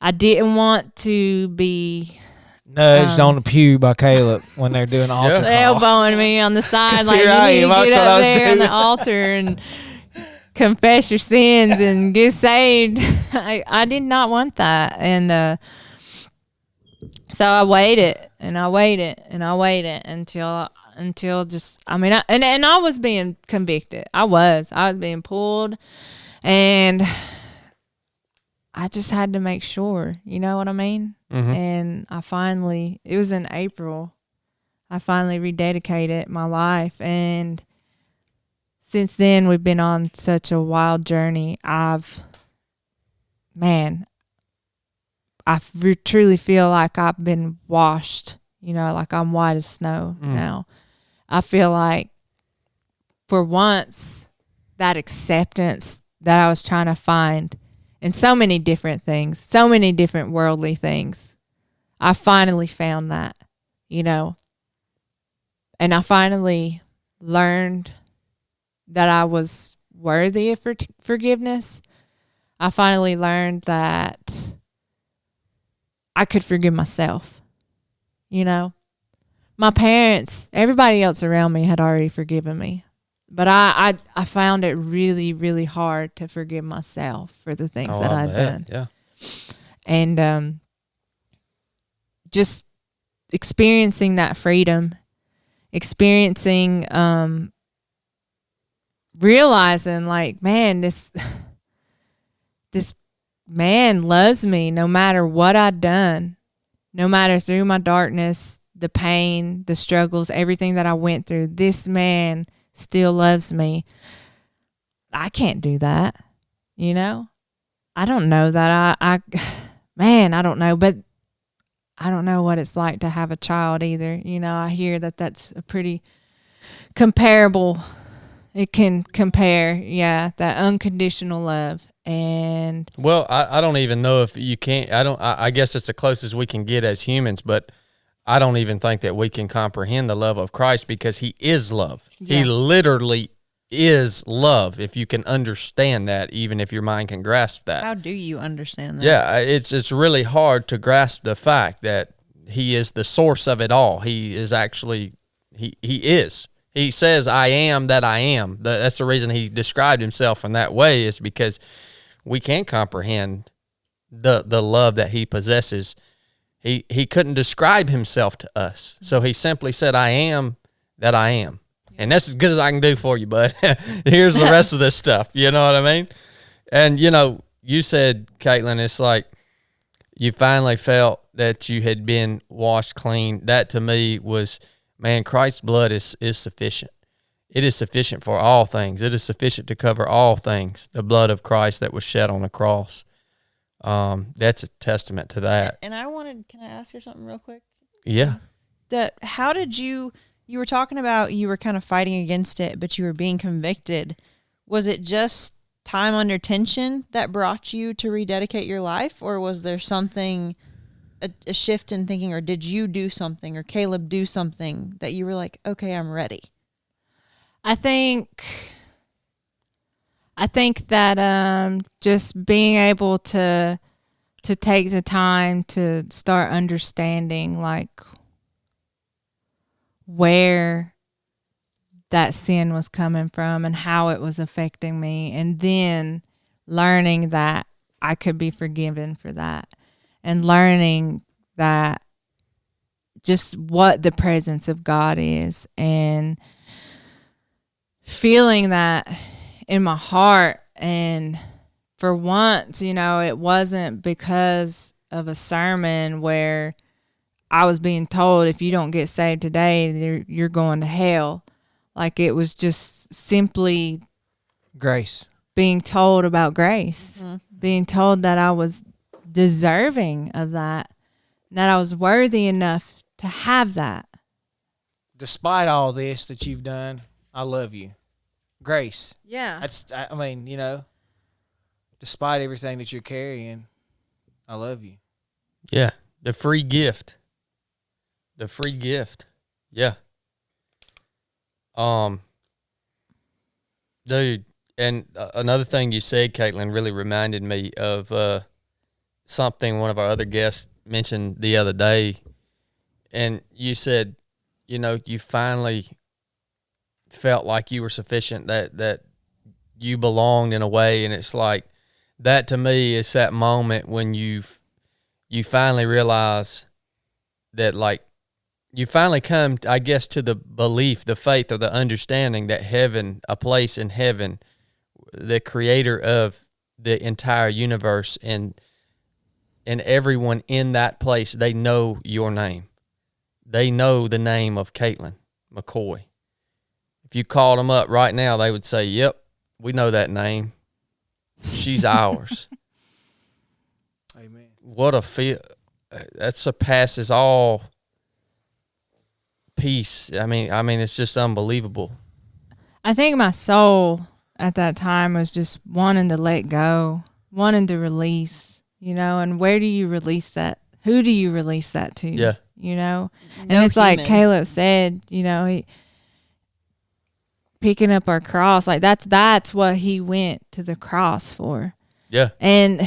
I didn't want to be nudged on the pew by Kallup when they're doing altar call. Elbowing me on the side, like here you I need am, to that's get what I up was there on doing. the altar and confess your sins and get saved. I did not want that. And so I waited and I waited and I waited until just, I mean, and I was being convicted. I was being pulled, and I just had to make sure, you know what I mean? And I finally, it was in April, I finally rededicated my life. And since then, we've been on such a wild journey. I truly feel like I've been washed, you know, like I'm white as snow now. I feel like for once, that acceptance that I was trying to find in so many different things, so many different worldly things, I finally found that, you know. And I finally learned that I was worthy of forgiveness. I finally learned that I could forgive myself, you know. My parents, everybody else around me had already forgiven me. But I found it really, really hard to forgive myself for the things that I'd done. Yeah. And just experiencing that freedom, experiencing, realizing like, man, this man loves me no matter what I'd done, no matter through my darkness, the pain, the struggles, everything that I went through. This man still loves me. I can't do that, you know. I don't know that I don't know, but I don't know what it's like to have a child either. You know, I hear that that's a pretty comparable. It can compare, that unconditional love. And well, I don't even know if you can't. I guess it's the closest we can get as humans, but I don't even think that we can comprehend the love of Christ because he is love. Yeah. He literally is love. If you can understand that, even if your mind can grasp that. How do you understand that? Yeah, it's really hard to grasp the fact that he is the source of it all. He is actually, he is. He says, I am that I am. That's the reason he described himself in that way, is because we can't comprehend the love that he possesses. He couldn't describe himself to us. So he simply said, I am that I am. And that's as good as I can do for you, bud. Here's the rest of this stuff. You know what I mean? And, you know, you said, Katelynn, it's like you finally felt that you had been washed clean. That to me was, man, Christ's blood is sufficient. It is sufficient for all things. It is sufficient to cover all things. The blood of Christ that was shed on the cross. That's a testament to that. And can I ask you something real quick? Yeah. How did you were talking about you were kind of fighting against it, but you were being convicted. Was it just time under tension that brought you to rededicate your life, or was there something, a shift in thinking, or did you do something, or Kallup do something that you were like, okay, I'm ready? I think that just being able to take the time to start understanding like where that sin was coming from and how it was affecting me, and then learning that I could be forgiven for that, and learning that just what the presence of God is, and feeling that in my heart, and for once, it wasn't because of a sermon where I was being told if you don't get saved today, you're going to hell. Like, it was just simply Grace. Being told about grace, being told that I was deserving of that, that I was worthy enough to have that. Despite all this that you've done, I love you. Grace. Yeah. Despite everything that you're carrying, I love you. Yeah. The free gift. The free gift. Yeah. Dude, and another thing you said, Katelynn, really reminded me of something one of our other guests mentioned the other day. And you said, you finally felt like you were sufficient, that you belonged in a way. And it's like, that to me is that moment when you finally realize that, like, you finally come, I guess, to the belief, the faith, or the understanding that heaven, a place in heaven, the creator of the entire universe, and everyone in that place, they know your name. They know the name of Katelynn McCoy. If you called them up right now, they would say, yep, we know that name. She's ours. Amen. What a feel. That surpasses all peace. I mean, it's just unbelievable. I think my soul at that time was just wanting to let go, wanting to release, and where do you release that? Who do you release that to? Yeah. And it's like Kallup said, he picking up our cross, like that's what he went to the cross for. Yeah. And,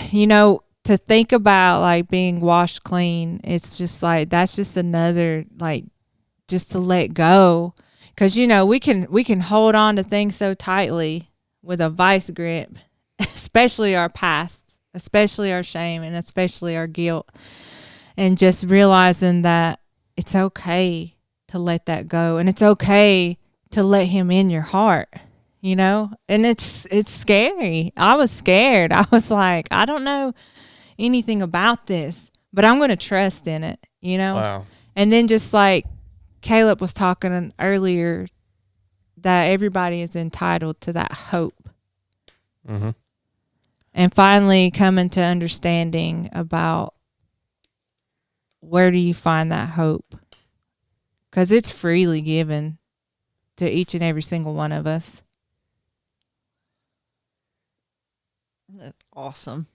to think about like being washed clean, it's just like, that's just another, like, just to let go. Cause we can hold on to things so tightly with a vice grip, especially our past, especially our shame, and especially our guilt. And just realizing that it's okay to let that go, and it's okay to let him in your heart, and it's scary. I was scared. I was like, I don't know anything about this, but I'm going to trust in it, Wow. And then just like Kallup was talking earlier, that everybody is entitled to that hope. Mm-hmm. And finally coming to understanding about where do you find that hope? Because it's freely given to each and every single one of us. That's awesome.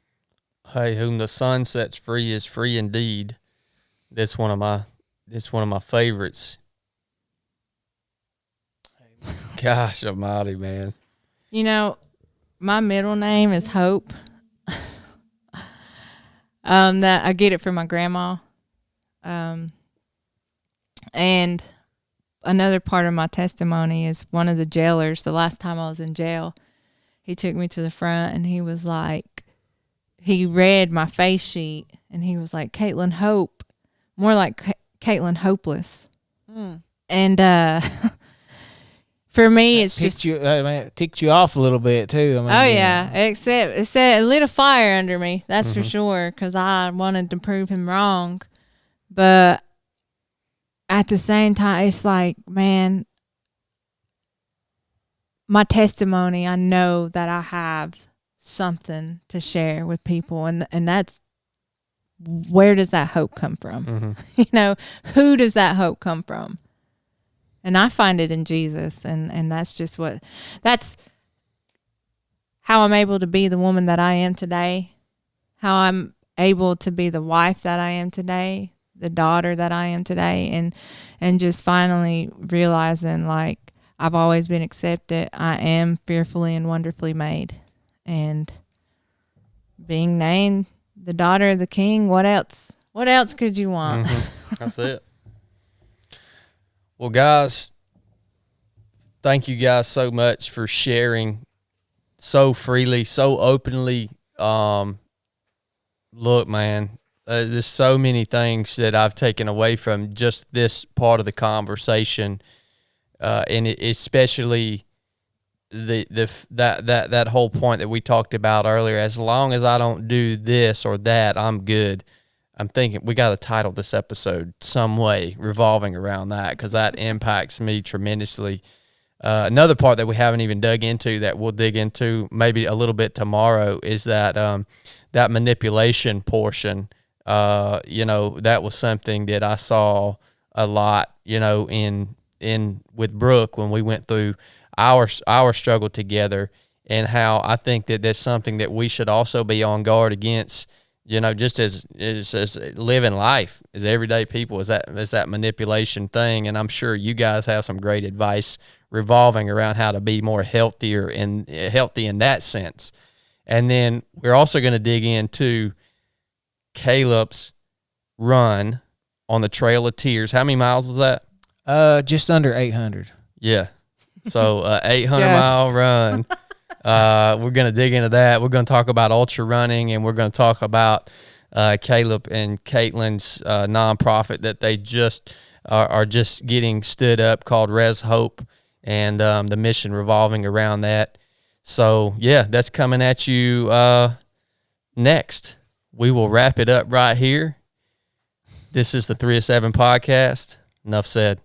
Hey, whom the sun sets free is free indeed. That's one of my favorites. Gosh almighty, man. My middle name is Hope. That I get it from my grandma. And another part of my testimony is one of the jailers, the last time I was in jail, he took me to the front and he was like, he read my face sheet and he was like, Katelynn Hope, more like Katelynn Hopeless. And for me, it's just it ticked you off a little bit too. Except it said it lit a fire under me. That's for sure, because I wanted to prove him wrong. But at the same time, it's like, man, my testimony, I know that I have something to share with people, and that's, where does that hope come from? Who does that hope come from? And I find it in Jesus, and that's how I'm able to be the woman that I am today, how I'm able to be the wife that I am today, the daughter that I am today, and just finally realizing, like, I've always been accepted. I am fearfully and wonderfully made, and being named the daughter of the King. What else? What else could you want? That's it. Well, guys, thank you guys so much for sharing so freely, so openly. Look, man, there's so many things that I've taken away from just this part of the conversation, and especially that whole point that we talked about earlier, as long as I don't do this or that, I'm good. I'm thinking we got to title this episode some way revolving around that, because that impacts me tremendously. Another part that we haven't even dug into that we'll dig into maybe a little bit tomorrow is that that manipulation portion. That was something that I saw a lot, in with Brooke when we went through our struggle together, and how I think that that's something that we should also be on guard against. Just as living life as everyday people, is that manipulation thing. And I'm sure you guys have some great advice revolving around how to be more healthy in that sense. And then we're also going to dig into Kallup's run on the Trail of Tears. How many miles was that? Just under 800. Yeah. So 800-mile run. We're going to dig into that. We're going to talk about ultra running, and we're going to talk about Kallup and Katelynn's nonprofit that they just are just getting stood up, called Res Hope, and the mission revolving around that. So, yeah, that's coming at you next. We will wrap it up right here. This is the 3 of 7 podcast. Enough said.